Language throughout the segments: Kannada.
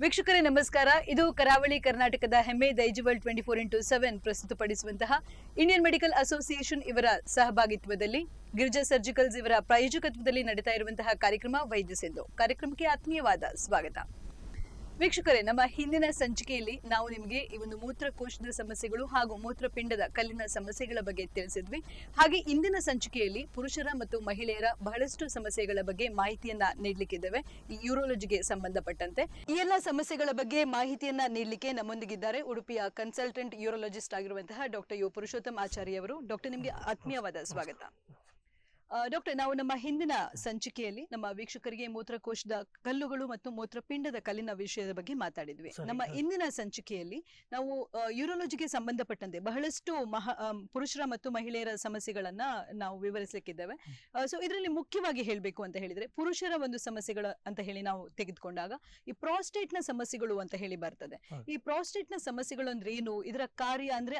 ವೀಕ್ಷಕರೇ ನಮಸ್ಕಾರ. ಇದು ಕರಾವಳಿ ಕರ್ನಾಟಕದ ಹೆಮ್ಮೆ ದೈಜುವಲ್ 24x7 ಪ್ರಸ್ತುತಪಡಿಸುವಂತಹ ಇಂಡಿಯನ್ ಮೆಡಿಕಲ್ ಅಸೋಸಿಯೇಷನ್ ಇವರ ಸಹಭಾಗಿತ್ವದಲ್ಲಿ ಗಿರಿಜಾ ಸರ್ಜಿಕಲ್ಸ್ ಇವರ ಪ್ರಾಯೋಜಕತ್ವದಲ್ಲಿ ನಡೀತಾ ಇರುವಂತಹ ಕಾರ್ಯಕ್ರಮ ವೈದ್ಯ ಸಿಂಧು ಕಾರ್ಯಕ್ರಮಕ್ಕೆ ಆತ್ಮೀಯವಾದ ಸ್ವಾಗತ. ವೀಕ್ಷಕರೇ, ನಮ್ಮ ಹಿಂದಿನ ಸಂಚಿಕೆಯಲ್ಲಿ ನಾವು ನಿಮಗೆ ಈ ಒಂದು ಮೂತ್ರಕೋಶದ ಸಮಸ್ಯೆಗಳು ಹಾಗೂ ಮೂತ್ರಪಿಂಡದ ಕಲ್ಲಿನ ಸಮಸ್ಯೆಗಳ ಬಗ್ಗೆ ತಿಳಿಸಿದ್ವಿ. ಹಾಗೆ ಇಂದಿನ ಸಂಚಿಕೆಯಲ್ಲಿ ಪುರುಷರ ಮತ್ತು ಮಹಿಳೆಯರ ಬಹಳಷ್ಟು ಸಮಸ್ಯೆಗಳ ಬಗ್ಗೆ ಮಾಹಿತಿಯನ್ನ ನೀಡಲಿಕ್ಕಿದ್ದೇವೆ. ಈ ಯೂರೋಲಜಿಗೆ ಸಂಬಂಧಪಟ್ಟಂತೆ ಈ ಎಲ್ಲ ಸಮಸ್ಯೆಗಳ ಬಗ್ಗೆ ಮಾಹಿತಿಯನ್ನ ನೀಡಲಿಕ್ಕೆ ನಮ್ಮೊಂದಿಗಿದ್ದಾರೆ ಉಡುಪಿಯ ಕನ್ಸಲ್ಟೆಂಟ್ ಯೂರೋಲಜಿಸ್ಟ್ ಆಗಿರುವಂತಹ ಡಾಕ್ಟರ್ ಯು ಪುರುಷೋತ್ತಮ್ ಆಚಾರ್ಯ ಅವರು. ಡಾಕ್ಟರ್, ನಿಮಗೆ ಆತ್ಮೀಯವಾದ ಸ್ವಾಗತ. ಡಾಕ್ಟರ್, ನಾವು ನಮ್ಮ ಹಿಂದಿನ ಸಂಚಿಕೆಯಲ್ಲಿ ನಮ್ಮ ವೀಕ್ಷಕರಿಗೆ ಮೂತ್ರಕೋಶದ ಕಲ್ಲುಗಳು ಮತ್ತು ಮೂತ್ರಪಿಂಡದ ಕಲ್ಲಿನ ವಿಷಯದ ಬಗ್ಗೆ ಮಾತಾಡಿದ್ವಿ. ನಮ್ಮ ಇಂದಿನ ಸಂಚಿಕೆಯಲ್ಲಿ ನಾವು ಯೂರೋಲಜಿಗೆ ಸಂಬಂಧಪಟ್ಟಂತೆ ಬಹಳಷ್ಟು ಪುರುಷರ ಮತ್ತು ಮಹಿಳೆಯರ ಸಮಸ್ಯೆಗಳನ್ನ ನಾವು ವಿವರಿಸಲಿಕ್ಕಿದ್ದೇವೆ. ಸೊ ಇದರಲ್ಲಿ ಮುಖ್ಯವಾಗಿ ಹೇಳಬೇಕು ಅಂತ ಹೇಳಿದ್ರೆ, ಪುರುಷರ ಒಂದು ಸಮಸ್ಯೆಗಳು ಅಂತ ಹೇಳಿ ನಾವು ತೆಗೆದುಕೊಂಡಾಗ ಈ ಪ್ರಾಸ್ಟೇಟ್ ನ ಸಮಸ್ಯೆಗಳು ಅಂತ ಹೇಳಿ ಬರ್ತದೆ. ಈ ಪ್ರಾಸ್ಟೇಟ್ ನ ಸಮಸ್ಯೆಗಳು ಅಂದ್ರೆ ಏನು, ಇದರ ಕಾರ್ಯ ಅಂದ್ರೆ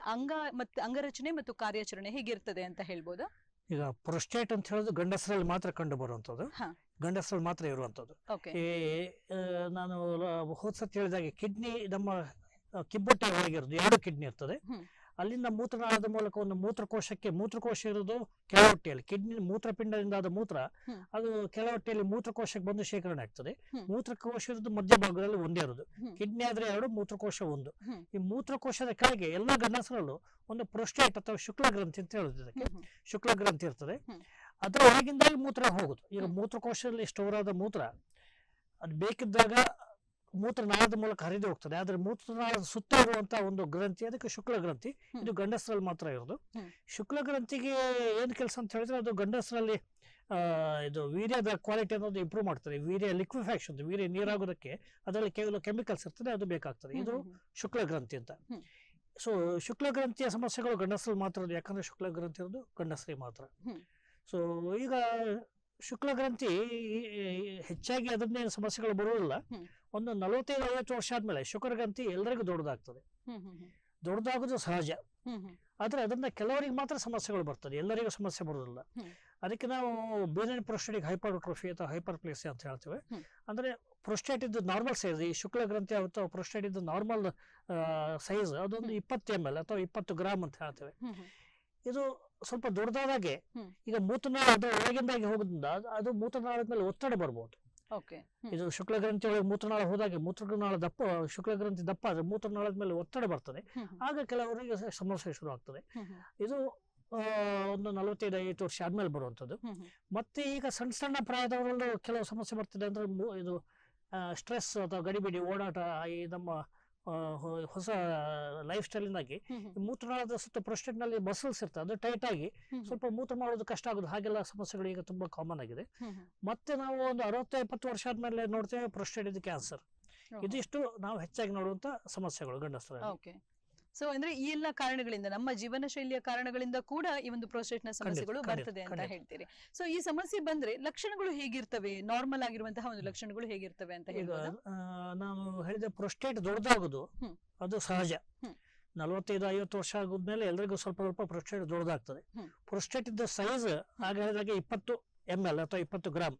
ಅಂಗರಚನೆ ಮತ್ತು ಕಾರ್ಯಾಚರಣೆ ಹೇಗಿರ್ತದೆ ಅಂತ ಹೇಳ್ಬೋದಾ? ಈಗ ಪ್ರೊಸ್ಟೇಟ್ ಅಂತ ಹೇಳೋದು ಗಂಡಸರಲ್ಲಿ ಮಾತ್ರ ಕಂಡು ಬರುವಂತದ್ದು, ಗಂಡಸರಲ್ಲಿ ಮಾತ್ರ ಇರುವಂತದ್ದು. ನಾನು ಹೋದ್ಸತಿ ಹೇಳಿದಾಗೆ ಕಿಡ್ನಿ ನಮ್ಮ ಕಿಬ್ಬೊಟ್ಟೆ ಒಳಗಿರೋದು 2 ಕಿಡ್ನಿ ಇರ್ತದೆ. ಅಲ್ಲಿಂದ ಮೂತ್ರನಾಳದ ಮೂಲಕ ಒಂದು ಮೂತ್ರಕೋಶ ಇರೋದು ಕೆಳಹೊಟ್ಟೆಯಲ್ಲಿ. ಕಿಡ್ನಿ ಮೂತ್ರಪಿಂಡದಿಂದ ಆದ ಮೂತ್ರ ಅದು ಕೆಳಹೊಟ್ಟೆಯಲ್ಲಿ ಮೂತ್ರಕೋಶಕ್ಕೆ ಬಂದು ಶೇಖರಣೆ ಆಗ್ತದೆ. ಮೂತ್ರಕೋಶ ಇರೋದು ಮಧ್ಯಭಾಗದಲ್ಲಿ ಒಂದೇ ಇರೋದು. ಕಿಡ್ನಿ ಆದ್ರೆ 2, ಮೂತ್ರಕೋಶ 1. ಈ ಮೂತ್ರಕೋಶದ ಕೆಳಗೆ ಎಲ್ಲಾ ಗಂಡಸರಲ್ಲೂ ಒಂದು ಪ್ರೊಸ್ಟೇಟ್ ಅಥವಾ ಶುಕ್ಲ ಗ್ರಂಥಿ ಅಂತ ಹೇಳುದು. ಇದಕ್ಕೆ ಶುಕ್ಲ ಗ್ರಂಥಿ ಇರ್ತದೆ. ಅದರ ಒಳಗಿಂದಾಗಿ ಮೂತ್ರ ಹೋಗುದು. ಈಗ ಮೂತ್ರಕೋಶದಲ್ಲಿ ಸ್ಟೋರ್ ಆದ ಮೂತ್ರ ಅದು ಬೇಕಿದ್ದಾಗ ಮೂತ್ರನಾಳದ ಮೂಲಕ ಹರಿದು ಹೋಗ್ತದೆ. ಆದ್ರೆ ಮೂತ್ರನಾಳದ ಸುತ್ತ ಇರುವಂತಹ ಒಂದು ಗ್ರಂಥಿ ಅದಕ್ಕೆ ಶುಕ್ಲ ಗ್ರಂಥಿ. ಇದು ಗಂಡಸರಲ್ಲಿ ಮಾತ್ರ ಇರೋದು. ಶುಕ್ಲ ಗ್ರಂಥಿಗೆ ಏನ್ ಕೆಲಸ ಅಂತ ಹೇಳಿದ್ರೆ, ಅದು ಗಂಡಸರಲ್ಲಿ ಇದು ವೀರ್ಯದ ಕ್ವಾಲಿಟಿ ಅನ್ನೋದು ಇಂಪ್ರೂವ್ ಮಾಡ್ತದೆ. ವೀರ್ಯ ಲಿಕ್ವಿಫ್ಯಾಕ್ಷನ್, ವೀರ್ಯ ನೀರಾಗೋದಕ್ಕೆ ಅದರಲ್ಲಿ ಕೆಲವು ಕೆಮಿಕಲ್ಸ್ ಇರ್ತದೆ, ಅದು ಬೇಕಾಗ್ತದೆ. ಇದು ಶುಕ್ಲ ಗ್ರಂಥಿ ಅಂತ. ಸೊ ಶುಕ್ಲ ಗ್ರಂಥಿಯ ಸಮಸ್ಯೆಗಳು ಗಂಡಸರಲ್ಲಿ ಮಾತ್ರ ಇರೋದು, ಯಾಕಂದ್ರೆ ಶುಕ್ಲ ಗ್ರಂಥಿ ಇರೋದು ಗಂಡಸರಿಗೆ ಮಾತ್ರ. ಸೊ ಈಗ ಶುಕ್ಲ ಗ್ರಂಥಿ ಹೆಚ್ಚಾಗಿ ಅದನ್ನೇ ಸಮಸ್ಯೆಗಳು ಬರುವುದಿಲ್ಲ. ಒಂದು 45-50 ವರ್ಷ ಆದ್ಮೇಲೆ ಶುಕ್ರ ಗ್ರಂಥಿ ಎಲ್ಲರಿಗೂ ದೊಡ್ಡದಾಗ್ತದೆ. ದೊಡ್ಡದಾಗೋದು ಸಹಜ. ಆದ್ರೆ ಅದನ್ನ ಕೆಲವರಿಗೆ ಮಾತ್ರ ಸಮಸ್ಯೆಗಳು ಬರ್ತದೆ, ಎಲ್ಲರಿಗೂ ಸಮಸ್ಯೆ ಬರುವುದಿಲ್ಲ. ಅದಕ್ಕೆ ನಾವು ಬೇರೆ ಪ್ರೊಸ್ಟೇಟಿಕ್ ಹೈಪರ್ಟ್ರೋಫಿ ಅಥವಾ ಹೈಪರ್ಪ್ಲೇಸಿಯಾ ಅಂತ ಹೇಳ್ತೇವೆ. ಅಂದ್ರೆ ಪ್ರೊಸ್ಟೇಟ್ ಇದ್ದು ನಾರ್ಮಲ್ ಸೈಜ್, ಈ ಶುಕ್ಲ ಗ್ರಂಥಿ ಅಥವಾ ಪ್ರೊಸ್ಟೇಟ್ ಇದ್ದು ನಾರ್ಮಲ್ ಸೈಜ್ ಅದೊಂದು 20 ml ಅಥವಾ 20 ಗ್ರಾಮ್ ಅಂತ ಹೇಳ್ತೇವೆ. ಇದು ಸ್ವಲ್ಪ ದೊಡ್ಡದಾದಾಗೆ ಈಗ ಮೂತ್ರನಾಳ ಅದರ ಒಳಗಿಂದಾಗಿ ಹೋಗೋದ್ರಿಂದ ಅದು ಮೂತ್ರನಾಳದ ಮೇಲೆ ಒತ್ತಡ ಬರ್ಬೋದು. ಇದು ಶುಕ್ಲ ಗ್ರಂಥಿ ಒಳಗೆ ಮೂತ್ರನಾಳ ಹೋದಾಗೆ ಮೂತ್ರನಾಳ ದಪ್ಪ, ಶುಕ್ಲ ಗ್ರಂಥಿ ದಪ್ಪ ಆದ್ರೆ ಮೂತ್ರನಾಳದ ಮೇಲೆ ಒತ್ತಡ ಬರ್ತದೆ. ಆಗ ಕೆಲವರಿಗೆ ಸಮಸ್ಯೆ ಶುರು ಆಗ್ತದೆ. ಇದು ಒಂದು 45-50 ವರ್ಷ ಆದ್ಮೇಲೆ ಬರುವಂತದ್ದು. ಮತ್ತೆ ಈಗ ಸಣ್ಣ ಸಣ್ಣ ಪ್ರಾಯದವರಲ್ಲೂ ಕೆಲವು ಸಮಸ್ಯೆ ಬರ್ತದೆ. ಅಂದ್ರೆ ಇದು ಸ್ಟ್ರೆಸ್ ಅಥವಾ ಗಡಿಬಿಡಿ ಓಡಾಟ, ಈ ನಮ್ಮ ಹೊಸ ಲೈಫ್ ಸ್ಟೈಲ್ ಇಂದಾಗಿ ಮೂತ್ರನಾಳದ ಸುತ್ತ ಪ್ರೊಸ್ಟೇಟ್ ನಲ್ಲಿ ಮಸಲ್ಸ್ ಇರ್ತದೆ, ಅದು ಟೈಟ್ ಆಗಿ ಸ್ವಲ್ಪ ಮೂತ್ರ ಮಾಡೋದು ಕಷ್ಟ ಆಗೋದು. ಹಾಗೆಲ್ಲ ಸಮಸ್ಯೆಗಳು ಈಗ ತುಂಬಾ ಕಾಮನ್ ಆಗಿದೆ. ಮತ್ತೆ ನಾವು ಒಂದು 60-70 ವರ್ಷ ಆದ್ಮೇಲೆ ನೋಡ್ತೇವೆ ಪ್ರೊಸ್ಟೇಟ್ ಇದು ಕ್ಯಾನ್ಸರ್. ಇದಿಷ್ಟು ನಾವು ಹೆಚ್ಚಾಗಿ ನೋಡುವಂತ ಸಮಸ್ಯೆಗಳು ಗಂಡಸರಲ್ಲಿ. ಸೊ ಅಂದ್ರೆ ಈ ಎಲ್ಲ ಕಾರಣಗಳಿಂದ, ನಮ್ಮ ಜೀವನ ಶೈಲಿಯ ಕಾರಣಗಳಿಂದ ಕೂಡ ಈ ಒಂದು ಪ್ರೋಸ್ಟೇಟ್ ನ ಸಮಸ್ಯೆಗಳು ಬರ್ತದೆ ಅಂತ ಹೇಳ್ತೀರಿ. ಸೊ ಈ ಸಮಸ್ಯೆ ಬಂದ್ರೆ ಲಕ್ಷಣಗಳು ಹೇಗಿರ್ತವೆ, ನಾರ್ಮಲ್ ಆಗಿರುವಂತಹ ಒಂದು ಲಕ್ಷಣಗಳು ಹೇಗಿರ್ತವೆ ಅಂತ ಹೇಳ್ಬೋದು? ನಾನು ಹೇಳಿದ ಪ್ರೊಸ್ಟೇಟ್ ದೊಡ್ಡದಾಗೋದು ಅದು ಸಹಜ. 45-50 ವರ್ಷ ಆಗೋದ್ಮೇಲೆ ಎಲ್ರಿಗೂ ಸ್ವಲ್ಪ ಸ್ವಲ್ಪ ಪ್ರೊಸ್ಟೇಟ್ ದೊಡ್ಡದಾಗ್ತದೆ. ಪ್ರೊಸ್ಟೇಟ್ ಇದ್ದ ಸೈಜ್ ಆಗ ಹೇಳಿದಾಗೆ 20 ml ಅಥವಾ 20 ಗ್ರಾಮ್.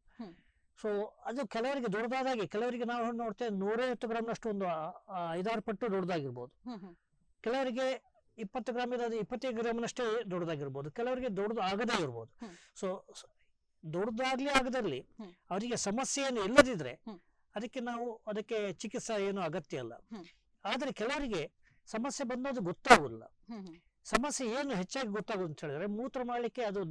ಸೊ ಅದು ಕೆಲವರಿಗೆ ದೊಡ್ಡದಾದಾಗೆ, ಕೆಲವರಿಗೆ ನಾವು ನೋಡ್ತೇವೆ 150 ಗ್ರಾಮ್ನಷ್ಟು ಒಂದು 5-6 ಪಟ್ಟು ದೊಡ್ಡದಾಗಿರ್ಬೋದು. ಕೆಲವರಿಗೆ 20 ಗ್ರಾಮ್ ಇರೋದು 25 ಗ್ರಾಮ್ನಷ್ಟೇ ದೊಡ್ಡದಾಗಿರ್ಬೋದು. ಕೆಲವರಿಗೆ ದೊಡ್ಡದು ಆಗದೇ ಇರ್ಬೋದು. ಸೊ ದೊಡ್ಡದಾಗ್ಲಿ ಆಗದಲ್ಲಿ ಅವರಿಗೆ ಸಮಸ್ಯೆ ಏನು ಇಲ್ಲದಿದ್ರೆ ಅದಕ್ಕೆ ಚಿಕಿತ್ಸೆ ಏನು ಅಗತ್ಯ ಇಲ್ಲ. ಆದ್ರೆ ಕೆಲವರಿಗೆ ಸಮಸ್ಯೆ ಬಂದದ್ದು ಗೊತ್ತಾಗುದಿಲ್ಲ. ಸಮಸ್ಯೆ ಏನು ಹೆಚ್ಚಾಗಿ ಗೊತ್ತಾಗೋದು ಅಂತ ಹೇಳಿದ್ರೆ, ಮೂತ್ರ ಮಾಡಲಿಕ್ಕೆ ಅದು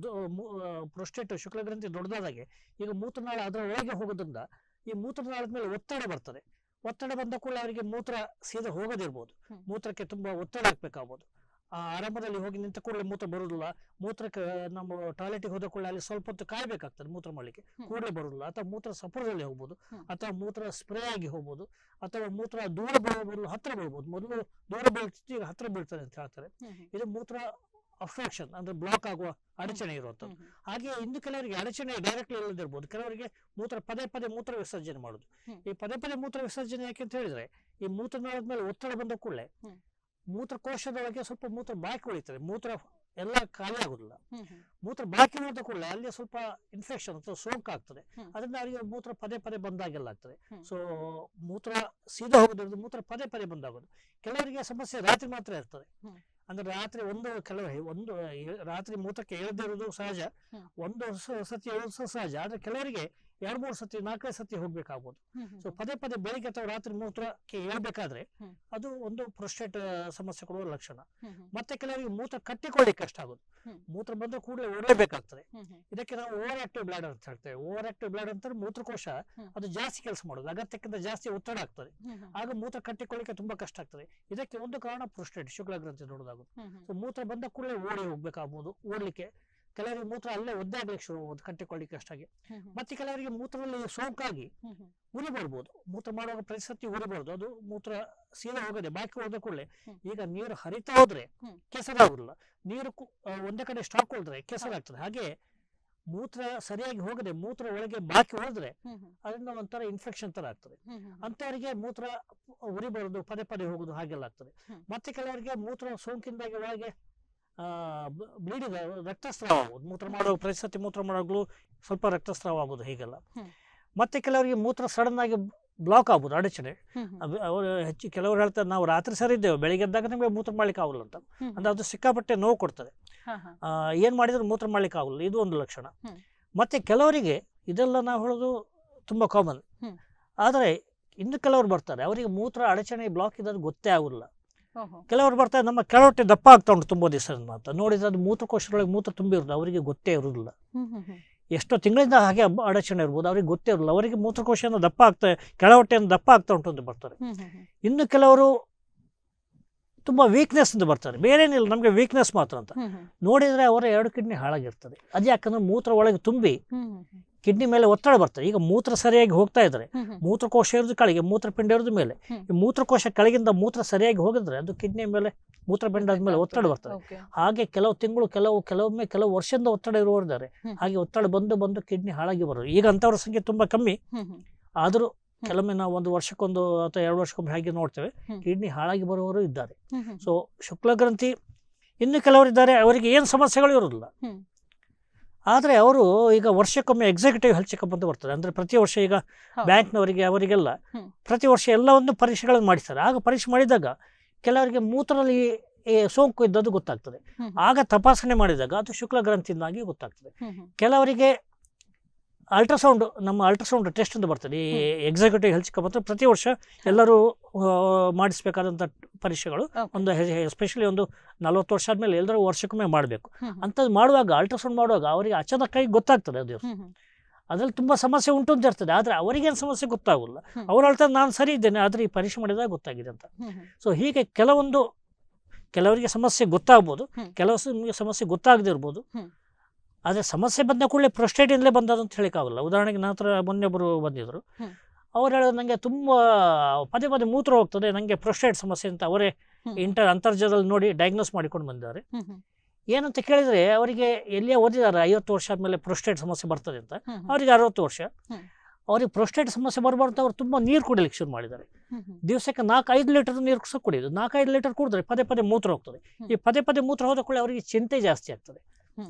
ಪ್ರೊಸ್ಟೇಟ್ ಶುಕ್ಲ ಗ್ರಂಥಿ ದೊಡ್ಡದಾದಾಗೆ ಈಗ ಮೂತ್ರನಾಳ ಅದರ ಒಳಗೆ ಹೋಗೋದ್ರಿಂದ ಈ ಮೂತ್ರನಾಳದ ಮೇಲೆ ಒತ್ತಡ ಬರ್ತದೆ. ಒತ್ತಡ ಬಂದ ಕೂಡ ಅವರಿಗೆ ಮೂತ್ರ ಸೀದಾ ಹೋಗೋದಿರ್ಬೋದು, ಮೂತ್ರಕ್ಕೆ ತುಂಬಾ ಒತ್ತಡ ಹಾಕ್ಬೇಕಾಗ್ಬೋದು. ಆರಂಭದಲ್ಲಿ ಹೋಗಿ ನಿಂತ ಕೂಡಲೇ ಮೂತ್ರ ಬರುದಿಲ್ಲ. ಮೂತ್ರಕ್ಕೆ ನಮ್ಮ ಟಾಯ್ಲೆಟ್ಗೆ ಹೋದ ಕೂಡಲೇ ಅಲ್ಲಿ ಸ್ವಲ್ಪ ಹೊತ್ತು ಕಾಯ್ಬೇಕಾಗ್ತದೆ ಮೂತ್ರ ಮಾಡ್ಲಿಕ್ಕೆ, ಕೂಡಲೇ ಬರುದಿಲ್ಲ. ಅಥವಾ ಮೂತ್ರ ಸಪುರದಲ್ಲಿ ಹೋಗ್ಬೋದು, ಅಥವಾ ಮೂತ್ರ ಸ್ಪ್ರೇ ಆಗಿ ಹೋಗ್ಬೋದು, ಅಥವಾ ಮೂತ್ರ ದೂರ ಬೀಳಬಹುದು, ಹತ್ರ ಬೀಳ್ಬೋದು. ಮೊದಲು ದೂರ ಬೀಳ್ತಿತ್ತು, ಈಗ ಹತ್ರ ಬೀಳ್ತದೆ ಅಂತ ಹೇಳ್ತಾರೆ. ಇದು ಮೂತ್ರ ಅಬ್ಸ್ಟ್ರಕ್ಷನ್ ಅಂದ್ರೆ ಬ್ಲಾಕ್ ಆಗುವ ಅಡಚಣೆ ಇರುವಂತದ್ದು. ಹಾಗೆ ಇನ್ನು ಕೆಲವರಿಗೆ ಅಡಚಣೆ ಡೈರೆಕ್ಟ್ಲಿ ಇಲ್ಲದಿರ್ಬೋದು. ಕೆಲವರಿಗೆ ಪದೇ ಮೂತ್ರ ವಿಸರ್ಜನೆ ಮಾಡುದು. ಈ ಪದೇ ಮೂತ್ರ ವಿಸರ್ಜನೆ ಯಾಕೆ ಅಂತ ಹೇಳಿದ್ರೆ, ಈ ಮೂತ್ರನಾಳದ ಮೇಲೆ ಒತ್ತಡ ಬಂದ ಕೂಡಲೇ ಮೂತ್ರಕೋಶದೊಳಗೆ ಸ್ವಲ್ಪ ಮೂತ್ರ ಬಾಕಿ ಉಳಿತದೆ. ಮೂತ್ರ ಎಲ್ಲ ಖಾಲಿ ಆಗುದಿಲ್ಲ. ಮೂತ್ರ ಬಾಕಿ ಹೋದ ಕೂಡಲೇ ಅಲ್ಲಿ ಸ್ವಲ್ಪ ಇನ್ಫೆಕ್ಷನ್ ಅಥವಾ ಸೋಂಕು ಆಗ್ತದೆ. ಅದರಿಂದ ಅವರಿಗೆ ಮೂತ್ರ ಪದೇ ಪದೇ ಬಂದಾಗೆಲ್ಲ ಆಗ್ತದೆ. ಸೊ ಮೂತ್ರ ಸೀದಾ ಹೋಗೋದ್ರಿಂದ ಮೂತ್ರ ಪದೇ ಪದೇ ಬಂದಾಗೋದು. ಕೆಲವರಿಗೆ ಸಮಸ್ಯೆ ರಾತ್ರಿ ಮಾತ್ರ ಇರ್ತದೆ. ಅಂದ್ರೆ ರಾತ್ರಿ ಒಂದು ರಾತ್ರಿ ಮೂತ್ರಕ್ಕೆ ಏಳದೇ ಇರುವುದು ಸಹಜ, ಒಂದು ಸತಿ ಏಳೋದು ಸಹಜ. ಆದ್ರೆ ಕೆಲವರಿಗೆ 2-3 ಸತಿ 4-5 ಸತಿ ಹೋಗ್ಬೇಕಾಗ್ಬೋದು. ಸೊ ಪದೇ ಪದೇ ಬೆಳಿಗ್ಗೆ ಅಥವಾ ರಾತ್ರಿ ಮೂತ್ರಕ್ಕೆ ಏಳ್ಬೇಕಾದ್ರೆ ಅದು ಒಂದು ಪ್ರೊಸ್ಟೇಟ್ ಸಮಸ್ಯೆ ಕೊಡುವ ಲಕ್ಷಣ. ಮತ್ತೆ ಕೆಲವರಿಗೆ ಮೂತ್ರ ಕಟ್ಟಿಕೊಳ್ಳಿಕ್ಕೆ ಕಷ್ಟ ಆಗೋದು. ಮೂತ್ರ ಬಂದ ಕೂಡಲೇ ಓಡಲೇಬೇಕಾಗ್ತದೆ. ಇದಕ್ಕೆ ನಾವು ಓವರ್ ಆಕ್ಟಿವ್ ಬ್ಲಾಡರ್ ಅಂತ ಹೇಳ್ತೇವೆ. ಓವರ್ ಆಕ್ಟಿವ್ ಬ್ಲಾಡರ್ ಅಂತ ಮೂತ್ರಕೋಶ ಅದು ಜಾಸ್ತಿ ಕೆಲಸ ಮಾಡೋದು, ಅಗತ್ಯಕ್ಕಿಂತ ಜಾಸ್ತಿ ಒತ್ತಡ ಆಗ್ತದೆ. ಆಗ ಮೂತ್ರ ಕಟ್ಟಿಕೊಳ್ಳಿಕ್ಕೆ ತುಂಬಾ ಕಷ್ಟ ಆಗ್ತದೆ. ಇದಕ್ಕೆ ಒಂದು ಕಾರಣ ಪ್ರೊಸ್ಟೇಟ್ ಶುಕ್ಲ ಗ್ರಂಥಿ ದೊಡ್ಡದಾಗೋದು. ಸೊ ಮೂತ್ರ ಬಂದ ಕೂಡಲೇ ಓಡಿ ಹೋಗ್ಬೇಕಾಗ್ಬೋದು. ಓಡ್ಲಿಕ್ಕೆ ಕೆಲವರಿಗೆ ಮೂತ್ರ ಅಲ್ಲೇ ಒದ್ದಾಗ್ಲಿಕ್ಕೆ ಶುರು ಆಗ್ಬೋದು, ಕಟ್ಟಿಕೊಳ್ಳಿಕ್ಕೆ ಅಷ್ಟಾಗಿ. ಮತ್ತೆ ಕೆಲವರಿಗೆ ಮೂತ್ರದಲ್ಲಿ ಸೋಂಕಾಗಿ ಉರಿ ಬರ್ಬೋದು. ಮೂತ್ರ ಮಾಡುವಾಗ ಪ್ರತಿಸತಿ ಉರಿಬಾರ್ದು. ಅದು ಮೂತ್ರ ಸೀದಾ ಹೋಗದೆ ಬಾಕಿ ಹೋದ ಕೂಡಲೇ ಈಗ ನೀರು ಹರಿತಾ ಹೋದ್ರೆ ಕೆಸರಾಗುದಿಲ್ಲ, ನೀರು ಒಂದೇ ಕಡೆ ಸ್ಟಾಕ್ ಹೋದ್ರೆ ಕೆಸರಾಗ್ತದೆ. ಹಾಗೆ ಮೂತ್ರ ಸರಿಯಾಗಿ ಹೋಗದೆ ಮೂತ್ರ ಒಳಗೆ ಬಾಕಿ ಹೋದ್ರೆ ಅದರಿಂದ ಒಂಥರ ಇನ್ಫೆಕ್ಷನ್ ತರ ಆಗ್ತದೆ. ಅಂತವರಿಗೆ ಮೂತ್ರ ಉರಿಬಾರದು, ಪದೇ ಪದೇ ಹೋಗುದು ಹಾಗೆಲ್ಲ ಆಗ್ತದೆ. ಮತ್ತೆ ಕೆಲವರಿಗೆ ಮೂತ್ರ ಸೋಂಕಿಂದಾಗಿ ಒಳಗೆ ಬ್ಲೀಡಿಂಗ್ ರಕ್ತಸ್ರಾವ ಆಗುದು. ಮೂತ್ರ ಮಾಡೋ ಪ್ರತಿಸತಿ ಮೂತ್ರ ಮಾಡೋಗ್ಲೂ ಸ್ವಲ್ಪ ರಕ್ತಸ್ರಾವ ಆಗುದು ಹೀಗೆಲ್ಲ. ಮತ್ತೆ ಕೆಲವರಿಗೆ ಮೂತ್ರ ಸಡನ್ ಆಗಿ ಬ್ಲಾಕ್ ಆಗ್ಬೋದು, ಅಡಚಣೆ. ಅವರು ಕೆಲವರು ಹೇಳ್ತಾರೆ ನಾವು ರಾತ್ರಿ ಸರಿ ಇದ್ದೇವೆ, ಬೆಳಿಗ್ಗೆ ಎದ್ದಾಗ ನಮಗೆ ಮೂತ್ರ ಮಾಡ್ಲಿಕ್ಕೆ ಆಗುಲ್ಲ ಅಂತ. ಅಂದ್ರೆ ಅದು ಸಿಕ್ಕಾಪಟ್ಟೆ ನೋವು ಕೊಡ್ತದೆ. ಏನ್ ಮಾಡಿದ್ರು ಮೂತ್ರ ಮಾಡ್ಲಿಕ್ಕೆ ಆಗುಲ್ಲ, ಇದು ಒಂದು ಲಕ್ಷಣ. ಮತ್ತೆ ಕೆಲವರಿಗೆ ಇದೆಲ್ಲ ನಾವು ಹೇಳೋದು ತುಂಬಾ ಕಾಮನ್. ಆದ್ರೆ ಇನ್ನು ಕೆಲವರು ಬರ್ತಾರೆ, ಅವರಿಗೆ ಮೂತ್ರ ಅಡಚಣೆ ಬ್ಲಾಕ್ ಇದ್ದದ್ದು ಗೊತ್ತೇ ಆಗುಲ್ಲ. ಕೆಲವರು ಬರ್ತಾರೆ, ನಮ್ಮ ಕೆಳಹೊಟ್ಟೆ ದಪ್ಪ ಆಗ್ತಾ ಉಂಟು ತುಂಬಾ ದಿವಸ ಅಂತ ನೋಡಿದ್ರೆ ಅದು ಮೂತ್ರಕೋಶದೊಳಗೆ ಮೂತ್ರ ತುಂಬಿರೋದು ಅವರಿಗೆ ಗೊತ್ತೇ ಇರುವುದಿಲ್ಲ. ಎಷ್ಟೋ ತಿಂಗಳಿಂದ ಹಾಗೆ ಅಡಚಣೆ ಇರ್ಬೋದು, ಅವ್ರಿಗೆ ಗೊತ್ತೇ ಇರಲ್ಲ. ಅವರಿಗೆ ಮೂತ್ರಕೋಶದಿಂದ ದಪ್ಪ ಆಗ್ತಾ, ಕೆಳಹೊಟ್ಟೆಯಿಂದ ದಪ್ಪ ಆಗ್ತಾ ಉಂಟು ಅಂತ ಬರ್ತಾರೆ. ಇನ್ನು ಕೆಲವರು ತುಂಬಾ ವೀಕ್ನೆಸ್ ಅಂತ ಬರ್ತಾರೆ, ಬೇರೆ ಏನಿಲ್ಲ ನಮ್ಗೆ ವೀಕ್ನೆಸ್ ಮಾತ್ರ ಅಂತ. ನೋಡಿದ್ರೆ ಅವರ 2 ಕಿಡ್ನಿ ಹಾಳಾಗಿರ್ತದೆ. ಅದು ಯಾಕಂದ್ರೆ ಮೂತ್ರ ಒಳಗೆ ತುಂಬಿ ಕಿಡ್ನಿ ಮೇಲೆ ಒತ್ತಡ ಬರ್ತದೆ. ಈಗ ಮೂತ್ರ ಸರಿಯಾಗಿ ಹೋಗ್ತಾ ಇದ್ರೆ ಮೂತ್ರಕೋಶ ಇರೋದು ಕೆಳಗೆ, ಮೂತ್ರಪಿಂಡ ಇರೋದು ಮೇಲೆ. ಈ ಮೂತ್ರಕೋಶ ಕೆಳಗಿಂದ ಮೂತ್ರ ಸರಿಯಾಗಿ ಹೋಗಿದ್ರೆ ಅದು ಕಿಡ್ನಿ ಮೇಲೆ ಮೂತ್ರಪಿಂಡದ ಮೇಲೆ ಒತ್ತಡ ಬರ್ತದೆ. ಹಾಗೆ ಕೆಲವು ತಿಂಗಳು ಕೆಲವೊಮ್ಮೆ ಕೆಲವು ವರ್ಷದಿಂದ ಒತ್ತಡ ಇರುವವರಿದ್ದಾರೆ. ಹಾಗೆ ಒತ್ತಡ ಬಂದು ಕಿಡ್ನಿ ಹಾಳಾಗಿ ಬರೋದು. ಈಗ ಅಂತವ್ರ ಸಂಖ್ಯೆ ತುಂಬಾ ಕಮ್ಮಿ. ಆದ್ರೂ ಕೆಲವೊಮ್ಮೆ ನಾವು 1 ವರ್ಷಕ್ಕೊಂದು ಅಥವಾ 2 ವರ್ಷಕ್ಕೊಮ್ಮೆ ಹಾಗೆ ನೋಡ್ತೇವೆ, ಕಿಡ್ನಿ ಹಾಳಾಗಿ ಬರುವವರು ಇದ್ದಾರೆ. ಸೊ ಶುಕ್ಲ ಗ್ರಂಥಿ ಇನ್ನು ಕೆಲವರಿದ್ದಾರೆ, ಅವರಿಗೆ ಏನು ಸಮಸ್ಯೆಗಳು ಇರೋದಿಲ್ಲ. ಆದರೆ ಅವರು ಈಗ ವರ್ಷಕ್ಕೊಮ್ಮೆ ಎಕ್ಸಿಕ್ಯೂಟಿವ್ ಹೆಲ್ತ್ ಚೆಕಪ್ ಅಂತ ಬರ್ತದೆ. ಅಂದ್ರೆ ಪ್ರತಿ ವರ್ಷ ಈಗ ಬ್ಯಾಂಕ್ನವರಿಗೆ ಅವರಿಗೆಲ್ಲ ಪ್ರತಿ ವರ್ಷ ಎಲ್ಲವನ್ನು ಪರೀಕ್ಷೆಗಳನ್ನು ಮಾಡಿಸ್ತಾರೆ. ಆಗ ಪರೀಕ್ಷೆ ಮಾಡಿದಾಗ ಕೆಲವರಿಗೆ ಮೂತ್ರದಲ್ಲಿ ಸೋಂಕು ಇದ್ದದ್ದು ಗೊತ್ತಾಗ್ತದೆ. ಆಗ ತಪಾಸಣೆ ಮಾಡಿದಾಗ ಅದು ಶುಕ್ಲ ಗ್ರಂಥಿಯಿಂದಾಗಿ ಗೊತ್ತಾಗ್ತದೆ. ಕೆಲವರಿಗೆ ನಮ್ಮ ಅಲ್ಟ್ರಾಸೌಂಡ್ ಟೆಸ್ಟ್ ಅಂತ ಬರ್ತದೆ. ಈ ಎಕ್ಸಿಕ್ಯೂಟಿವ್ ಹೆಲ್ತ್ ಚೆಕಪ್ ಅಂತ ಪ್ರತಿ ವರ್ಷ ಎಲ್ಲರೂ ಮಾಡಿಸ್ಬೇಕಾದಂಥ ಪರೀಕ್ಷೆಗಳು. ಒಂದು ಎಸ್ಪೆಷಲಿ ಒಂದು 40 ವರ್ಷ ಆದ್ಮೇಲೆ ಎಲ್ಲರೂ ವರ್ಷಕ್ಕೊಮ್ಮೆ ಮಾಡಬೇಕು. ಅಂಥದ್ದು ಮಾಡುವಾಗ ಅಲ್ಟ್ರಾಸೌಂಡ್ ಮಾಡುವಾಗ ಅವರಿಗೆ ಅಚಾನಕ್ಕಾಗಿ ಗೊತ್ತಾಗ್ತದೆ ಅದು. ಅದ್ರಲ್ಲಿ ತುಂಬಾ ಸಮಸ್ಯೆ ಉಂಟು ಅಂತ ಇರ್ತದೆ. ಆದ್ರೆ ಅವರಿಗೇನು ಸಮಸ್ಯೆ ಗೊತ್ತಾಗಲ್ಲ. ಅವ್ರು ಹೇಳ್ತಾರೆ ನಾನು ಸರಿ ಇದ್ದೇನೆ, ಆದ್ರೆ ಈ ಪರೀಕ್ಷೆ ಮಾಡಿದಾಗ ಗೊತ್ತಾಗಿದೆ ಅಂತ. ಸೊ ಹೀಗೆ ಕೆಲವರಿಗೆ ಸಮಸ್ಯೆ ಗೊತ್ತಾಗ್ಬೋದು, ಕೆಲವರಿಗೆ ಸಮಸ್ಯೆ ಗೊತ್ತಾಗದೇ ಇರ್ಬೋದು. ಆದರೆ ಸಮಸ್ಯೆ ಬಂದ ಕೂಡಲೇ ಪ್ರೊಸ್ಟೇಟಿಂದಲೇ ಬಂದದ್ದು ಅಂತ ಹೇಳಿಕ್ಕಾಗಲ್ಲ. ಉದಾಹರಣೆಗೆ ನನ್ನ ಹತ್ರ ಮೊನ್ನೆಬ್ಬರು ಬಂದಿದ್ರು. ಅವ್ರು ಹೇಳೋದು ನನಗೆ ತುಂಬ ಪದೇ ಪದೇ ಮೂತ್ರ ಹೋಗ್ತದೆ, ನನಗೆ ಪ್ರೊಸ್ಟೇಟ್ ಸಮಸ್ಯೆ ಅಂತ ಅವರೇ ಅಂತರ್ಜಾಲದಲ್ಲಿ ನೋಡಿ ಡಯಾಗ್ನೋಸ್ ಮಾಡಿಕೊಂಡು ಬಂದಿದ್ದಾರೆ. ಏನಂತ ಕೇಳಿದ್ರೆ ಅವರಿಗೆ ಎಲ್ಲಿಯೇ ಓದಿದ್ದಾರೆ 50 ವರ್ಷ ಆದಮೇಲೆ ಪ್ರೊಸ್ಟೇಟ್ ಸಮಸ್ಯೆ ಬರ್ತದೆ ಅಂತ. ಅವರಿಗೆ 60 ವರ್ಷ. ಅವ್ರಿಗೆ ಪ್ರೊಸ್ಟೇಟ್ ಸಮಸ್ಯೆ ಬರಬಾರ್ದು ಅವ್ರು ತುಂಬ ನೀರು ಕುಡಿಲಿಕ್ಕೆ ಶುರು ಮಾಡಿದ್ದಾರೆ. ದಿವಸಕ್ಕೆ 4-5 ಲೀಟರ್ ನೀರು ಸಹ ಕುಡಿಯೋದು. 4-5 ಲೀಟರ್ ಕುಡಿದ್ರೆ ಪದೇ ಪದೇ ಮೂತ್ರ ಹೋಗ್ತದೆ. ಈ ಪದೇ ಪದೇ ಮೂತ್ರ ಹೋದ ಕೂಡಲೇ ಅವರಿಗೆ ಚಿಂತೆ ಜಾಸ್ತಿ ಆಗ್ತದೆ.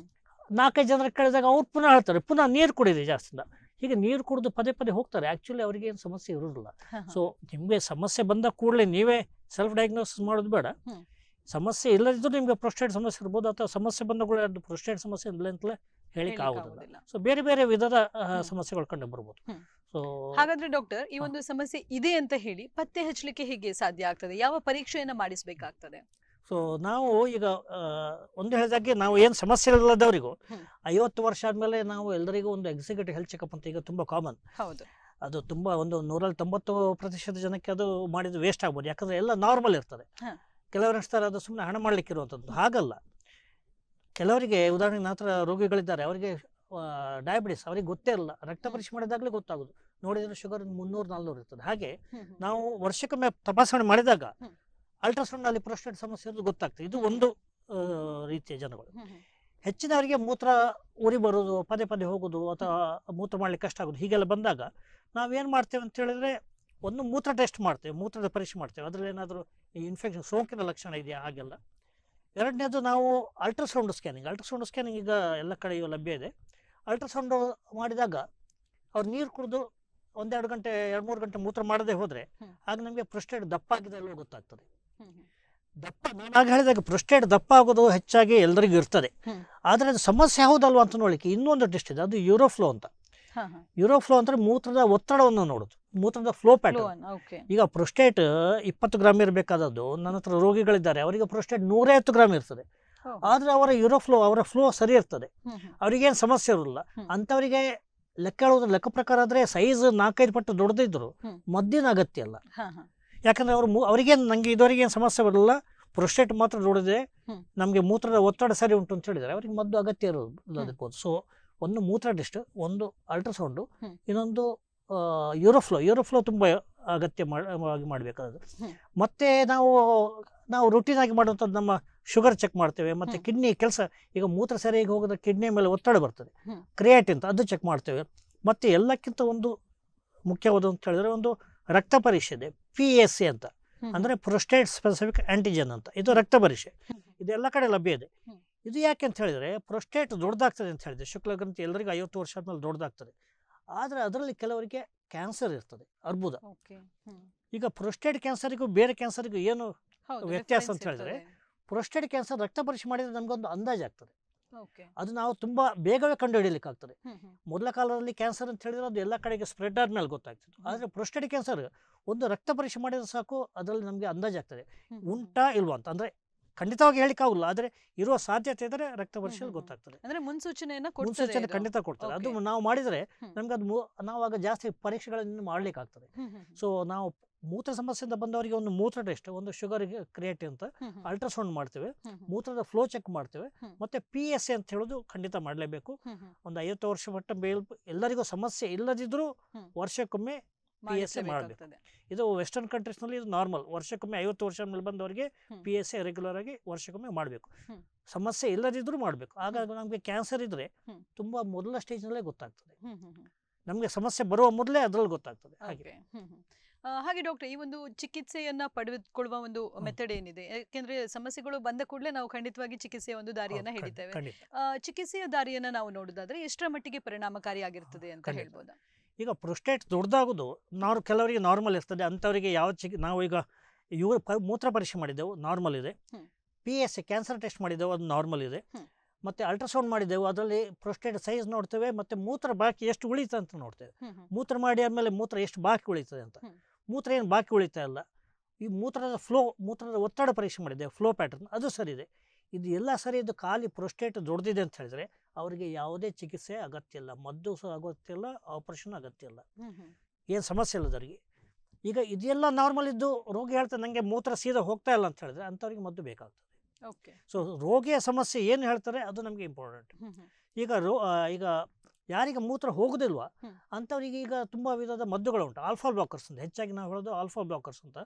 4-5 ಜನರ ಕೇಳಿದಾಗ ಅವ್ರು ಪುನಃ ಹೇಳ್ತಾರೆ ಪುನಃ ನೀರು ಕುಡಿಯಿರಿ ಜಾಸ್ತಿಯಿಂದ. ಹೀಗೆ ನೀರು ಕುಡಿದು ಪದೇ ಪದೇ ಹೋಗ್ತಾರೆ. ಆಕ್ಚುಲಿ ಅವರಿಗೆ ಏನು ಸಮಸ್ಯೆ ಇರೋದಿಲ್ಲ. ಸೊ ನಿಮಗೆ ಸಮಸ್ಯೆ ಬಂದ ಕೂಡಲೇ ನೀವೇ ಸೆಲ್ಫ್ ಡಯಾಗ್ನೋಸಿಸ್ ಮಾಡೋದು ಬೇಡ. ಸಮಸ್ಯೆ ಇಲ್ಲದಿದ್ದರೂ ನಿಮ್ಗೆ ಪ್ರೊಸ್ಟೇಟ್ ಸಮಸ್ಯೆ ಇರ್ಬೋದು, ಅಥವಾ ಸಮಸ್ಯೆ ಬಂದ ಕೂಡ ಅದು ಪ್ರೊಸ್ಟೇಟ್ ಸಮಸ್ಯೆ ಇಲ್ಲ ಅಂತಲೇ ಹೇಳಿಕ್ಕೆ ಆಗುದಿಲ್ಲ. ಸೊ ಬೇರೆ ಬೇರೆ ವಿಧದ ಸಮಸ್ಯೆಗಳು ಕಂಡು ಬರ್ಬೋದು. ಸೊ ಹಾಗಾದ್ರೆ ಡಾಕ್ಟರ್, ಈ ಒಂದು ಸಮಸ್ಯೆ ಇದೆ ಅಂತ ಹೇಳಿ ಪತ್ತೆ ಹಚ್ಚಲಿಕ್ಕೆ ಹೇಗೆ ಸಾಧ್ಯ ಆಗ್ತದೆ? ಯಾವ ಪರೀಕ್ಷೆಯನ್ನ ಮಾಡಿಸಬೇಕಾಗ್ತದೆ? ಸೊ ನಾವು ಈಗ ಒಂದು ಹೇಳಿದಾಗೆ ನಾವು ಏನು ಸಮಸ್ಯೆ ಇಲ್ಲದವರಿಗೂ 50 ವರ್ಷ ಆದ್ಮೇಲೆ ನಾವು ಎಲ್ಲರಿಗೂ ಒಂದು ಎಕ್ಸಿಕ್ಯೂಟಿವ್ ಹೆಲ್ತ್ ಚೆಕಪ್ ಅಂತ ಈಗ ತುಂಬಾ ಕಾಮನ್. ಹೌದು, ಅದು ತುಂಬಾ ಒಂದು 190% ಜನಕ್ಕೆ ಅದು ಮಾಡಿದ್ದು ವೇಸ್ಟ್ ಆಗ್ಬೋದು. ಯಾಕಂದ್ರೆ ಎಲ್ಲ ನಾರ್ಮಲ್ ಇರ್ತದೆ. ಕೆಲವರು ಅನಿಸ್ತಾರೆ ಅದು ಸುಮ್ಮನೆ ಹಣ ಮಾಡ್ಲಿಕ್ಕೆ ಇರುವಂಥದ್ದು. ಹಾಗಲ್ಲ. ಕೆಲವರಿಗೆ ಉದಾಹರಣೆಗೆ ನಂತರ ರೋಗಿಗಳಿದ್ದಾರೆ, ಅವರಿಗೆ ಡಯಾಬಿಟಿಸ್ ಅವರಿಗೆ ಗೊತ್ತೇ ಇರಲ್ಲ. ರಕ್ತ ಪರೀಕ್ಷೆ ಮಾಡಿದಾಗಲೇ ಗೊತ್ತಾಗೋದು. ನೋಡಿದ್ರೆ ಶುಗರ್ 300-400 ಇರ್ತದೆ. ಹಾಗೆ ನಾವು ವರ್ಷಕ್ಕೊಮ್ಮೆ ತಪಾಸಣೆ ಮಾಡಿದಾಗ ಅಲ್ಟ್ರಾಸೌಂಡ್ ನಲ್ಲಿ ಪ್ರೊಸ್ಟೇಟ್ ಸಮಸ್ಯೆ ಇರೋದು ಗೊತ್ತಾಗ್ತದೆ. ಇದು ಒಂದು ರೀತಿಯ ಜನಗಳು. ಹೆಚ್ಚಿನವರಿಗೆ ಮೂತ್ರ ಉರಿ ಬರೋದು, ಪದೇ ಪದೇ ಹೋಗೋದು, ಅಥವಾ ಮೂತ್ರ ಮಾಡ್ಲಿಕ್ಕೆ ಕಷ್ಟ ಆಗೋದು, ಹೀಗೆಲ್ಲ ಬಂದಾಗ ನಾವೇನು ಮಾಡ್ತೇವೆ ಅಂತ ಹೇಳಿದ್ರೆ ಒಂದು ಮೂತ್ರ ಟೆಸ್ಟ್ ಮಾಡ್ತೇವೆ, ಮೂತ್ರದ ಪರೀಕ್ಷೆ ಮಾಡ್ತೇವೆ. ಅದರಲ್ಲಿ ಏನಾದರೂ ಇನ್ಫೆಕ್ಷನ್ ಸೋಂಕಿನ ಲಕ್ಷಣ ಇದೆಯಾ ಹಾಗೆಲ್ಲ. ಎರಡನೇದು ನಾವು ಅಲ್ಟ್ರಾಸೌಂಡ್ ಸ್ಕ್ಯಾನಿಂಗ್ ಈಗ ಎಲ್ಲ ಕಡೆಯೂ ಲಭ್ಯ ಇದೆ. ಅಲ್ಟ್ರಾಸೌಂಡ್ ಮಾಡಿದಾಗ ಅವ್ರು ನೀರು ಕುಡಿದು 1-2 ಗಂಟೆ 2-3 ಗಂಟೆ ಮೂತ್ರ ಮಾಡದೆ ಹೋದರೆ ಆಗ ನಮಗೆ ಪ್ರೊಸ್ಟೇಟ್ ದಪ್ಪ ಆಗಿದೆ ಅಲ್ಲೋ ಗೊತ್ತಾಗ್ತದೆ. ನಾನು ಆಗ ಹೇಳಿದಾಗ ಪ್ರೊಸ್ಟೇಟ್ ದಪ್ಪ ಆಗೋದು ಹೆಚ್ಚಾಗಿ ಎಲ್ಲರಿಗೂ ಇರ್ತದೆ. ಆದರೆ ಅದು ಸಮಸ್ಯೆ ಯಾವುದಲ್ವ ಅಂತ ನೋಡಲಿಕ್ಕೆ ಇನ್ನೊಂದು ಟೆಸ್ಟ್ ಇದೆ, ಅದು ಯೂರೋಫ್ಲೋ ಅಂತ. ಯೂರೋಫ್ಲೋ ಅಂದರೆ ಮೂತ್ರದ ಒತ್ತಡವನ್ನು ನೋಡೋದು, ಮೂತ್ರದ ಫ್ಲೋ ಪ್ಯಾಟರ್ನ್. ಈಗ ಪ್ರೊಸ್ಟೇಟ್ 20 ಗ್ರಾಮ್ ಇರಬೇಕಾದದ್ದು ನನ್ನ ಹತ್ರ ರೋಗಿಗಳಿದ್ದಾರೆ, ಅವರಿಗೆ ಪ್ರೊಸ್ಟೇಟ್ 150 ಗ್ರಾಮ್ ಇರ್ತದೆ. ಆದರೆ ಅವರ ಫ್ಲೋ ಸರಿ ಇರ್ತದೆ, ಅವರಿಗೇನು ಸಮಸ್ಯೆ ಇರೋಲ್ಲ. ಅಂಥವರಿಗೆ ಲೆಕ್ಕ ಪ್ರಕಾರ ಆದರೆ ಸೈಜ್ 4-5 ಪಟ್ಟು ದೊಡ್ಡದಿದ್ರು ಮದ್ದಿನ ಅಗತ್ಯ ಅಲ್ಲ. ಯಾಕಂದರೆ ಅವರಿಗೇನು ನನಗೆ ಇದುವರೆಗೇನು ಸಮಸ್ಯೆ ಬರಲ್ಲ, ಪ್ರೊಸ್ಟೇಟ್ ಮಾತ್ರ ದೊಡ್ಡದೆ, ನಮಗೆ ಮೂತ್ರದ ಒತ್ತಡ ಸರಿ ಉಂಟು ಅಂತ ಹೇಳಿದರೆ ಅವ್ರಿಗೆ ಮದ್ದು ಅಗತ್ಯ ಇರೋದು ಅದಕ್ಕೆ. ಸೊ ಒಂದು ಮೂತ್ರ ಟೆಸ್ಟ್, ಒಂದು ಅಲ್ಟ್ರಾಸೌಂಡು, ಇನ್ನೊಂದು ಯೂರೋಫ್ಲೋ ತುಂಬ ಅಗತ್ಯವಾಗಿ ಮಾಡಬೇಕಾದ್ರು. ಮತ್ತು ನಾವು ರುಟೀನಾಗಿ ಮಾಡುವಂಥದ್ದು ನಮ್ಮ ಶುಗರ್ ಚೆಕ್ ಮಾಡ್ತೇವೆ, ಮತ್ತು ಕಿಡ್ನಿ ಕೆಲಸ, ಈಗ ಮೂತ್ರ ಸರಿಯಾಗಿ ಹೋಗೋದ್ರೆ ಕಿಡ್ನಿ ಮೇಲೆ ಒತ್ತಡ ಬರ್ತದೆ, ಕ್ರಿಯಾಟಿನ್ ಅದು ಚೆಕ್ ಮಾಡ್ತೇವೆ. ಮತ್ತು ಎಲ್ಲಕ್ಕಿಂತ ಒಂದು ಮುಖ್ಯವಾದ ಅಂತ ಹೇಳಿದ್ರೆ ಒಂದು ರಕ್ತ ಪರೀಕ್ಷೆ ಇದೆ, PSA ಅಂತ, ಅಂದರೆ ಪ್ರೊಸ್ಟೇಟ್ ಸ್ಪೆಸಿಫಿಕ್ ಆಂಟಿಜನ್ ಅಂತ. ಇದು ರಕ್ತ ಪರೀಕ್ಷೆ, ಇದು ಎಲ್ಲ ಕಡೆ ಲಭ್ಯ ಇದೆ. ಇದು ಯಾಕೆ ಅಂತ ಹೇಳಿದರೆ ಪ್ರೊಸ್ಟೇಟ್ ದೊಡ್ಡದಾಗ್ತದೆ ಅಂತ ಹೇಳಿದೆ, ಶುಕ್ಲಗ್ರಂಥಿ ಎಲ್ಲರಿಗೂ 50 ವರ್ಷ ಆದ್ಮೇಲೆ ದೊಡ್ಡದಾಗ್ತದೆ. ಆದರೆ ಅದರಲ್ಲಿ ಕೆಲವರಿಗೆ ಕ್ಯಾನ್ಸರ್ ಇರ್ತದೆ, ಅರ್ಬುದ. ಈಗ ಪ್ರೊಸ್ಟೇಟ್ ಕ್ಯಾನ್ಸರಿಗೂ ಬೇರೆ ಕ್ಯಾನ್ಸರಿಗೂ ಏನು ವ್ಯತ್ಯಾಸ ಅಂತ ಹೇಳಿದ್ರೆ, ಪ್ರೊಸ್ಟೇಟ್ ಕ್ಯಾನ್ಸರ್ ರಕ್ತ ಪರೀಕ್ಷೆ ಮಾಡಿದರೆ ನಮಗೊಂದು ಅಂದಾಜು ಆಗ್ತದೆ, ಅದು ನಾವು ತುಂಬ ಬೇಗವೇ ಕಂಡು ಹಿಡಿಯಲಿಕ್ಕೆ ಆಗ್ತದೆ. ಮೊದಲ ಕಾಲದಲ್ಲಿ ಕ್ಯಾನ್ಸರ್ ಅಂತ ಹೇಳಿದ್ರೆ ಅದು ಎಲ್ಲ ಕಡೆಗೆ ಸ್ಪ್ರೆಡ್ ಆದ್ಮೇಲೆ ಗೊತ್ತಾಗ್ತದೆ. ಆದರೆ ಪ್ರೊಸ್ಟೇಟ್ ಕ್ಯಾನ್ಸರ್ ಒಂದು ರಕ್ತ ಪರೀಕ್ಷೆ ಮಾಡಿದ್ರೆ ಸಾಕು, ಅದರಲ್ಲಿ ನಮಗೆ ಅಂದಾಜಾಗ್ತದೆ ಉಂಟಾ ಇಲ್ವಾ ಅಂತ. ಅಂದರೆ ಖಂಡಿತವಾಗಿ ಹೇಳಿಕ್ಕಾಗಲ್ಲ, ಆದರೆ ಇರುವ ಸಾಧ್ಯತೆ ಇದ್ದರೆ ರಕ್ತ ಪರೀಕ್ಷೆಯಲ್ಲಿ ಗೊತ್ತಾಗ್ತದೆ. ಮುನ್ಸೂಚನೆ ಖಂಡಿತ ಕೊಡ್ತಾರೆ. ಅದು ನಾವು ಮಾಡಿದರೆ ನಮ್ಗೆ ಅದು ನಾವಾಗ ಜಾಸ್ತಿ ಪರೀಕ್ಷೆಗಳನ್ನು ಮಾಡ್ಲಿಕ್ಕೆ ಆಗ್ತದೆ. ಸೊ ನಾವು ಮೂತ್ರ ಸಮಸ್ಯೆಯಿಂದ ಬಂದವರಿಗೆ ಒಂದು ಮೂತ್ರ ಟೆಸ್ಟ್, ಒಂದು ಶುಗರ್ ಕ್ರಿಯಾಟಿನ್ ಅಂತ, ಅಲ್ಟ್ರಾಸೌಂಡ್ ಮಾಡ್ತೇವೆ, ಮೂತ್ರದ ಫ್ಲೋ ಚೆಕ್ ಮಾಡ್ತೇವೆ, ಮತ್ತೆ PSA ಅಂತ ಹೇಳೋದು ಖಂಡಿತ ಮಾಡಲೇಬೇಕು. ಒಂದು 50 ವರ್ಷ ಮಟ್ಟ ಎಲ್ಲರಿಗೂ ಸಮಸ್ಯೆ ಇಲ್ಲದಿದ್ರೂ ವರ್ಷಕ್ಕೊಮ್ಮೆ PSA ಮಾಡಬೇಕು. ಇದು ವೆಸ್ಟರ್ನ್ ಕಂಟ್ರೀಸ್ನಲ್ಲಿ ಇದು ನಾರ್ಮಲ್, ವರ್ಷಕ್ಕೊಮ್ಮೆ 50 ವರ್ಷ ಮೇಲೆ ಬಂದವರಿಗೆ PSA ರೆಗ್ಯುಲರ್ ಆಗಿ ವರ್ಷಕ್ಕೊಮ್ಮೆ ಮಾಡಬೇಕು. ಸಮಸ್ಯೆ ಇಲ್ಲದಿದ್ರೂ ಮಾಡಬೇಕು. ಹಾಗಾಗಿ ನಮಗೆ ಕ್ಯಾನ್ಸರ್ ಇದ್ರೆ ತುಂಬ ಮೊದಲ ಸ್ಟೇಜ್ನಲ್ಲೇ ಗೊತ್ತಾಗ್ತದೆ, ನಮಗೆ ಸಮಸ್ಯೆ ಬರುವ ಮೊದಲೇ ಅದರಲ್ಲಿ ಗೊತ್ತಾಗ್ತದೆ. ಹಾಗೆ ಡಾಕ್ಟರ್, ಈ ಒಂದು ಚಿಕಿತ್ಸೆಯನ್ನ ಪಡೆದುಕೊಳ್ಳುವ ಒಂದು ಮೆಥಡ್ ಏನಿದೆ, ಯಾಕೆಂದ್ರೆ ಸಮಸ್ಯೆಗಳು ಬಂದ ಕೂಡಲೇ ನಾವು ಖಂಡಿತವಾಗಿ ಚಿಕಿತ್ಸೆಯ ಒಂದು ದಾರಿಯನ್ನ ಹಿಡಿತೇವೆ. ಚಿಕಿತ್ಸೆಯ ದಾರಿಯನ್ನ ನಾವು ನೋಡೋದಾದ್ರೆ ಎಷ್ಟರ ಮಟ್ಟಿಗೆ ಪರಿಣಾಮಕಾರಿಯಾಗಿರ್ತದೆ ಅಂತ ಹೇಳ್ಬೋದಾ? ಈಗ ಪ್ರೊಸ್ಟೇಟ್ ದೊಡ್ಡದಾಗೋದು ಕೆಲವರಿಗೆ ನಾರ್ಮಲ್ ಇರ್ತದೆ, ಅಂಥವರಿಗೆ ನಾವು ಈಗ ಮೂತ್ರ ಪರೀಕ್ಷೆ ಮಾಡಿದ್ದೆವು, ನಾರ್ಮಲ್ ಇದೆ. PSA ಕ್ಯಾನ್ಸರ್ ಟೆಸ್ಟ್ ಮಾಡಿದ್ದೆವು, ಅದು ನಾರ್ಮಲ್ ಇದೆ. ಮತ್ತು ಅಲ್ಟ್ರಾಸೌಂಡ್ ಮಾಡಿದ್ದೆವು, ಅದರಲ್ಲಿ ಪ್ರೊಸ್ಟೇಟ್ ಸೈಜ್ ನೋಡ್ತೇವೆ, ಮತ್ತು ಮೂತ್ರ ಬಾಕಿ ಎಷ್ಟು ಉಳಿತದೆ ಅಂತ ನೋಡ್ತೇವೆ. ಮೂತ್ರ ಮಾಡಿ ಆದಮೇಲೆ ಮೂತ್ರ ಎಷ್ಟು ಬಾಕಿ ಉಳಿತದೆ ಅಂತ. ಮೂತ್ರ ಏನು ಬಾಕಿ ಉಳಿತಾ ಇಲ್ಲ. ಈ ಮೂತ್ರದ ಒತ್ತಡ ಪರೀಕ್ಷೆ ಮಾಡಿದ್ದೇವೆ, ಫ್ಲೋ ಪ್ಯಾಟರ್ನ್ ಅದು ಸರಿ ಇದೆ. ಇದು ಎಲ್ಲ ಸರಿ ಇದ್ದು ಖಾಲಿ ಪ್ರೊಸ್ಟೇಟ್ ದೊಡ್ಡದಿದೆ ಅಂತ ಹೇಳಿದ್ರೆ ಅವರಿಗೆ ಯಾವುದೇ ಚಿಕಿತ್ಸೆ ಅಗತ್ಯ ಇಲ್ಲ, ಮದ್ದು ಸಹ ಅಗತ್ಯ ಇಲ್ಲ, ಆಪರೇಷನ್ ಅಗತ್ಯ ಇಲ್ಲ, ಏನು ಸಮಸ್ಯೆ ಇಲ್ಲ ಅವರಿಗೆ. ಈಗ ಇದೆಲ್ಲ ನಾರ್ಮಲ್ ಇದ್ದು ರೋಗಿ ಹೇಳ್ತಾರೆ ನನಗೆ ಮೂತ್ರ ಸೀದಾ ಹೋಗ್ತಾ ಇಲ್ಲ ಅಂತ ಹೇಳಿದ್ರೆ ಅಂಥವ್ರಿಗೆ ಮದ್ದು ಬೇಕಾಗ್ತದೆ. ಸೊ ರೋಗಿಯ ಸಮಸ್ಯೆ ಏನು ಹೇಳ್ತಾರೆ ಅದು ನಮಗೆ ಇಂಪಾರ್ಟೆಂಟ್. ಈಗ ಯಾರಿಗೆ ಮೂತ್ರ ಹೋಗುದಿಲ್ವಾ ಅಂಥವ್ರಿಗೆ ಈಗ ತುಂಬ ವಿಧದ ಮದ್ದುಗಳು ಉಂಟು. ಆಲ್ಫಾ ಬ್ಲಾಕರ್ಸ್ ಅಂತ, ಹೆಚ್ಚಾಗಿ ನಾವು ಹೇಳೋದು ಆಲ್ಫಾ ಬ್ಲಾಕರ್ಸ್ ಅಂತ.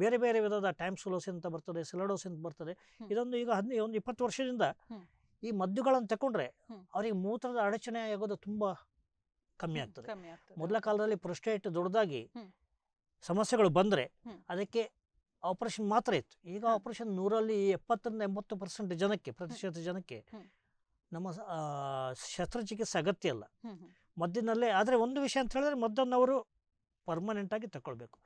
ಬೇರೆ ಬೇರೆ ವಿಧದ ಟ್ಯಾಮ್ಸುಲೋಸಿನ್ ಅಂತ ಬರ್ತದೆ, ಸಿಲಡೋಸಿನ್ ಬರ್ತದೆ. ಇದೊಂದು ಈಗ ಒಂದು 20 ವರ್ಷದಿಂದ ಈ ಮದ್ದುಗಳನ್ನು ತಗೊಂಡ್ರೆ ಅವರಿಗೆ ಮೂತ್ರದ ಅಡಚಣೆ ಆಗೋದು ತುಂಬ ಕಮ್ಮಿ ಆಗ್ತದೆ. ಮೊದಲ ಕಾಲದಲ್ಲಿ ಪ್ರೊಸ್ಟೇಟ್ ದೊಡ್ಡದಾಗಿ ಸಮಸ್ಯೆಗಳು ಬಂದರೆ ಅದಕ್ಕೆ ಆಪರೇಷನ್ ಮಾತ್ರ ಇತ್ತು. ಈಗ ಆಪರೇಷನ್ 100ರಲ್ಲಿ 70-80% ಜನಕ್ಕೆ, ಪ್ರತಿಶತ ಜನಕ್ಕೆ ನಮ್ಮ ಶಸ್ತ್ರಚಿಕಿತ್ಸೆ ಅಗತ್ಯ ಇಲ್ಲ, ಮದ್ದಿನಲ್ಲೇ. ಆದರೆ ಒಂದು ವಿಷಯ ಅಂತ ಹೇಳಿದ್ರೆ ಮದ್ದನ್ನು ಅವರು ಪರ್ಮನೆಂಟ್ ಆಗಿ ತಗೊಳ್ಬೇಕು.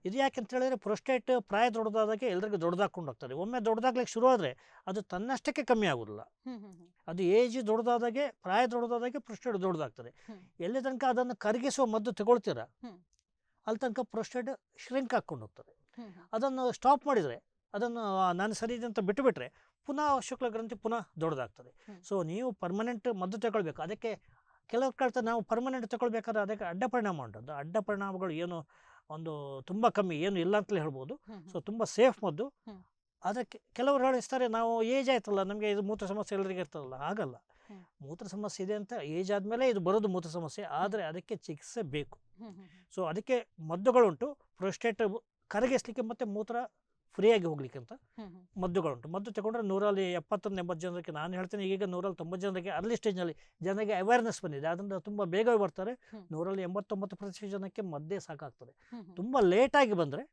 ಇದು ಯಾಕೆ ಅಂತ ಹೇಳಿದ್ರೆ ಪ್ರೊಸ್ಟೇಟ್ ಪ್ರಾಯ ದೊಡ್ಡದಾದಾಗೆ ಎಲ್ರಿಗೂ ದೊಡ್ಡದಾಕೊಂಡು ಹೋಗ್ತದೆ. ಒಮ್ಮೆ ದೊಡ್ಡದಾಗ್ಲಿಕ್ಕೆ ಶುರು ಆದರೆ ಅದು ತನ್ನಷ್ಟಕ್ಕೆ ಕಮ್ಮಿ ಆಗೋದಿಲ್ಲ. ಅದು ಏಜ್ ದೊಡ್ಡದಾದಾಗೆ, ಪ್ರಾಯ ದೊಡ್ಡದಾದಾಗೆ ಪ್ರೊಸ್ಟೇಟ್ ದೊಡ್ಡದಾಗ್ತದೆ. ಎಲ್ಲಿ ತನಕ ಅದನ್ನು ಕರಗಿಸುವ ಮದ್ದು ತಗೊಳ್ತೀರಾ ಅಲ್ಲಿ ತನಕ ಪ್ರೊಸ್ಟೇಟ್ ಶ್ರಿಂಕ್ ಹಾಕ್ಕೊಂಡು ಹೋಗ್ತದೆ. ಅದನ್ನು ಸ್ಟಾಪ್ ಮಾಡಿದರೆ, ಅದನ್ನು ನಾನು ಸರಿ ಇದೆ ಅಂತ ಬಿಟ್ಟುಬಿಟ್ರೆ ಪುನಃ ಶುಕ್ಲಗ್ರಂಥಿ ಪುನಃ ದೊಡ್ಡದಾಗ್ತದೆ. ಸೊ ನೀವು ಪರ್ಮನೆಂಟ್ ಮದ್ದು ತಗೊಳ್ಬೇಕು. ಅದಕ್ಕೆ ಕೆಲವ್ರು ಕೇಳ್ತಾರೆ ನಾವು ಪರ್ಮನೆಂಟ್ ತಗೊಳ್ಬೇಕಾದ್ರೆ ಅದಕ್ಕೆ ಅಡ್ಡ ಪರಿಣಾಮ ಉಂಟು. ಅಡ್ಡ ಪರಿಣಾಮಗಳು ಏನು ಒಂದು ತುಂಬ ಕಮ್ಮಿ, ಏನು ಇಲ್ಲ ಅಂತಲೇ ಹೇಳ್ಬೋದು. ಸೊ ತುಂಬ ಸೇಫ್ ಮದ್ದು. ಅದಕ್ಕೆ ಕೆಲವರು ಹೇಳಿಸ್ತಾರೆ ನಾವು ಏಜ್ ಆಯ್ತಲ್ಲ ನಮಗೆ ಇದು ಮೂತ್ರ ಸಮಸ್ಯೆ ಎಲ್ಲರಿಗೆ ಇರ್ತದಲ್ಲ. ಆಗಲ್ಲ, ಮೂತ್ರ ಸಮಸ್ಯೆ ಇದೆ ಅಂತ ಏಜ್ ಆದಮೇಲೆ ಇದು ಬರೋದು ಮೂತ್ರ ಸಮಸ್ಯೆ, ಆದರೆ ಅದಕ್ಕೆ ಚಿಕಿತ್ಸೆ ಬೇಕು. ಸೊ ಅದಕ್ಕೆ ಮದ್ದುಗಳುಂಟು, ಪ್ರೊಸ್ಟೇಟ್ ಕರಗಿಸ್ಲಿಕ್ಕೆ ಮತ್ತು ಮೂತ್ರ ಫ್ರೀಯಾಗಿ ಹೋಗ್ಲಿಕ್ಕೆ ಅಂತ ಮದ್ದುಗಳುಂಟು. ಮದ್ದು ತಗೊಂಡ್ರೆ 170-80 ಜನರಿಗೆ, ನಾನು ಹೇಳ್ತೇನೆ ಈಗ 190 ಜನರಿಗೆ ಅರ್ಲಿ ಸ್ಟೇಜ್ನಲ್ಲಿ ಜನರಿಗೆ ಅವೇರ್ನೆಸ್ ಬಂದಿದೆ, ಅದರಿಂದ ತುಂಬ ಬೇಗ ಬರ್ತಾರೆ. 189% ಜನಕ್ಕೆ ಮದ್ದೇ ಸಾಕಾಗ್ತದೆ. ತುಂಬ ಲೇಟಾಗಿ ಬಂದರೆ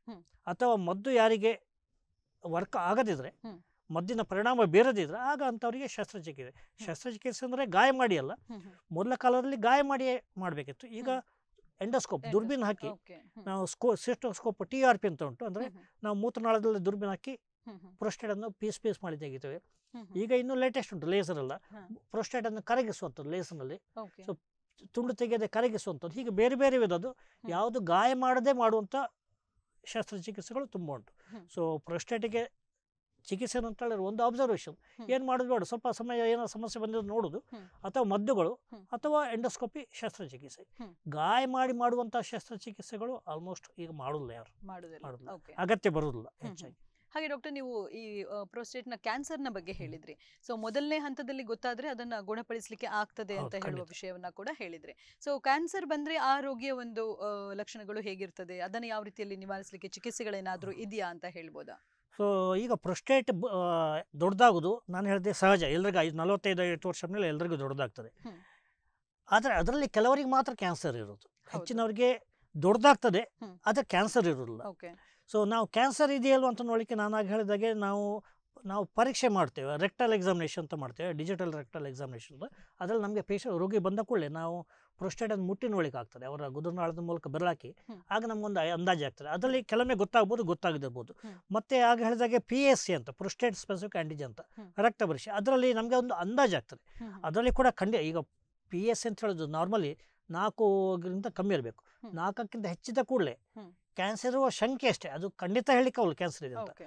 ಅಥವಾ ಮದ್ದು ಯಾರಿಗೆ ವರ್ಕ್ ಆಗದಿದ್ರೆ ಮದ್ದಿನ ಪರಿಣಾಮ ಬೀರದಿದ್ರೆ ಆಗ ಅಂಥವರಿಗೆ ಶಸ್ತ್ರಚಿಕಿತ್ಸೆ ಅಂದರೆ ಗಾಯ ಮಾಡಿ ಅಲ್ಲ. ಮೊದಲ ಕಾಲದಲ್ಲಿ ಗಾಯ ಮಾಡಿ ಮಾಡಬೇಕಿತ್ತು. ಈಗ ಎಂಡೋಸ್ಕೋಪ್ ದುರ್ಬೀನ್ ಹಾಕಿ ನಾವು ಸಿಸ್ಟೋಸ್ಕೋಪ್ TRP ಅಂತ ಉಂಟು, ಅಂದರೆ ನಾವು ಮೂತ್ರನಾಳದಲ್ಲಿ ದುರ್ಬೀನ್ ಹಾಕಿ ಪ್ರೊಸ್ಟೇಟ್ ಅನ್ನು ಪೀಸ್ ಮಾಡಿ ತೆಗಿತೇವೆ. ಈಗ ಇನ್ನೂ ಲೇಟೆಸ್ಟ್ ಉಂಟು ಲೇಸರ್ ಅಲ್ಲ, ಪ್ರೊಸ್ಟೇಟ್ ಅನ್ನು ಕರಗಿಸುವಂಥದ್ದು ಲೇಸರ್ನಲ್ಲಿ. ಸೊ ತುಂಡು ತೆಗೆಯದೆ ಕರಗಿಸುವಂಥದ್ದು. ಹೀಗೆ ಬೇರೆ ಬೇರೆ ವಿಧದ್ದು ಯಾವುದು ಗಾಯ ಮಾಡದೆ ಮಾಡುವಂಥ ಶಸ್ತ್ರಚಿಕಿತ್ಸೆಗಳು ತುಂಬ ಉಂಟು. ಸೊ ಪ್ರೊಸ್ಟೇಟಿಗೆ ಚಿಕಿತ್ಸೆ ಅಂತ ಹೇಳಿದ್ರೆ ಒಂದು ಅಬ್ಸರ್ವೇಷನ್, ಏನು ಮಾಡೋದು ಬೇಡ, ಸ್ವಲ್ಪ ಸಮಯ ಏನೋ ಸಮಸ್ಯೆ ಬಂದಿದ್ದು ನೋಡೋದು, ಅಥವಾ ಮದ್ದುಗಳು, ಅಥವಾ ಎಂಡೋಸ್ಕೋಪಿ ಶಸ್ತ್ರಚಿಕಿತ್ಸೆ. ಗಾಯ ಮಾಡಿ ಮಾಡುವಂಥ ಶಸ್ತ್ರಚಿಕಿತ್ಸೆಗಳು ಆಲ್ಮೋಸ್ಟ್ ಈಗ ಮಾಡೋದಿಲ್ಲ, ಯಾರು ಮಾಡೋದಿಲ್ಲ, ಅಗತ್ಯ ಬರುವುದಿಲ್ಲ ಹೆಚ್ಚಾಗಿ. ಹಾಗೆ ಡಾಕ್ಟರ್, ನೀವು ಈ ಪ್ರೋಸ್ಟೇಟ್ನ ಕ್ಯಾನ್ಸರ್ನ ಬಗ್ಗೆ ಹೇಳಿದ್ರಿ. ಸೊ ಮೊದಲನೇ ಹಂತದಲ್ಲಿ ಗೊತ್ತಾದ್ರೆ ಅದನ್ನ ಗುಣಪಡಿಸಲಿಕ್ಕೆ ಆಗ್ತದೆ ಅಂತ ಹೇಳುವ ವಿಷಯವನ್ನ ಕೂಡ ಹೇಳಿದ್ರಿ. ಸೊ ಕ್ಯಾನ್ಸರ್ ಬಂದ್ರೆ ಆ ರೋಗಿಯ ಒಂದು ಲಕ್ಷಣಗಳು ಹೇಗಿರ್ತದೆ, ಅದನ್ನ ಯಾವ ರೀತಿಯಲ್ಲಿ ನಿವಾರಿಸಲಿಕ್ಕೆ ಚಿಕಿತ್ಸೆಗಳೇನಾದ್ರೂ ಇದೆಯಾ ಅಂತ ಹೇಳ್ಬೋದಾ? ಸೊ ಈಗ ಪ್ರೊಸ್ಟೇಟ್ ದೊಡ್ಡದಾಗೋದು ನಾನು ಹೇಳಿದೆ ಸಹಜ, ಎಲ್ರಿಗೂ 45-50 ವರ್ಷ ಮೇಲೆ ಎಲ್ರಿಗೂ ದೊಡ್ಡದಾಗ್ತದೆ. ಆದರೆ ಅದರಲ್ಲಿ ಕೆಲವರಿಗೆ ಮಾತ್ರ ಕ್ಯಾನ್ಸರ್ ಇರೋದು, ಹೆಚ್ಚಿನವರಿಗೆ ದೊಡ್ಡದಾಗ್ತದೆ ಆದರೆ ಕ್ಯಾನ್ಸರ್ ಇರೋದಿಲ್ಲ. ಸೊ ನಾವು ಕ್ಯಾನ್ಸರ್ ಇದೆಯಲ್ವ ಅಂತ ನೋಡಲಿಕ್ಕೆ ನಾನು ಆಗ ಹೇಳಿದಾಗೆ ನಾವು ಪರೀಕ್ಷೆ ಮಾಡ್ತೇವೆ, ರೆಕ್ಟಲ್ ಎಕ್ಸಾಮಿನೇಷನ್ ಅಂತ ಮಾಡ್ತೇವೆ, ಡಿಜಿಟಲ್ ರೆಕ್ಟಲ್ ಎಕ್ಸಾಮಿನೇಷನ್. ಅದರಲ್ಲಿ ನಮಗೆ ರೋಗಿ ಬಂದ ಕೂಡಲೇ ನಾವು ಪ್ರೊಸ್ಟೇಟನ್ನು ಮುಟ್ಟಿ ನೋಡ್ಲಿಕ್ಕೆ ಆಗ್ತದೆ, ಅವರ ಗುದರ್ನಾಳದ ಮೂಲಕ ಬೆರಳಾಕಿ. ಆಗ ನಮಗೊಂದು ಅಂದಾಜು ಆಗ್ತದೆ. ಅದರಲ್ಲಿ ಕೆಲವೊಮ್ಮೆ ಗೊತ್ತಾಗದಿರ್ಬೋದು. ಮತ್ತೆ ಆಗ ಹೇಳಿದಾಗೆ PSC ಅಂತ, ಪ್ರೊಸ್ಟೇಟ್ ಸ್ಪೆಸಿಫಿಕ್ ಆಂಟಿಜನ್ ಅಂತ ರಕ್ತ ಪರೀಕ್ಷೆ, ಅದರಲ್ಲಿ ನಮಗೆ ಒಂದು ಅಂದಾಜು ಆಗ್ತದೆ. ಅದರಲ್ಲಿ ಕೂಡ ಈಗ PSC ಅಂತ ಹೇಳೋದು ನಾರ್ಮಲಿ 4ಗಿಂತ ಕಮ್ಮಿ ಇರಬೇಕು. 4ಕ್ಕಿಂತ ಹೆಚ್ಚಿದ ಕೂಡಲೇ ಕ್ಯಾನ್ಸರ್ ಇರುವ ಶಂಕೆ ಅಷ್ಟೇ, ಅದು ಖಂಡಿತ ಹೇಳಲಿಕ್ಕೆ ಅವಳು ಕ್ಯಾನ್ಸರ್ ಇದೆ ಅಂತ.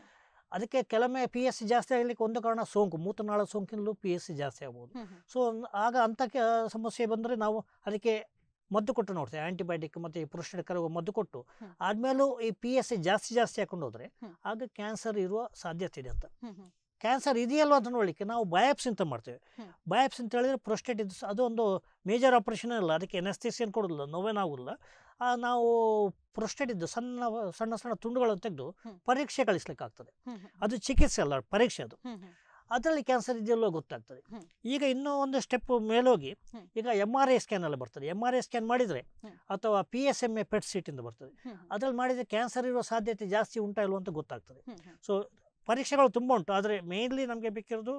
ಅದಕ್ಕೆ ಕೆಲವೊಮ್ಮೆ PSC ಜಾಸ್ತಿ ಆಗಲಿಕ್ಕೆ ಒಂದು ಕಾರಣ ಸೋಂಕು, ಮೂತ್ರನಾಳ ಸೋಂಕಿನಲ್ಲೂ PSC ಜಾಸ್ತಿ ಆಗ್ಬೋದು. ಸೊ ಆಗ ಅಂಥ ಸಮಸ್ಯೆ ಬಂದರೆ ನಾವು ಅದಕ್ಕೆ ಮದ್ದು ಕೊಟ್ಟು ನೋಡ್ತೇವೆ, ಆಂಟಿಬಯೋಟಿಕ್ ಮತ್ತು ಈ ಪ್ರೊಸ್ಟೇಟ್ ಕರಗುವ ಮದ್ದು ಕೊಟ್ಟು ಆದ್ಮೇಲೂ ಈ PSC ಜಾಸ್ತಿ ಹಾಕೊಂಡು ಹೋದರೆ ಆಗ ಕ್ಯಾನ್ಸರ್ ಇರುವ ಸಾಧ್ಯತೆ ಇದೆ ಅಂತ. ಕ್ಯಾನ್ಸರ್ ಇದೆಯಲ್ವ ಅಂತ ನೋಡಲಿಕ್ಕೆ ನಾವು ಬಯಾಪ್ಸಿ ಅಂತ ಮಾಡ್ತೇವೆ. ಬಯಾಪ್ಸಿ ಅಂತ ಹೇಳಿದ್ರೆ ಪ್ರೊಸ್ಟೇಟ್ ಇದು ಅದು ಒಂದು ಮೇಜರ್ ಆಪರೇಷನ್ ಇಲ್ಲ, ಅದಕ್ಕೆ ಎನಸ್ಥೆಸಿಯನ್ ಕೊಡೋದಿಲ್ಲ, ನೋವೇನಾಗೋದಿಲ್ಲ. ನಾವು ಪ್ರೊಸ್ಟೇಟ್ ಇದ್ದು ಸಣ್ಣ ತುಂಡುಗಳನ್ನು ತೆಗೆದು ಪರೀಕ್ಷೆ ಕಳಿಸ್ಲಿಕ್ಕೆ ಆಗ್ತದೆ. ಅದು ಚಿಕಿತ್ಸೆ ಅಲ್ಲ, ಪರೀಕ್ಷೆ ಅದು. ಅದರಲ್ಲಿ ಕ್ಯಾನ್ಸರ್ ಇದೆಯಲ್ಲೋ ಗೊತ್ತಾಗ್ತದೆ. ಈಗ ಇನ್ನೂ ಒಂದು ಸ್ಟೆಪ್ ಮೇಲೋಗಿ ಈಗ MRI ಸ್ಕ್ಯಾನ್ ಎಲ್ಲ ಬರ್ತದೆ. MRI ಸ್ಕ್ಯಾನ್ ಮಾಡಿದರೆ ಅಥವಾ PSMA PET CT ಇಂದ ಬರ್ತದೆ. ಅದ್ರಲ್ಲಿ ಮಾಡಿದರೆ ಕ್ಯಾನ್ಸರ್ ಇರುವ ಸಾಧ್ಯತೆ ಜಾಸ್ತಿ ಉಂಟಾ ಇಲ್ವ ಅಂತ ಗೊತ್ತಾಗ್ತದೆ. ಸೊ ಪರೀಕ್ಷೆಗಳು ತುಂಬ ಉಂಟು, ಆದರೆ ಮೇನ್ಲಿ ನಮಗೆ ಬೇಕಿರೋದು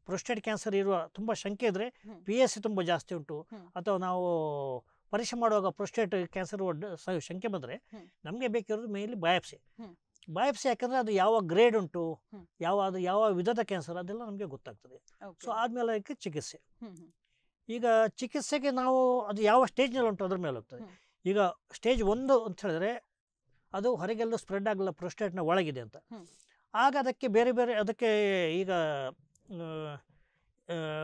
ಪ್ರೊಸ್ಟೇಟ್ ಕ್ಯಾನ್ಸರ್ ಇರುವ ತುಂಬ ಶಂಕೆ ಇದ್ದರೆ PSC ತುಂಬ ಜಾಸ್ತಿ ಉಂಟು, ಅಥವಾ ನಾವು ಪರೀಕ್ಷೆ ಮಾಡುವಾಗ ಪ್ರೊಸ್ಟೇಟ್ ಕ್ಯಾನ್ಸರ್ ಶಂಕೆ ಬಂದರೆ ನಮಗೆ ಬೇಕಿರೋದು ಮೇನ್ಲಿ ಬಯಾಪ್ಸಿ. ಯಾಕಂದರೆ ಅದು ಯಾವ ಗ್ರೇಡ್ ಉಂಟು, ಯಾವ ವಿಧದ ಕ್ಯಾನ್ಸರ್ ಅದೆಲ್ಲ ನಮಗೆ ಗೊತ್ತಾಗ್ತದೆ. ಸೊ ಆದ್ಮೇಲೆ ಅದಕ್ಕೆ ಚಿಕಿತ್ಸೆ. ಈಗ ಚಿಕಿತ್ಸೆಗೆ ನಾವು ಅದು ಯಾವ ಸ್ಟೇಜ್ನಲ್ಲಿ ಉಂಟು ಅದ್ರ ಮೇಲೆ ಹೋಗ್ತದೆ. ಈಗ ಸ್ಟೇಜ್ 1 ಅಂತ ಹೇಳಿದ್ರೆ ಅದು ಹೊರಗೆಲ್ಲೂ ಸ್ಪ್ರೆಡ್ ಆಗಲ್ಲ, ಪ್ರೊಸ್ಟೇಟ್ನ ಒಳಗಿದೆ ಅಂತ. ಆಗ ಅದಕ್ಕೆ ಬೇರೆ ಅದಕ್ಕೆ ಈಗ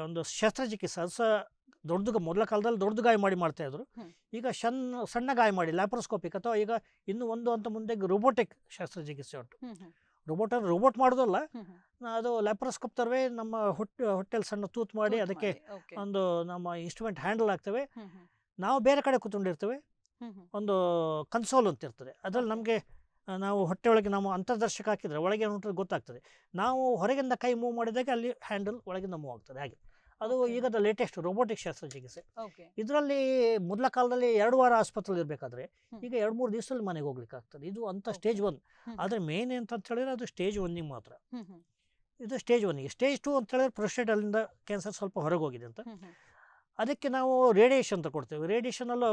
ಒಂದು ಶಸ್ತ್ರಚಿಕಿತ್ಸೆ, ಅದು ಸಹ ಮೊದಲ ಕಾಲದಲ್ಲಿ ದೊಡ್ಡ ಗಾಯ ಮಾಡಿ ಮಾಡ್ತಾ ಇದ್ರು. ಈಗ ಸಣ್ಣ ಗಾಯ ಮಾಡಿ ಲ್ಯಾಪ್ರೋಸ್ಕೋಪಿಕ್, ಅಥವಾ ಈಗ ಇನ್ನು ಒಂದು ಅಂತ ಮುಂದೆ ರೋಬೋಟಿಕ್ ಶಸ್ತ್ರಚಿಕಿತ್ಸೆ ಉಂಟು. ರೋಬೋಟ್ ಮಾಡೋದಲ್ಲ, ಅದು ಲ್ಯಾಪ್ರೋಸ್ಕೋಪ್ ತರವೇ ನಮ್ಮ ಹೊಟ್ಟೆಲ್ ಸಣ್ಣ ತೂತು ಮಾಡಿ ಅದಕ್ಕೆ ಒಂದು ನಮ್ಮ ಇನ್ಸ್ಟ್ರೂಮೆಂಟ್ ಹ್ಯಾಂಡಲ್ ಆಗ್ತವೆ. ನಾವು ಬೇರೆ ಕಡೆ ಕೂತ್ಕೊಂಡಿರ್ತೇವೆ, ಒಂದು ಕನ್ಸೋಲ್ ಅಂತ ಇರ್ತದೆ, ಅದರಲ್ಲಿ ನಮಗೆ ನಾವು ಹೊಟ್ಟೆ ಒಳಗೆ ನಾವು ಅಂತರ್ದರ್ಶಕ ಹಾಕಿದರೆ ಒಳಗೆ ಉಂಟು ಗೊತ್ತಾಗ್ತದೆ. ನಾವು ಹೊರಗಿಂದ ಕೈ ಮೂವ್ ಮಾಡಿದಾಗ ಅಲ್ಲಿ ಹ್ಯಾಂಡಲ್ ಒಳಗಿಂದ ಮೂವ್ ಆಗ್ತದೆ. ಹಾಗೆ ಅದು ಈಗದ ಲೇಟೆಸ್ಟ್ ರೋಬೋಟಿಕ್ ಶಸ್ತ್ರಚಿಕಿತ್ಸೆ. ಇದರಲ್ಲಿ ಮೊದಲ ಕಾಲದಲ್ಲಿ 2 ವಾರ ಆಸ್ಪತ್ರೆಯಲ್ಲಿ ಇರಬೇಕಾದ್ರೆ ಈಗ 2-3 ದಿವಸದಲ್ಲಿ ಮನೆಗೆ ಹೋಗ್ಲಿಕ್ಕೆ ಆಗ್ತದೆ. ಇದು ಅಂತ ಸ್ಟೇಜ್ 1. ಆದರೆ ಮೇನ್ ಅಂತ ಹೇಳಿದ್ರೆ ಅದು ಸ್ಟೇಜ್ 1 ಮಾತ್ರ. ಇದು ಸ್ಟೇಜ್ 1. ಸ್ಟೇಜ್ 2 ಅಂತ ಹೇಳಿದ್ರೆ ಪ್ರೊಸ್ಟೇಟ್ ಅಲ್ಲಿಂದ ಕ್ಯಾನ್ಸರ್ ಸ್ವಲ್ಪ ಹೊರಗೆ ಹೋಗಿದೆ ಅಂತ. ಅದಕ್ಕೆ ನಾವು ರೇಡಿಯೇಷನ್ ಅಂತ ಕೊಡ್ತೇವೆ. ರೇಡಿಯೇಷನಲ್ಲೂ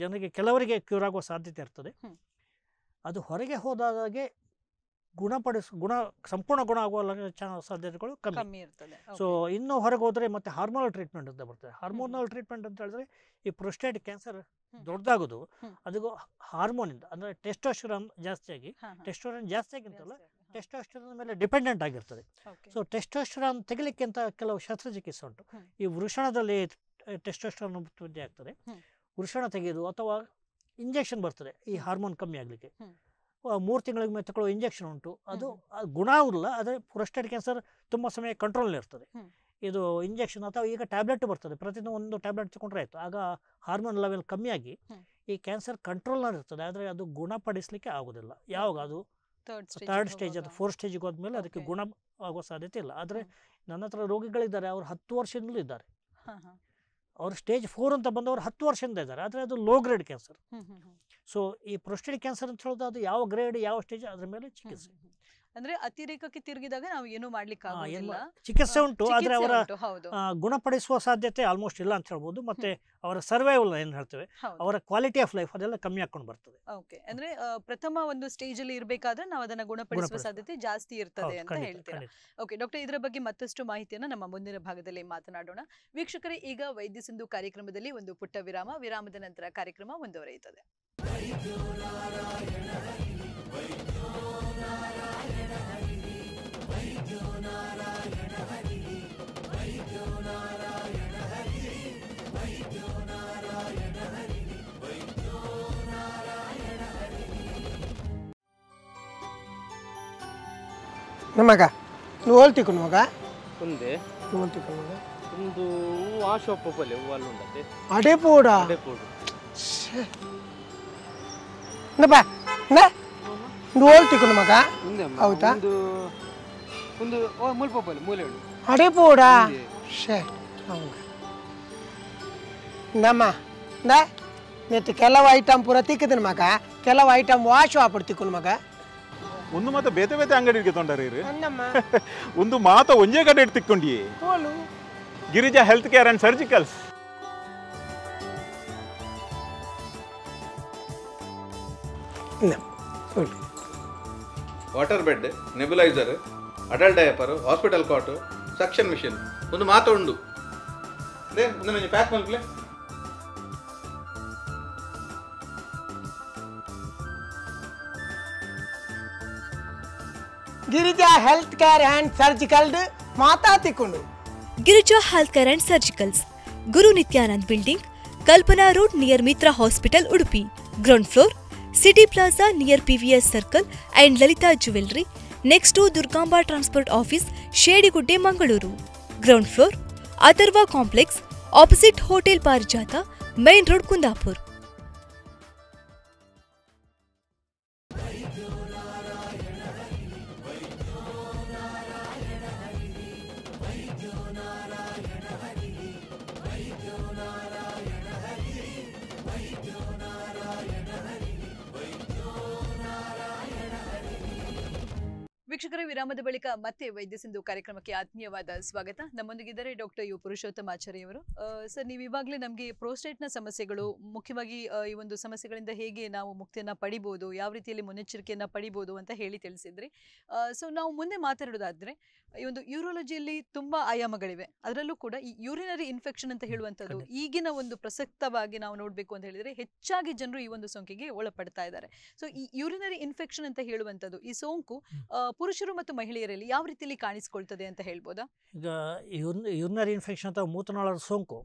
ಜನರಿಗೆ ಕೆಲವರಿಗೆ ಕ್ಯೂರ್ ಆಗುವ ಸಾಧ್ಯತೆ ಇರ್ತದೆ. ಅದು ಹೊರಗೆ ಹೋದಾಗೆ ಸಂಪೂರ್ಣ ಗುಣ ಆಗುವ ಸಾಧ್ಯತೆಗಳು ಕಮ್ಮಿ ಇರ್ತದೆ. ಸೊ ಇನ್ನು ಹೊರಗೆ ಹೋದರೆ ಮತ್ತೆ ಹಾರ್ಮೋನಲ್ ಟ್ರೀಟ್ಮೆಂಟ್ ಅಂತ ಬರ್ತದೆ. ಹಾರ್ಮೋನಲ್ ಟ್ರೀಟ್ಮೆಂಟ್ ಅಂತ ಹೇಳಿದ್ರೆ ಈ ಪ್ರೊಸ್ಟೇಟ್ ಕ್ಯಾನ್ಸರ್ ದೊಡ್ಡದಾಗೋದು ಅದು ಹಾರ್ಮೋನಿಂದ, ಅಂದರೆ ಟೆಸ್ಟೋಸ್ಟೆರಾನ್ ಜಾಸ್ತಿಯಾಗಿ, ಟೆಸ್ಟೋಸ್ಟೆರಾನ್ ಜಾಸ್ತಿಯಾಗಿಂತಲ್ಲ ಟೆಸ್ಟೋಸ್ಟೆರಾನ್ ಮೇಲೆ ಡಿಪೆಂಡೆಂಟ್ ಆಗಿರ್ತದೆ. ಸೊ ಟೆಸ್ಟೋಸ್ಟೆರಾನ್ ತೆಗಿಲಿಕ್ಕೆ ಅಂತ ಕೆಲವು ಶಸ್ತ್ರಚಿಕಿತ್ಸೆ ಉಂಟು. ಈ ವೃಷಣದಲ್ಲಿ ಟೆಸ್ಟೋಸ್ಟೆರಾನ್ ಉತ್ಪತ್ತಿ ಆಗ್ತದೆ, ವೃಷಣ ತೆಗೆಯೋದು, ಅಥವಾ ಇಂಜೆಕ್ಷನ್ ಬರ್ತದೆ ಈ ಹಾರ್ಮೋನ್ ಕಮ್ಮಿ ಆಗಲಿಕ್ಕೆ. 3 ತಿಂಗಳಿಗೆ ಮೇಲೆ ತಗೊಳ್ಳೋ ಇಂಜೆಕ್ಷನ್ ಉಂಟು. ಅದು ಗುಣ ಆಗೋದಿಲ್ಲ, ಆದರೆ ಪ್ರೊಸ್ಟೇಟ್ ಕ್ಯಾನ್ಸರ್ ತುಂಬ ಸಮಯ ಕಂಟ್ರೋಲ್ ಇರ್ತದೆ. ಇದು ಇಂಜೆಕ್ಷನ್ ಅಥವಾ ಈಗ ಟ್ಯಾಬ್ಲೆಟ್ ಬರ್ತದೆ, ಪ್ರತಿದಿನ ಒಂದು ಟ್ಯಾಬ್ಲೆಟ್ ತಗೊಂಡ್ರೆ ಆಯಿತು. ಆಗ ಹಾರ್ಮೋನ್ ಲೆವೆಲ್ ಕಮ್ಮಿಯಾಗಿ ಈ ಕ್ಯಾನ್ಸರ್ ಕಂಟ್ರೋಲ್ನಲ್ಲಿ ಇರ್ತದೆ, ಆದರೆ ಅದು ಗುಣಪಡಿಸಲಿಕ್ಕೆ ಆಗೋದಿಲ್ಲ. ಯಾವಾಗ ಅದು 3rd ಸ್ಟೇಜ್ ಅಥವಾ 4th ಸ್ಟೇಜಿಗೆ ಹೋದ್ಮೇಲೆ ಅದಕ್ಕೆ ಗುಣ ಆಗುವ ಸಾಧ್ಯತೆ ಇಲ್ಲ. ಆದರೆ ನನ್ನ ಹತ್ರ ರೋಗಿಗಳಿದ್ದಾರೆ, ಅವರು 10 ವರ್ಷದಿಂದಲೂ ಇದ್ದಾರೆ. ಅವರು ಸ್ಟೇಜ್ 4 ಅಂತ ಬಂದವರು 10 ವರ್ಷದಿಂದ ಇದ್ದಾರೆ, ಆದರೆ ಅದು ಲೋ ಗ್ರೇಡ್ ಕ್ಯಾನ್ಸರ್. ಸೊ ಈ ಪ್ರೊಸ್ಟೇಟ್ ಕ್ಯಾನ್ಸರ್ ಅಂತ ಹೇಳೋದು ಅದು ಯಾವ ಗ್ರೇಡ್ ಯಾವ ಸ್ಟೇಜ್ ಅದ್ರ ಮೇಲೆ ಚಿಕಿತ್ಸೆ. ಅಂದ್ರೆ ಅತಿರೇಕಕ್ಕೆ ತಿರುಗಿದಾಗ ನಾವು ಏನು ಮಾಡ್ಲಿಕ್ಕೆ ಆಗೋದಿಲ್ಲ. ಚಿಕಿತ್ಸೆ ಉಂಟು, ಆದ್ರೆ ಅವರ ಗುಣಪಡಿಸುವ ಸಾಧ್ಯತೆ ಆಲ್ಮೋಸ್ಟ್ ಇಲ್ಲ ಅಂತ ಹೇಳ್ಬೋದು. ಮತ್ತೆ ಅವರ ಸರ್ವೈವಲ್ ಏನ್ ಹೇಳ್ತೇವೆ, ಅವರ ಕ್ವಾಲಿಟಿ ಆಫ್ ಲೈಫ್ ಅದೆಲ್ಲ ಕಮ್ಮಿ ಆಗ್ಕೊಂಡು ಬರ್ತದೆ. ಓಕೆ, ಅಂದ್ರೆ ಪ್ರಥಮ ಒಂದು ಸ್ಟೇಜ್ ಅಲ್ಲಿ ಇರಬೇಕಾದ್ರೆ ನಾವು ಅದನ್ನ ಗುಣಪಡಿಸುವ ಸಾಧ್ಯತೆ ಜಾಸ್ತಿ ಇರ್ತದೆ ಅಂತ ಹೇಳ್ತೀರಾ. ಓಕೆ ಡಾಕ್ಟರ್, ಇದರ ಬಗ್ಗೆ ಮತ್ತಷ್ಟು ಮಾಹಿತಿಯನ್ನ ನಮ್ಮ ಮುಂದಿನ ಭಾಗದಲ್ಲಿ ಮಾತನಾಡೋಣ. ವೀಕ್ಷಕರೇ, ಈಗ ವೈದ್ಯ ಸಿಂಧು ಕಾರ್ಯಕ್ರಮದಲ್ಲಿ ಒಂದು ಪುಟ್ಟ ವಿರಾಮದ ನಂತರ ಕಾರ್ಯಕ್ರಮ ಮುಂದುವರಿಯುತ್ತದೆ. ನಮಗ ನೋಲ್ತಿಕು ನಮಗ ಒಂದೇ ನೋಲ್ತಿಕು ನಮಗ ಒಂದು ಆಶೋಪ ಪಲ್ಲೆ ಹೂವಲ್ಲಿ ಉಂಟದೆ ಅಡೆ ಪೋಡ ಅಡೆ ಪೋಡು ನಬ ನ ನೋಲ್ತಿಕು ನಮಗ ಹೌದಾ ಒಂದು ಒಂದು ಮುಲ್ಪ ಪಲ್ಲೆ ಮೂಲೆ ಉಂಟು ಅಡೆ ಪೋಡ ಶೇ ಹಂಗ ನಮ್ಮ ನ ನೆತ್ತು ಕೆಲವು ಐಟಮ್ ಪೂರ ತಿಕ್ಕಿದ ಮಗ, ಕೆಲವು ಐಟಮ್ ವಾಶ್ ಆಪಡ್ತಿಕ್ಕು ಮಗ. ಒಂದು ಮಾತ ಬೇತೆ ಬೇತೆ ಅಂಗಡಿಗೆ ತೊಂಡರಿ ಒಂದು ಮಾತ ಒಂಜೇ ಕಡೆ ತಿಕ್ಕೊಂಡಿ Girija health care and surgicals. Water bed, nebuliser, adult diaper, hospital cot, suction machine ಒಂದು ಮಾತ ಉಂಡು. ಪ್ಯಾಕ್ ಮಲ್ಪಲೆ Girija health care and surgical ಮಾತಾತಿಕೊಂಡು. Girija health care and surgicals, Guru Nityanand building, Kalpana road near Mitra hospital Udupi. Ground floor, city plaza near PVS circle and Lalitha jewellery, next to Durgamba transport office, Shedigudde, Mangaluru. Ground floor, Atharva complex, opposite hotel Parijatha, main road, Kundapur. ವೀಕ್ಷಕರೇ, ವಿರಾಮದ ಬಳಿಕ ಮತ್ತೆ ವೈದ್ಯ ಸಿಂಧು ಕಾರ್ಯಕ್ರಮಕ್ಕೆ ಆತ್ಮೀಯವಾದ ಸ್ವಾಗತ. ನಮ್ಮೊಂದಿಗಿದ್ದಾರೆ ಡಾಕ್ಟರ್ ಯು ಪುರುಷೋತ್ತಮಾಚಾರ್ಯ ಅವರು. ಸರ್, ನೀವು ಇವಾಗಲೇ ನಮಗೆ ಪ್ರೋಸ್ಟೇಟ್ನ ಸಮಸ್ಯೆಗಳು, ಮುಖ್ಯವಾಗಿ ಈ ಒಂದು ಸಮಸ್ಯೆಗಳಿಂದ ಹೇಗೆ ನಾವು ಮುಕ್ತಿಯನ್ನ ಪಡಿಬಹುದು, ಯಾವ ರೀತಿಯಲ್ಲಿ ಮುನ್ನೆಚ್ಚರಿಕೆಯನ್ನ ಪಡಿಬಹುದು ಅಂತ ಹೇಳಿ ತಿಳಿಸಿದ್ರಿ. ಸೊ ನಾವು ಮುಂದೆ ಮಾತಾಡೋದಾದ್ರೆ, ಈ ಒಂದು ಯೂರೋಲಜಿಯಲ್ಲಿ ತುಂಬಾ ಆಯಾಮಗಳಿವೆ. ಅದರಲ್ಲೂ ಕೂಡ ಈ ಯೂರಿನರಿ ಇನ್ಫೆಕ್ಷನ್ ಅಂತ ಹೇಳುವಂಥದ್ದು ಈಗಿನ ಒಂದು ಪ್ರಸಕ್ತವಾಗಿ ನಾವು ನೋಡಬೇಕು ಅಂತ ಹೇಳಿದ್ರೆ ಹೆಚ್ಚಾಗಿ ಜನರು ಈ ಒಂದು ಸೋಂಕಿಗೆ ಒಳಪಡ್ತಾ ಇದ್ದಾರೆ. ಸೊ ಈ ಯೂರಿನರಿ ಇನ್ಫೆಕ್ಷನ್ ಅಂತ ಹೇಳುವಂಥದ್ದು, ಈ ಸೋಂಕು ಪುರುಷರು ಮತ್ತು ಮಹಿಳೆಯರಲ್ಲಿ ಯಾವ ರೀತಿಯಲ್ಲಿ ಕಾಣಿಸ್ಕೊಳ್ತದೆ ಅಂತ ಹೇಳ್ಬೋದಾ? ಈಗ ಯೂರಿನರಿ ಇನ್ಫೆಕ್ಷನ್ ಅಥವಾ ಮೂತ್ರನಾಳದ ಸೋಂಕು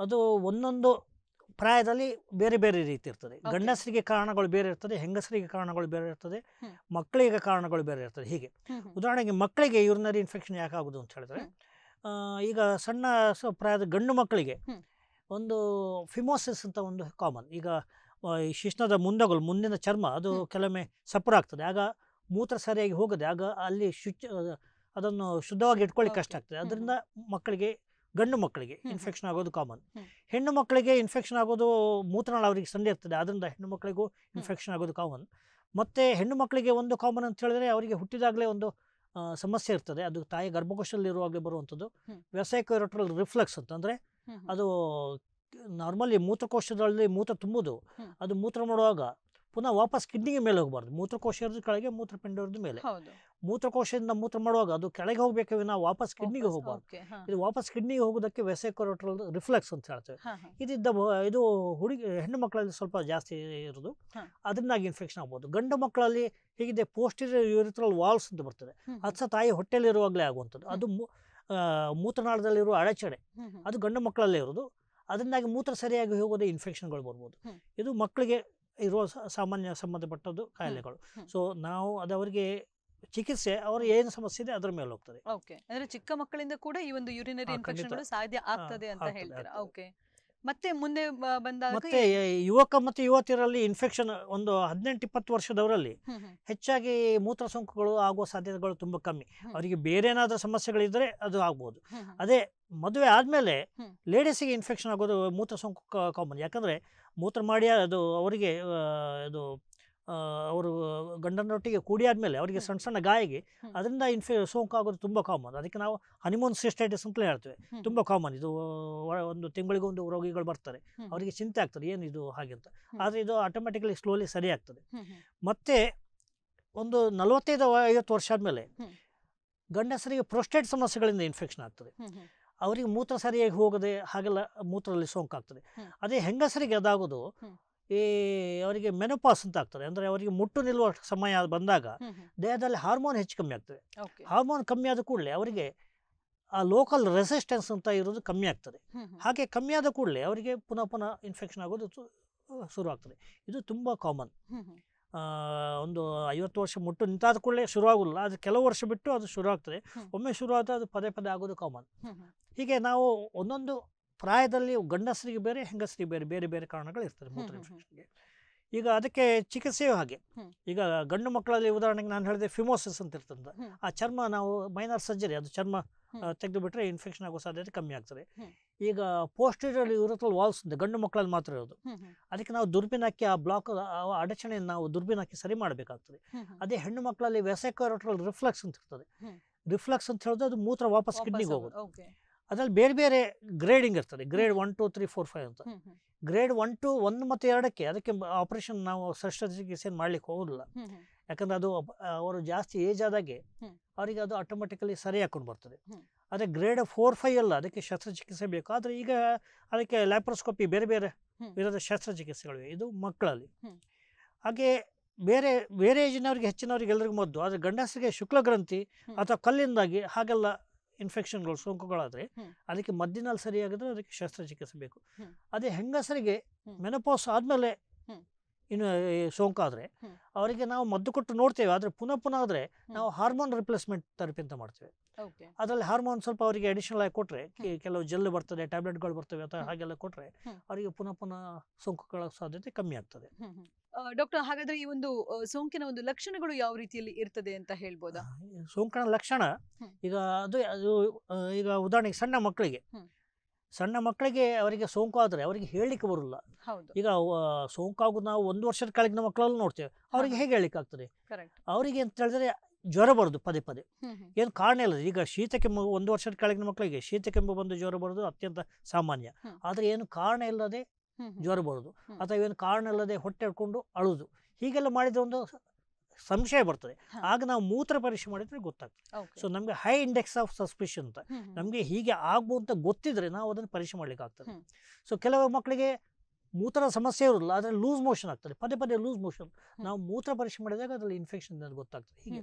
ಅದು ಒಂದೊಂದು ಪ್ರಾಯದಲ್ಲಿ ಬೇರೆ ಬೇರೆ ರೀತಿ ಇರ್ತದೆ. ಗಂಡಸರಿಗೆ ಕಾರಣಗಳು ಬೇರೆ ಇರ್ತದೆ, ಹೆಂಗಸರಿಗೆ ಕಾರಣಗಳು ಬೇರೆ ಇರ್ತದೆ, ಮಕ್ಕಳಿಗೆ ಕಾರಣಗಳು ಬೇರೆ ಇರ್ತದೆ. ಹೀಗೆ ಉದಾಹರಣೆಗೆ ಮಕ್ಕಳಿಗೆ ಯೂರಿನರಿ ಇನ್ಫೆಕ್ಷನ್ ಯಾಕೆ ಆಗುದು ಅಂತ ಹೇಳಿದ್ರೆ, ಈಗ ಸಣ್ಣ ಪ್ರಾಯದ ಗಂಡು ಮಕ್ಕಳಿಗೆ ಒಂದು ಫಿಮೋಸಿಸ್ ಅಂತ ಒಂದು ಕಾಮನ್. ಈಗ ಈ ಶಿಶ್ನದ ಮುಂದಿನ ಚರ್ಮ ಅದು ಕೆಲವೊಮ್ಮೆ ಸಪುರಾಗ್ತದೆ, ಆಗ ಮೂತ್ರ ಸರಿಯಾಗಿ ಹೋಗದೆ, ಆಗ ಅಲ್ಲಿ ಅದನ್ನು ಶುದ್ಧವಾಗಿ ಇಟ್ಕೊಳ್ಳಿಕ್ಕೆ ಕಷ್ಟ ಆಗ್ತದೆ. ಅದರಿಂದ ಮಕ್ಕಳಿಗೆ, ಗಂಡು ಮಕ್ಕಳಿಗೆ ಇನ್ಫೆಕ್ಷನ್ ಆಗೋದು ಕಾಮನ್. ಹೆಣ್ಣು ಮಕ್ಕಳಿಗೆ ಇನ್ಫೆಕ್ಷನ್ ಆಗೋದು ಮೂತ್ರನಾಳ ಅವರಿಗೆ ಸಂಡೆ ಇರ್ತದೆ, ಅದರಿಂದ ಹೆಣ್ಣು ಮಕ್ಕಳಿಗೂ ಇನ್ಫೆಕ್ಷನ್ ಆಗೋದು ಕಾಮನ್. ಮತ್ತು ಹೆಣ್ಣು ಮಕ್ಕಳಿಗೆ ಒಂದು ಕಾಮನ್ ಅಂತ ಹೇಳಿದ್ರೆ, ಅವರಿಗೆ ಹುಟ್ಟಿದಾಗಲೇ ಒಂದು ಸಮಸ್ಯೆ ಇರ್ತದೆ, ಅದು ತಾಯಿ ಗರ್ಭಕೋಶದಲ್ಲಿರುವಾಗಲೇ ಬರುವಂಥದ್ದು ವೆಸೈಕೋರೆಟ್ರಲ್ ರಿಫ್ಲೆಕ್ಸ್ ಅಂತ. ಅಂದರೆ ಅದು ನಾರ್ಮಲಿ ಮೂತ್ರಕೋಶದಲ್ಲಿ ಮೂತ್ರ ತುಂಬುದು, ಅದು ಮೂತ್ರ ಮಾಡುವಾಗ ಪುನಃ ವಾಪಸ್ ಕಿಡ್ನಿಗೆ ಮೇಲೆ ಹೋಗಬಾರ್ದು. ಮೂತ್ರಕೋಶ ಇರೋದು ಕೆಳಗೆ, ಮೂತ್ರಪಿಂಡ ಇರೋದು ಮೇಲೆ. ಮೂತ್ರಕೋಶದಿಂದ ಮೂತ್ರ ಮಾಡುವಾಗ ಅದು ಕೆಳಗೆ ಹೋಗ್ಬೇಕೆ ವಿನ ವಾಪಸ್ ಕಿಡ್ನಿಗೆ ಹೋಗಬಾರ್ದು. ಇದು ವಾಪಸ್ ಕಿಡ್ನಿಗೆ ಹೋಗೋದಕ್ಕೆ ವೆಸೈಕೋರೆಟ್ರಲ್ ರಿಫ್ಲೆಕ್ಸ್ ಅಂತ ಹೇಳ್ತೇವೆ. ಇದು ಹೆಣ್ಣು ಮಕ್ಕಳಲ್ಲಿ ಸ್ವಲ್ಪ ಜಾಸ್ತಿ ಇರೋದು, ಅದರಿಂದಾಗಿ ಇನ್ಫೆಕ್ಷನ್ ಆಗ್ಬೋದು. ಗಂಡು ಮಕ್ಕಳಲ್ಲಿ ಹೀಗಿದೆ ಪೋಸ್ಟೀರಿಯರ್ ಯೂರಿಥ್ರಲ್ ವಾಲ್ವ್ಸ್ ಅಂತ ಬರ್ತದೆ, ಅದು ಸಹ ತಾಯಿ ಹೊಟ್ಟೆಲಿರುವಾಗಲೇ ಆಗುವಂಥದ್ದು. ಅದು ಮೂತ್ರನಾಳದಲ್ಲಿರುವ ಅಡಚಣೆ, ಅದು ಗಂಡು ಮಕ್ಕಳಲ್ಲೇ ಇರೋದು, ಅದರಿಂದಾಗಿ ಮೂತ್ರ ಸರಿಯಾಗಿ ಹೋಗೋದೇ ಇನ್ಫೆಕ್ಷನ್ಗಳು ಬರ್ಬೋದು. ಇದು ಮಕ್ಕಳಿಗೆ ಇರುವ ಸಾಮಾನ್ಯ ಸಂಬಂಧಪಟ್ಟದ್ದು ಕಾಯಿಲೆಗಳು. ಸೊ ನಾವು ಅದವರಿಗೆ ಚಿಕಿತ್ಸೆ ಅವರು ಏನು ಸಮಸ್ಯೆ ಇದೆ ಅದರ ಮೇಲೆ ಹೋಗ್ತದೆ. ಓಕೆ, ಅಂದ್ರೆ ಚಿಕ್ಕ ಮಕ್ಕಳಿಂದ ಕೂಡ ಈ ಒಂದು ಯೂರಿನರಿ ಇನ್ಫೆಕ್ಷನ್ಗಳು ಸಾಧ್ಯ ಆಗ್ತದೆ ಅಂತ ಹೇಳ್ತೀರಾ. ಓಕೆ, ಮತ್ತೆ ಮುಂದೆ ಬಂದಾಗ ಮತ್ತೆ ಯುವಕ ಮತ್ತು ಯುವತಿಯರಲ್ಲಿ ಇನ್ಫೆಕ್ಷನ್ ಒಂದು 18-20 ವರ್ಷದವರಲ್ಲಿ ಹೆಚ್ಚಾಗಿ ಮೂತ್ರ ಸೋಂಕುಗಳು ಆಗುವ ಸಾಧ್ಯತೆಗಳು ತುಂಬಾ ಕಮ್ಮಿ. ಅವರಿಗೆ ಬೇರೆ ಏನಾದರೂ ಸಮಸ್ಯೆಗಳಿದ್ರೆ ಅದು ಆಗ್ಬೋದು. ಅದೇ ಮದುವೆ ಆದ್ಮೇಲೆ ಲೇಡೀಸಿಗೆ ಇನ್ಫೆಕ್ಷನ್ ಆಗೋದು ಮೂತ್ರ ಸೋಂಕು ಕಾಮನ್. ಯಾಕಂದ್ರೆ ಮೂತ್ರ ಮಾಡಿ ಅದು ಅವರಿಗೆ ಅದು ಅವರು ಗಂಡನೊಟ್ಟಿಗೆ ಕೂಡಿ ಆದಮೇಲೆ ಅವರಿಗೆ ಸಣ್ಣ ಸಣ್ಣ ಗಾಯಗೆ ಅದರಿಂದ ಸೋಂಕು ಆಗೋದು ತುಂಬ ಕಾಮನ್. ಅದಕ್ಕೆ ನಾವು ಹನಿಮೂನ್ ಸಿಸ್ಟೈಟಿಸ್ ಅಂತಲೇ ಹೇಳ್ತೇವೆ. ತುಂಬ ಕಾಮನ್ ಇದು. ಒಂದು ತಿಂಗಳಿಗೆ ಒಂದು ರೋಗಿಗಳು ಬರ್ತಾರೆ, ಅವರಿಗೆ ಚಿಂತೆ ಆಗ್ತದೆ ಏನು ಇದು ಹಾಗೆ ಅಂತ. ಆದರೆ ಇದು ಆಟೋಮೆಟಿಕಲಿ ಸ್ಲೋಲಿ ಸರಿ ಆಗ್ತದೆ. ಮತ್ತೆ ಒಂದು 45-50 ವರ್ಷ ಆದಮೇಲೆ ಗಂಡಸರಿಗೆ ಪ್ರೋಸ್ಟೇಟ್ ಸಮಸ್ಯೆಗಳಿಂದ ಇನ್ಫೆಕ್ಷನ್ ಆಗ್ತದೆ. ಅವರಿಗೆ ಮೂತ್ರ ಸರಿಯಾಗಿ ಹೋಗದೆ ಹಾಗೆಲ್ಲ ಮೂತ್ರದಲ್ಲಿ ಸೋಂಕಾಗ್ತದೆ. ಅದೇ ಹೆಂಗಸರಿಗೆ ಅದಾಗೋದು ಅವರಿಗೆ ಮೆನೋಪಾಸ್ ಅಂತ ಆಗ್ತದೆ. ಅಂದರೆ ಅವರಿಗೆ ಮುಟ್ಟು ನಿಲ್ಲುವ ಸಮಯ ಬಂದಾಗ ದೇಹದಲ್ಲಿ ಹಾರ್ಮೋನ್ ಹೆಚ್ಚು ಕಮ್ಮಿ ಆಗ್ತದೆ. ಹಾರ್ಮೋನ್ ಕಮ್ಮಿ ಆದ ಕೂಡಲೇ ಅವರಿಗೆ ಆ ಲೋಕಲ್ ರೆಸಿಸ್ಟೆನ್ಸ್ ಅಂತ ಇರೋದು ಕಮ್ಮಿ ಆಗ್ತದೆ. ಹಾಗೆ ಕಮ್ಮಿ ಆದ ಕೂಡಲೇ ಅವರಿಗೆ ಪುನಃ ಇನ್ಫೆಕ್ಷನ್ ಆಗೋದು ಶುರು ಆಗ್ತದೆ. ಇದು ತುಂಬ ಕಾಮನ್. ಒಂದು 50 ವರ್ಷ ಮುಟ್ಟು ನಿಂತಾದ ಕೂಡಲೇ ಶುರುವಾಗಲ್ಲ, ಅದು ಕೆಲವು ವರ್ಷ ಬಿಟ್ಟು ಅದು ಶುರು ಆಗ್ತದೆ. ಒಮ್ಮೆ ಶುರು ಆದರೆ ಅದು ಪದೇ ಪದೇ ಆಗೋದು ಕಾಮನ್. ಹೀಗೆ ನಾವು ಒಂದೊಂದು ಪ್ರಾಯದಲ್ಲಿ ಗಂಡಸರಿಗೆ ಬೇರೆ ಹೆಂಗಸರಿಗೆ ಬೇರೆ ಬೇರೆ ಬೇರೆ ಕಾರಣಗಳು ಇರ್ತದೆ ಮೂತ್ರ ಇನ್ಫೆಕ್ಷನ್ಗೆ. ಈಗ ಅದಕ್ಕೆ ಚಿಕಿತ್ಸೆಯೂ ಹಾಗೆ. ಈಗ ಗಂಡು ಮಕ್ಕಳಲ್ಲಿ ಉದಾಹರಣೆಗೆ ನಾನು ಹೇಳಿದೆ ಫಿಮೋಸಿಸ್ ಅಂತ ಇರ್ತದೆ. ಆ ಚರ್ಮ ನಾವು ಮೈನರ್ ಸರ್ಜರಿ ಅದು ಚರ್ಮ ತೆಗೆದು ಬಿಟ್ಟರೆ ಇನ್ಫೆಕ್ಷನ್ ಆಗೋ ಸಾಧ್ಯತೆ ಕಮ್ಮಿ ಆಗ್ತದೆ. ಈಗ ಪೋಸ್ಟೀರಿಯರ್ ಯೂರಥ್ರಲ್ ವಾಲ್ವ್ಸ್ ಅಂತ ಗಂಡು ಮಕ್ಕಳಲ್ಲಿ ಮಾತ್ರ ಇರೋದು. ಅದಕ್ಕೆ ನಾವು ದುರ್ಬೀನ್ ಹಾಕಿ ಆ ಬ್ಲಾಕ್ ಅಡಚಣೆಯನ್ನು ನಾವು ದುರ್ಬೀನ್ ಹಾಕಿ ಸರಿ ಮಾಡಬೇಕಾಗ್ತದೆ. ಅದೇ ಹೆಣ್ಣು ಮಕ್ಕಳಲ್ಲಿ ವೆಸೈಕೋರೆಟ್ರಲ್ ರಿಫ್ಲಕ್ಸ್ ಅಂತ ಇರ್ತದೆ. ರಿಫ್ಲಕ್ಸ್ ಅಂತ ಹೇಳಿದ್ರೆ ಅದು ಮೂತ್ರ ವಾಪಸ್ ಕಿಡ್ನಿಗೆ ಹೋಗೋದು. ಅದರಲ್ಲಿ ಬೇರೆ ಬೇರೆ ಗ್ರೇಡಿಂಗ್ ಇರ್ತದೆ. ಗ್ರೇಡ್ 1, 2, 3, 4, 5 ಅಂತ. ಗ್ರೇಡ್ 1 ಮತ್ತು 2ಕ್ಕೆ ಅದಕ್ಕೆ ಆಪರೇಷನ್ ನಾವು ಶಸ್ತ್ರಚಿಕಿತ್ಸೆಯನ್ನು ಮಾಡ್ಲಿಕ್ಕೆ ಹೋಗೋದಿಲ್ಲ. ಯಾಕಂದ್ರೆ ಅದು ಅವರು ಜಾಸ್ತಿ ಏಜ್ ಆದಾಗೆ ಅವರಿಗೆ ಅದು ಆಟೋಮೆಟಿಕಲಿ ಸರಿ ಹಾಕೊಂಡು ಬರ್ತದೆ. ಅದೇ ಗ್ರೇಡ್ 4, 5 ಅಲ್ಲ, ಅದಕ್ಕೆ ಶಸ್ತ್ರಚಿಕಿತ್ಸೆ ಬೇಕು. ಆದರೆ ಈಗ ಅದಕ್ಕೆ ಲ್ಯಾಪ್ರೋಸ್ಕೋಪಿ ಬೇರೆ ಬೇರೆ ವಿಧದ ಶಸ್ತ್ರಚಿಕಿತ್ಸೆಗಳಿವೆ. ಇದು ಮಕ್ಕಳಲ್ಲಿ. ಹಾಗೆ ಬೇರೆ ಬೇರೆ ಏಜಿನವ್ರಿಗೆ ಹೆಚ್ಚಿನವ್ರಿಗೆ ಎಲ್ಲರಿಗೂ ಮದ್ದು. ಆದರೆ ಗಂಡಸರಿಗೆ ಶುಕ್ಲಗ್ರಂಥಿ ಅಥವಾ ಕಲ್ಲಿಂದಾಗಿ ಹಾಗೆಲ್ಲ ಇನ್ಫೆಕ್ಷನ್ಗಳು ಸೋಂಕುಗಳಾದರೆ ಅದಕ್ಕೆ ಮದ್ದಿನಲ್ಲಿ ಸರಿಯಾಗಿದ್ರೆ ಅದಕ್ಕೆ ಶಸ್ತ್ರಚಿಕಿತ್ಸೆ ಬೇಕು. ಅದೇ ಹೆಂಗಸರಿಗೆ ಮೆನೋಪಾಸ್ ಆದಮೇಲೆ ಇನ್ನು ಸೋಂಕಾದರೆ ಅವರಿಗೆ ನಾವು ಮದ್ದು ಕೊಟ್ಟು ನೋಡ್ತೇವೆ. ಆದರೆ ಪುನಃ ಆದರೆ ನಾವು ಹಾರ್ಮೋನ್ ರಿಪ್ಲೇಸ್ಮೆಂಟ್ ಥೆರಪಿ ಅಂತ ಮಾಡ್ತೇವೆ. ಅದರಲ್ಲಿ ಹಾರ್ಮೋನ್ ಸ್ವಲ್ಪ ಅವರಿಗೆ ಅಡಿಷನಲ್ ಆಗಿ ಕೊಟ್ಟರೆ, ಕೆಲವು ಜೆಲ್ ಬರ್ತದೆ, ಟ್ಯಾಬ್ಲೆಟ್ಗಳು ಬರ್ತವೆ ಅಥವಾ ಹಾಗೆಲ್ಲ ಕೊಟ್ಟರೆ ಅವರಿಗೆ ಪುನಃ ಸೋಂಕುಗಳ ಸಾಧ್ಯತೆ ಕಮ್ಮಿ ಆಗ್ತದೆ. ಡಾಕ್ಟರ್, ಹಾಗಾದ್ರೆ ಈ ಒಂದು ಸೋಂಕಿನ ಒಂದು ಲಕ್ಷಣಗಳು ಯಾವ ರೀತಿಯಲ್ಲಿ ಇರ್ತದೆ ಅಂತ ಹೇಳ್ಬೋದಾ? ಸೋಂಕಿನ ಲಕ್ಷಣ ಈಗ ಈಗ ಉದಾಹರಣೆಗೆ ಸಣ್ಣ ಮಕ್ಕಳಿಗೆ ಅವರಿಗೆ ಸೋಂಕು ಆದರೆ ಅವರಿಗೆ ಹೇಳಲಿಕ್ಕೆ ಬರೋಲ್ಲ. ಈಗ ಸೋಂಕಾಗೋದು ನಾವು 1 ವರ್ಷದ ಕೆಳಗಿನ ಮಕ್ಕಳಲ್ಲಿ ನೋಡ್ತೇವೆ. ಅವರಿಗೆ ಹೇಗೆ ಹೇಳಲಿಕ್ಕೆ ಆಗ್ತದೆ? ಅವರಿಗೆ ಅಂತ ಹೇಳಿದ್ರೆ ಜ್ವರ ಬರೋದು ಪದೇ ಪದೇ, ಏನು ಕಾರಣ ಇಲ್ಲ. ಈಗ ಶೀತ ಕೆಮ್ಮು 1 ವರ್ಷದ ಕೆಳಗಿನ ಮಕ್ಕಳಿಗೆ ಶೀತ ಕೆಮ್ಮು ಬಂದು ಜ್ವರ ಬರೋದು ಅತ್ಯಂತ ಸಾಮಾನ್ಯ. ಆದರೆ ಏನು ಕಾರಣ ಇಲ್ಲದೆ ಜ್ವರ ಬರೋದು ಅಥವಾ ಏನು ಕಾರಣ ಇಲ್ಲದೆ ಹೊಟ್ಟೆ ಹಿಡ್ಕೊಂಡು ಅಳುದು, ಹೀಗೆಲ್ಲ ಮಾಡಿದ ಒಂದು ಸಂಶಯ ಬರ್ತದೆ. ಆಗ ನಾವು ಮೂತ್ರ ಪರೀಕ್ಷೆ ಮಾಡಿದ್ರೆ ಗೊತ್ತಾಗ್ತದೆ. ಸೊ ನಮಗೆ ಹೈ ಇಂಡೆಕ್ಸ್ ಆಫ್ ಸಸ್ಪಿಷನ್ ಅಂತ, ನಮಗೆ ಹೀಗೆ ಆಗ್ಬೋದು ಅಂತ ಗೊತ್ತಿದ್ರೆ ನಾವು ಅದನ್ನು ಪರೀಕ್ಷೆ ಮಾಡ್ಲಿಕ್ಕೆ ಆಗ್ತದೆ. ಸೊ ಕೆಲವು ಮಕ್ಕಳಿಗೆ ಮೂತ್ರದ ಸಮಸ್ಯೆ ಇರೋದಿಲ್ಲ, ಆದರೆ ಲೂಸ್ ಮೋಷನ್ ಆಗ್ತದೆ, ಪದೇ ಪದೇ ಲೂಸ್ ಮೋಷನ್. ನಾವು ಮೂತ್ರ ಪರೀಕ್ಷೆ ಮಾಡಿದಾಗ ಅದರಲ್ಲಿ ಇನ್ಫೆಕ್ಷನ್ ಅಂತ ಗೊತ್ತಾಗ್ತದೆ. ಹೀಗೆ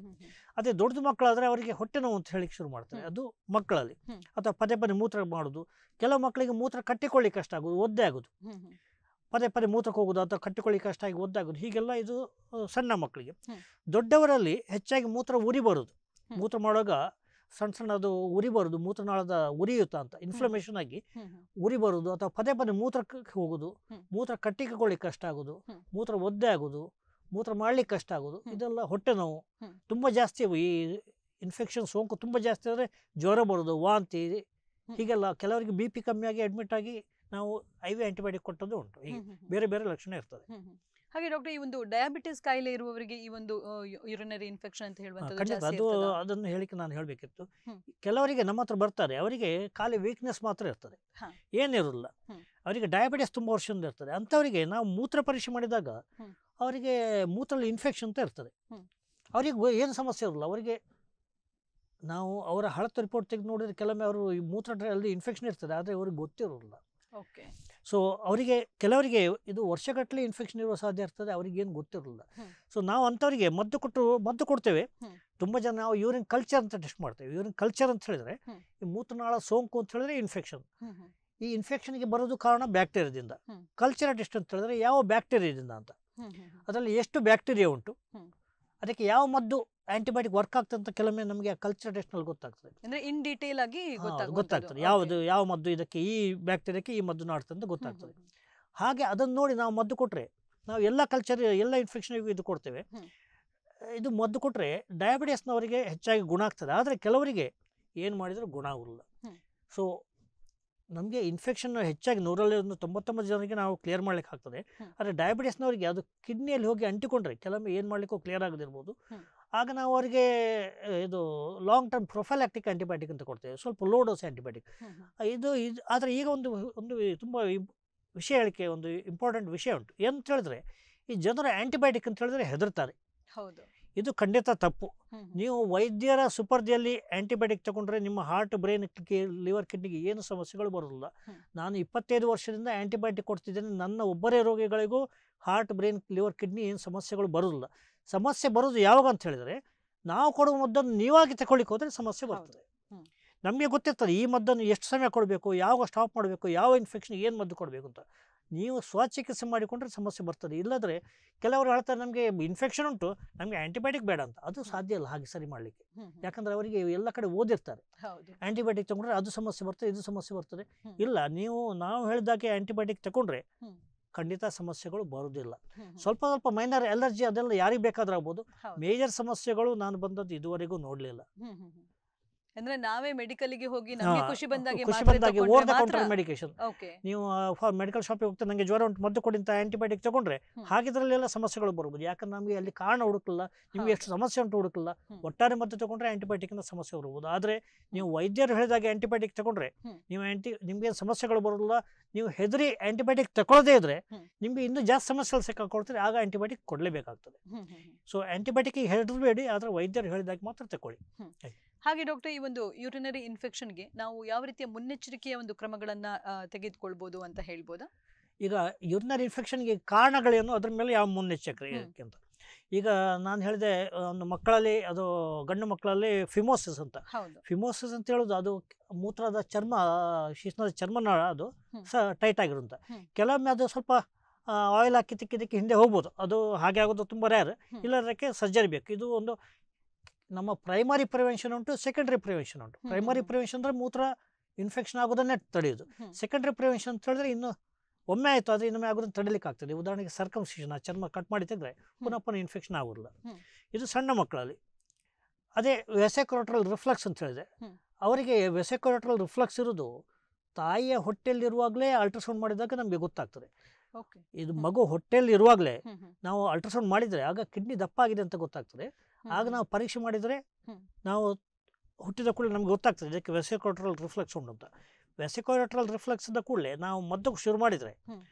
ಅದೇ ದೊಡ್ಡ ಮಕ್ಕಳಾದರೆ ಅವರಿಗೆ ಹೊಟ್ಟೆ ನೋವು ಅಂತ ಹೇಳಿಕ್ಕೆ ಶುರು ಮಾಡ್ತಾರೆ, ಅದು ಮಕ್ಕಳಲ್ಲಿ. ಅಥವಾ ಪದೇ ಪದೇ ಮೂತ್ರ ಮಾಡೋದು. ಕೆಲವು ಮಕ್ಕಳಿಗೆ ಮೂತ್ರ ಕಟ್ಟಿಕೊಳ್ಳಿಕ್ಕೆ ಕಷ್ಟ ಆಗೋದು, ಒದ್ದೆ ಆಗೋದು, ಪದೇ ಪದೇ ಮೂತ್ರಕ್ಕೆ ಹೋಗೋದು ಅಥವಾ ಕಟ್ಟಿಕೊಳ್ಳಿಕ್ಕೆ ಕಷ್ಟ ಆಗಿ ಒದ್ದಾಗೋದು, ಹೀಗೆಲ್ಲ ಇದು ಸಣ್ಣ ಮಕ್ಕಳಿಗೆ. ದೊಡ್ಡವರಲ್ಲಿ ಹೆಚ್ಚಾಗಿ ಮೂತ್ರ ಉರಿ ಬರೋದು. ಮೂತ್ರ ಮಾಡುವಾಗ ಸಣ್ಣದು ಉರಿ ಬರೋದು, ಮೂತ್ರನಾಳದ ಉರಿಯುತ್ತ ಅಂತ ಇನ್ಫ್ಲಮೇಷನ್ ಆಗಿ ಉರಿ ಬರೋದು, ಅಥವಾ ಪದೇ ಪದೇ ಮೂತ್ರಕ್ಕೆ ಹೋಗೋದು, ಮೂತ್ರ ಕಟ್ಟಿಕೊಳ್ಳಿಕ್ಕೆ ಕಷ್ಟ ಆಗೋದು, ಮೂತ್ರ ಒದ್ದೆ ಆಗೋದು, ಮೂತ್ರ ಮಾಡ್ಲಿಕ್ಕೆ ಕಷ್ಟ ಆಗೋದು, ಇದೆಲ್ಲ ಹೊಟ್ಟೆ ನೋವು ತುಂಬ ಜಾಸ್ತಿ. ಈ ಇನ್ಫೆಕ್ಷನ್ ಸೋಂಕು ತುಂಬ ಜಾಸ್ತಿ ಆದರೆ ಜ್ವರ ಬರೋದು, ವಾಂತಿ, ಹೀಗೆಲ್ಲ. ಕೆಲವರಿಗೆ BP ಕಮ್ಮಿಯಾಗಿ ಅಡ್ಮಿಟ್ ಆಗಿ ನಾವು IV ಆಂಟಿಬಯೋಟಿಕ್ ಕೊಟ್ಟದ್ದು ಉಂಟು. ಹೀಗೆ ಬೇರೆ ಬೇರೆ ಲಕ್ಷಣ ಇರ್ತದೆ. ಹಾಗೆ ಡಾಕ್ಟರ್, ಈ ಒಂದು ಡಯಾಬಿಟಿಸ್ ಕಾಯಿಲೆ ಇರುವವರಿಗೆ ಈ ಒಂದು ಯೂರಿನರಿ ಇನ್ಫೆಕ್ಷನ್ ಅಂತ ಹೇಳುವಂತದ್ದು ಅದು ಅದನ್ನು ಹೇಳಿಕ್ಕೆ ನಾನು ಹೇಳಬೇಕಿತ್ತು. ಕೆಲವರಿಗೆ ನಮ್ಮ ಹತ್ರ ಬರ್ತಾರೆ, ಅವರಿಗೆ ಖಾಲಿ ವೀಕ್ನೆಸ್ ಮಾತ್ರ ಇರ್ತದೆ, ಏನಿರಲ್ಲ. ಅವರಿಗೆ ಡಯಾಬಿಟಿಸ್ ತುಂಬ ವರ್ಷದಿಂದ ಇರ್ತದೆ. ಅಂಥವರಿಗೆ ನಾವು ಮೂತ್ರ ಪರೀಕ್ಷೆ ಮಾಡಿದಾಗ ಅವರಿಗೆ ಮೂತ್ರದಲ್ಲಿ ಇನ್ಫೆಕ್ಷನ್ ಅಂತ ಇರ್ತದೆ. ಅವರಿಗೆ ಏನು ಸಮಸ್ಯೆ ಇರಲ್ಲ. ಅವರಿಗೆ ನಾವು ಅವರ ಹಳತ್ತು ರಿಪೋರ್ಟ್ ತೆಗೆದು ನೋಡಿದ್ರೆ ಕೆಲವೊಮ್ಮೆ ಅವರು ಈ ಮೂತ್ರದಲ್ಲಿ ಇನ್ಫೆಕ್ಷನ್ ಇರ್ತದೆ, ಆದರೆ ಅವ್ರಿಗೆ ಗೊತ್ತಿರೋಲ್ಲ. ಸೊ ಅವರಿಗೆ ಕೆಲವರಿಗೆ ಇದು ವರ್ಷಗಟ್ಟಲೆ ಇನ್ಫೆಕ್ಷನ್ ಇರುವ ಸಾಧ್ಯ ಇರ್ತದೆ, ಅವ್ರಿಗೇನು ಗೊತ್ತಿರಲಿಲ್ಲ. ಸೊ ನಾವು ಅಂಥವರಿಗೆ ಮದ್ದು ಕೊಡ್ತೇವೆ. ತುಂಬ ಜನ ನಾವು ಯೂರಿನ್ ಕಲ್ಚರ್ ಅಂತ ಟೆಸ್ಟ್ ಮಾಡ್ತೇವೆ. ಯೂರಿನ್ ಕಲ್ಚರ್ ಅಂತ ಹೇಳಿದ್ರೆ ಈ ಮೂತ್ರನಾಳ ಸೋಂಕು ಅಂತ ಹೇಳಿದ್ರೆ ಇನ್ಫೆಕ್ಷನ್. ಈ ಇನ್ಫೆಕ್ಷನ್ಗೆ ಬರೋದು ಕಾರಣ ಬ್ಯಾಕ್ಟೀರಿಯಾದಿಂದ. ಕಲ್ಚರ್ ಟೆಸ್ಟ್ ಅಂತ ಹೇಳಿದ್ರೆ ಯಾವ ಬ್ಯಾಕ್ಟೀರಿಯಾದಿಂದ ಅಂತ, ಅದರಲ್ಲಿ ಎಷ್ಟು ಬ್ಯಾಕ್ಟೀರಿಯಾ ಉಂಟು, ಅದಕ್ಕೆ ಯಾವ ಮದ್ದು ಆಂಟಿಬಯೋಟಿಕ್ ವರ್ಕ್ ಆಗ್ತದೆ ಅಂತ ಕೆಲವೊಮ್ಮೆ ನಮಗೆ ಕಲ್ಚರ್ ಟೆಸ್ಟ್ನಲ್ಲಿ ಗೊತ್ತಾಗ್ತದೆ. ಅಂದ್ರೆ ಇನ್ ಡೀಟೇಲ್ ಆಗಿ ಗೊತ್ತಾಗ್ತದೆ ಯಾವ ಮದ್ದು ಇದಕ್ಕೆ, ಈ ಬ್ಯಾಕ್ಟೀರಿಯಾಕ್ಕೆ ಈ ಮದ್ದು ನಾಡ್ತದೆ ಅಂತ ಗೊತ್ತಾಗ್ತದೆ. ಹಾಗೆ ಅದನ್ನು ನೋಡಿ ನಾವು ಮದ್ದು ಕೊಟ್ಟರೆ, ನಾವು ಎಲ್ಲ ಕಲ್ಚರ್ ಎಲ್ಲ ಇನ್ಫೆಕ್ಷನ್ಗೂ ಇದು ಕೊಡ್ತೇವೆ. ಇದು ಮದ್ದು ಕೊಟ್ಟರೆ ಡಯಾಬಿಟಿಸ್ನವರಿಗೆ ಹೆಚ್ಚಾಗಿ ಗುಣ ಆಗ್ತದೆ. ಆದರೆ ಕೆಲವರಿಗೆ ಏನು ಮಾಡಿದರೂ ಗುಣ ಆಗೋಲ್ಲ. ಸೊ ನಮಗೆ ಇನ್ಫೆಕ್ಷನ್ ಹೆಚ್ಚಾಗಿ 199 ಜನರಿಗೆ ನಾವು ಕ್ಲಿಯರ್ ಮಾಡ್ಲಿಕ್ಕೆ ಆಗ್ತದೆ. ಆದರೆ ಡಯಾಬಿಟಿಸ್ನವರಿಗೆ ಅದು ಕಿಡ್ನಿಯಲ್ಲಿ ಹೋಗಿ ಅಂಟಿಕೊಂಡ್ರೆ ಕೆಲವೊಮ್ಮೆ ಏನು ಮಾಡಲಿಕ್ಕೂ ಕ್ಲಿಯರ್ ಆಗದಿರ್ಬೋದು. ಆಗ ನಾವು ಅವರಿಗೆ ಇದು ಲಾಂಗ್ ಟರ್ಮ್ ಪ್ರೊಫೈಲಾಕ್ಟಿಕ್ ಆ್ಯಂಟಿಬಯೋಟಿಕ್ ಅಂತ ಕೊಡ್ತೇವೆ, ಸ್ವಲ್ಪ ಲೋ ಡೋಸ್ ಆ್ಯಂಟಿಬಯೋಟಿಕ್. ಇದು ಆದರೆ ಈಗ ಒಂದು ತುಂಬ ವಿಷಯ ಹೇಳಿಕೆ, ಒಂದು ಇಂಪಾರ್ಟೆಂಟ್ ವಿಷಯ ಉಂಟು. ಏನಂತ ಹೇಳಿದ್ರೆ, ಈ ಜನರು ಆ್ಯಂಟಿಬಯೋಟಿಕ್ ಅಂತ ಹೇಳಿದ್ರೆ ಹೆದರ್ತಾರೆ. ಹೌದು, ಇದು ಖಂಡಿತ ತಪ್ಪು. ನೀವು ವೈದ್ಯರ ಸುಪರ್ದಿಯಲ್ಲಿ ಆ್ಯಂಟಿಬಯೋಟಿಕ್ ತಗೊಂಡ್ರೆ ನಿಮ್ಮ ಹಾರ್ಟ್, ಬ್ರೈನ್, ಲಿವರ್, ಕಿಡ್ನಿಗೆ ಏನು ಸಮಸ್ಯೆಗಳು ಬರೋದಿಲ್ಲ. ನಾನು 25 ವರ್ಷದಿಂದ ಆ್ಯಂಟಿಬಯೋಟಿಕ್ ಕೊಡ್ತಿದ್ದೇನೆ. ನನ್ನ ಒಬ್ಬರೇ ರೋಗಿಗಳಿಗೂ ಹಾರ್ಟ್, ಬ್ರೈನ್, ಲಿವರ್, ಕಿಡ್ನಿ ಏನು ಸಮಸ್ಯೆಗಳು ಬರೋದಿಲ್ಲ. ಸಮಸ್ಯೆ ಬರೋದು ಯಾವಾಗ ಅಂತ ಹೇಳಿದರೆ, ನಾವು ಕೊಡುವ ಮದ್ದನ್ನು ನೀವಾಗಿ ತಗೊಳ್ಳಿಕ್ಕೆ ಹೋದರೆ ಸಮಸ್ಯೆ ಬರ್ತದೆ. ನಮಗೆ ಗೊತ್ತಿರ್ತದೆ ಈ ಮದ್ದನ್ನು ಎಷ್ಟು ಸಮಯ ಕೊಡಬೇಕು, ಯಾವಾಗ ಸ್ಟಾಪ್ ಮಾಡಬೇಕು, ಯಾವ ಇನ್ಫೆಕ್ಷನ್ ಏನು ಮದ್ದು ಕೊಡಬೇಕು ಅಂತ. ನೀವು ಸ್ವಚಿಕಿತ್ಸೆ ಮಾಡಿಕೊಂಡ್ರೆ ಸಮಸ್ಯೆ ಬರ್ತದೆ. ಇಲ್ಲದ್ರೆ ಕೆಲವರು ಹೇಳ್ತಾರೆ ನಮಗೆ ಇನ್ಫೆಕ್ಷನ್ ಉಂಟು, ನಮಗೆ ಆ್ಯಂಟಿಬಯೋಟಿಕ್ ಬೇಡ ಅಂತ. ಅದು ಸಾಧ್ಯ ಇಲ್ಲ ಹಾಗೆ ಸರಿ ಮಾಡಲಿಕ್ಕೆ. ಯಾಕಂದರೆ ಅವರಿಗೆ ಎಲ್ಲ ಕಡೆ ಓದಿರ್ತಾರೆ, ಆ್ಯಂಟಿಬಯೋಟಿಕ್ ತಗೊಂಡ್ರೆ ಅದು ಸಮಸ್ಯೆ ಬರ್ತದೆ, ಇದು ಸಮಸ್ಯೆ ಬರ್ತದೆ. ಇಲ್ಲ, ನಾವು ಹೇಳಿದಾಗೆ ಆ್ಯಂಟಿಬಯೋಟಿಕ್ ತಗೊಂಡ್ರೆ ಖಂಡಿತ ಸಮಸ್ಯೆಗಳು ಬರುವುದಿಲ್ಲ. ಸ್ವಲ್ಪ ಸ್ವಲ್ಪ ಮೈನರ್ ಅಲರ್ಜಿ ಅದೆಲ್ಲ ಯಾರಿಗೆ ಬೇಕಾದ್ರೂ ಆಗ್ಬೋದು. ಮೇಜರ್ ಸಮಸ್ಯೆಗಳು ನಾನು ಬಂದದ್ದು ಇದುವರೆಗೂ ನೋಡಲಿಲ್ಲ. ಅಂದ್ರೆ ನಾವೇ ಮೆಡಿಕಲ್ಗೆ ಹೋಗಿ ನಮಗೆ ಖುಷಿ ಬಂದಾಗೆ ಓವರ್ ದ ಕೌಂಟರ್ ಮೆಡಿಕೇಶನ್. ನೀವು ಮೆಡಿಕಲ್ ಶಾಪಿಗೆ ಹೋಗ್ತಾ ನನಗೆ ಜ್ವರ ಉಂಟು ಮದ್ದು ಕೊಡಿ ಅಂತ ಆ್ಯಂಟಿಬಯೋಟಿಕ್ ತಗೊಂಡ್ರೆ ಹಾಗಿದ್ರಲ್ಲೆಲ್ಲ ಸಮಸ್ಯೆಗಳು ಬರ್ಬೋದು. ಯಾಕಂದ್ರೆ ನಮಗೆ ಅಲ್ಲಿ ಕಾರಣ ಹುಡುಕಲ್ಲ, ನಿಮ್ಗೆ ಎಷ್ಟು ಸಮಸ್ಯೆ ಉಂಟು ಹುಡುಕಲ್ಲ. ಒಟ್ಟಾರೆ ಮದ್ದು ತಗೊಂಡ್ರೆ ಆ್ಯಂಟಿಬಯೋಟಿಕ್ನ ಸಮಸ್ಯೆ ಬರ್ಬೋದು. ಆದರೆ ನೀವು ವೈದ್ಯರು ಹೇಳಿದಾಗ ಆ್ಯಂಟಿಬಯೋಟಿಕ್ ತಗೊಂಡ್ರೆ ನಿಮ್ಗೆ ಸಮಸ್ಯೆಗಳು ಬರೋದಿಲ್ಲ. ನೀವು ಹೆದರಿ ಆ್ಯಂಟಿಬಯೋಟಿಕ್ ತಗೊಳ್ಳದೇ ಇದ್ರೆ ನಿಮ್ಗೆ ಇನ್ನೂ ಜಾಸ್ತಿ ಸಮಸ್ಯೆಗಳು ಸಿಕ್ಕಾಕೊಳ್ತಾರೆ. ಆಗ ಆ್ಯಂಟಿಬಯೋಟಿಕ್ ಕೊಡಲೇಬೇಕಾಗ್ತದೆ. ಸೊ ಆ್ಯಂಟಿಬಯೋಟಿಕ್ ಹೆದರಬೇಡಿ, ಆದರೆ ವೈದ್ಯರು ಹೇಳಿದಾಗ ಮಾತ್ರ ತಗೊಳ್ಳಿ. ಹಾಗೆ ಡಾಕ್ಟರ್, ಈ ಒಂದು ಯೂರಿನರಿ ಇನ್ಫೆಕ್ಷನ್ಗೆ ನಾವು ಯಾವ ರೀತಿಯ ಮುನ್ನೆಚ್ಚರಿಕೆಯ ಒಂದು ಕ್ರಮಗಳನ್ನ ತೆಗೆದುಕೊಳ್ಬಹುದು ಅಂತ ಹೇಳ್ಬೋದಾ? ಈಗ ಯೂರಿನರಿ ಇನ್ಫೆಕ್ಷನ್ಗೆ ಕಾರಣಗಳೇನು, ಅದ್ರ ಮೇಲೆ ಯಾವ ಮುನ್ನೆಚ್ಚರಿಕೆ ಅಂತ. ಈಗ ನಾನು ಹೇಳಿದೆ, ಒಂದು ಮಕ್ಕಳಲ್ಲಿ, ಅದು ಗಂಡು ಮಕ್ಕಳಲ್ಲಿ ಫಿಮೋಸಿಸ್ ಅಂತ. ಫಿಮೋಸಿಸ್ ಅಂತ ಹೇಳೋದು ಅದು ಮೂತ್ರದ ಚರ್ಮ, ಶಿಶ್ನದ ಚರ್ಮನಾಳ ಅದು ಟೈಟ್ ಆಗಿರುತ್ತೆ. ಕೆಲವೊಮ್ಮೆ ಅದು ಸ್ವಲ್ಪ ಆಯಿಲ್ ಹಾಕಿ ತಿಕ್ಕಿದ್ದಕ್ಕೆ ಹಿಂದೆ ಹೋಗ್ಬೋದು. ಅದು ಹಾಗೆ ಆಗೋದು ತುಂಬ ರೇರ್. ಇಲ್ಲದಕ್ಕೆ ಸರ್ಜರಿ ಬೇಕು. ಇದು ಒಂದು ನಮ್ಮ ಪ್ರೈಮರಿ ಪ್ರಿವೆನ್ಷನ್ ಉಂಟು, ಸೆಕೆಂಡ್ರಿ ಪ್ರಿವೆನ್ಷನ್ ಉಂಟು. ಪ್ರೈಮರಿ ಪ್ರಿವೆನ್ಷನ್ ಅಂದರೆ ಮೂತ್ರ ಇನ್ಫೆಕ್ಷನ್ ಆಗೋದನ್ನೇ ತಡೆಯೋದು. ಸೆಕೆಂಡ್ರಿ ಪ್ರಿವೆನ್ಷನ್ ಅಂತ ಹೇಳಿದ್ರೆ ಇನ್ನು ಒಮ್ಮೆ ಆಯಿತು ಆದರೆ ಇನ್ನೊಮ್ಮೆ ಆಗೋದನ್ನು ತಡೆಯಲಿಕ್ಕೆ ಆಗ್ತದೆ. ಉದಾಹರಣೆಗೆ ಸರ್ಕಮ್ಸಿಷನ್, ಆ ಚರ್ಮ ಕಟ್ ಮಾಡಿ ತೆಗೆದ್ರೆ ಪುನಃ ಇನ್ಫೆಕ್ಷನ್ ಆಗೋದಿಲ್ಲ. ಇದು ಸಣ್ಣ ಮಕ್ಕಳಲ್ಲಿ. ಅದೇ ವೆಸೆಕೊಲೆಟ್ರಲ್ ರಿಫ್ಲಕ್ಸ್ ಅಂತ ಹೇಳಿದೆ, ಅವರಿಗೆ ವೆಸೆಕೊಲೆಟ್ರಲ್ ರಿಫ್ಲಕ್ಸ್ ಇರೋದು ತಾಯಿಯ ಹೊಟ್ಟೆಯಲ್ಲಿರುವಾಗಲೇ ಅಲ್ಟ್ರಾಸೌಂಡ್ ಮಾಡಿದಾಗ ನಮಗೆ ಗೊತ್ತಾಗ್ತದೆ. ಇದು ಮಗು ಹೊಟ್ಟೆಯಲ್ಲಿ ಇರುವಾಗಲೇ ನಾವು ಅಲ್ಟ್ರಾಸೌಂಡ್ ಮಾಡಿದರೆ ಆಗ ಕಿಡ್ನಿ ದಪ್ಪ ಆಗಿದೆ ಅಂತ ಗೊತ್ತಾಗ್ತದೆ. ಆಗ ನಾವು ಪರೀಕ್ಷೆ ಮಾಡಿದರೆ ನಾವು ಹುಟ್ಟಿದ ಕೂಡಲೇ ನಮ್ಗೆ ಗೊತ್ತಾಗ್ತದೆ ಇದಕ್ಕೆ ವೆಸೆಕೊಲೆಟ್ರಲ್ ರಿಫ್ಲಕ್ಸ್ ಉಂಟು ಅಂತ. ವೆಸೆಕೊಲೆಟ್ರಲ್ ರಿಫ್ಲಕ್ಸ್ದ ಕೂಡಲೇ ನಾವು ಮದ್ದು ಶುರು ಮಾಡಿದರೆ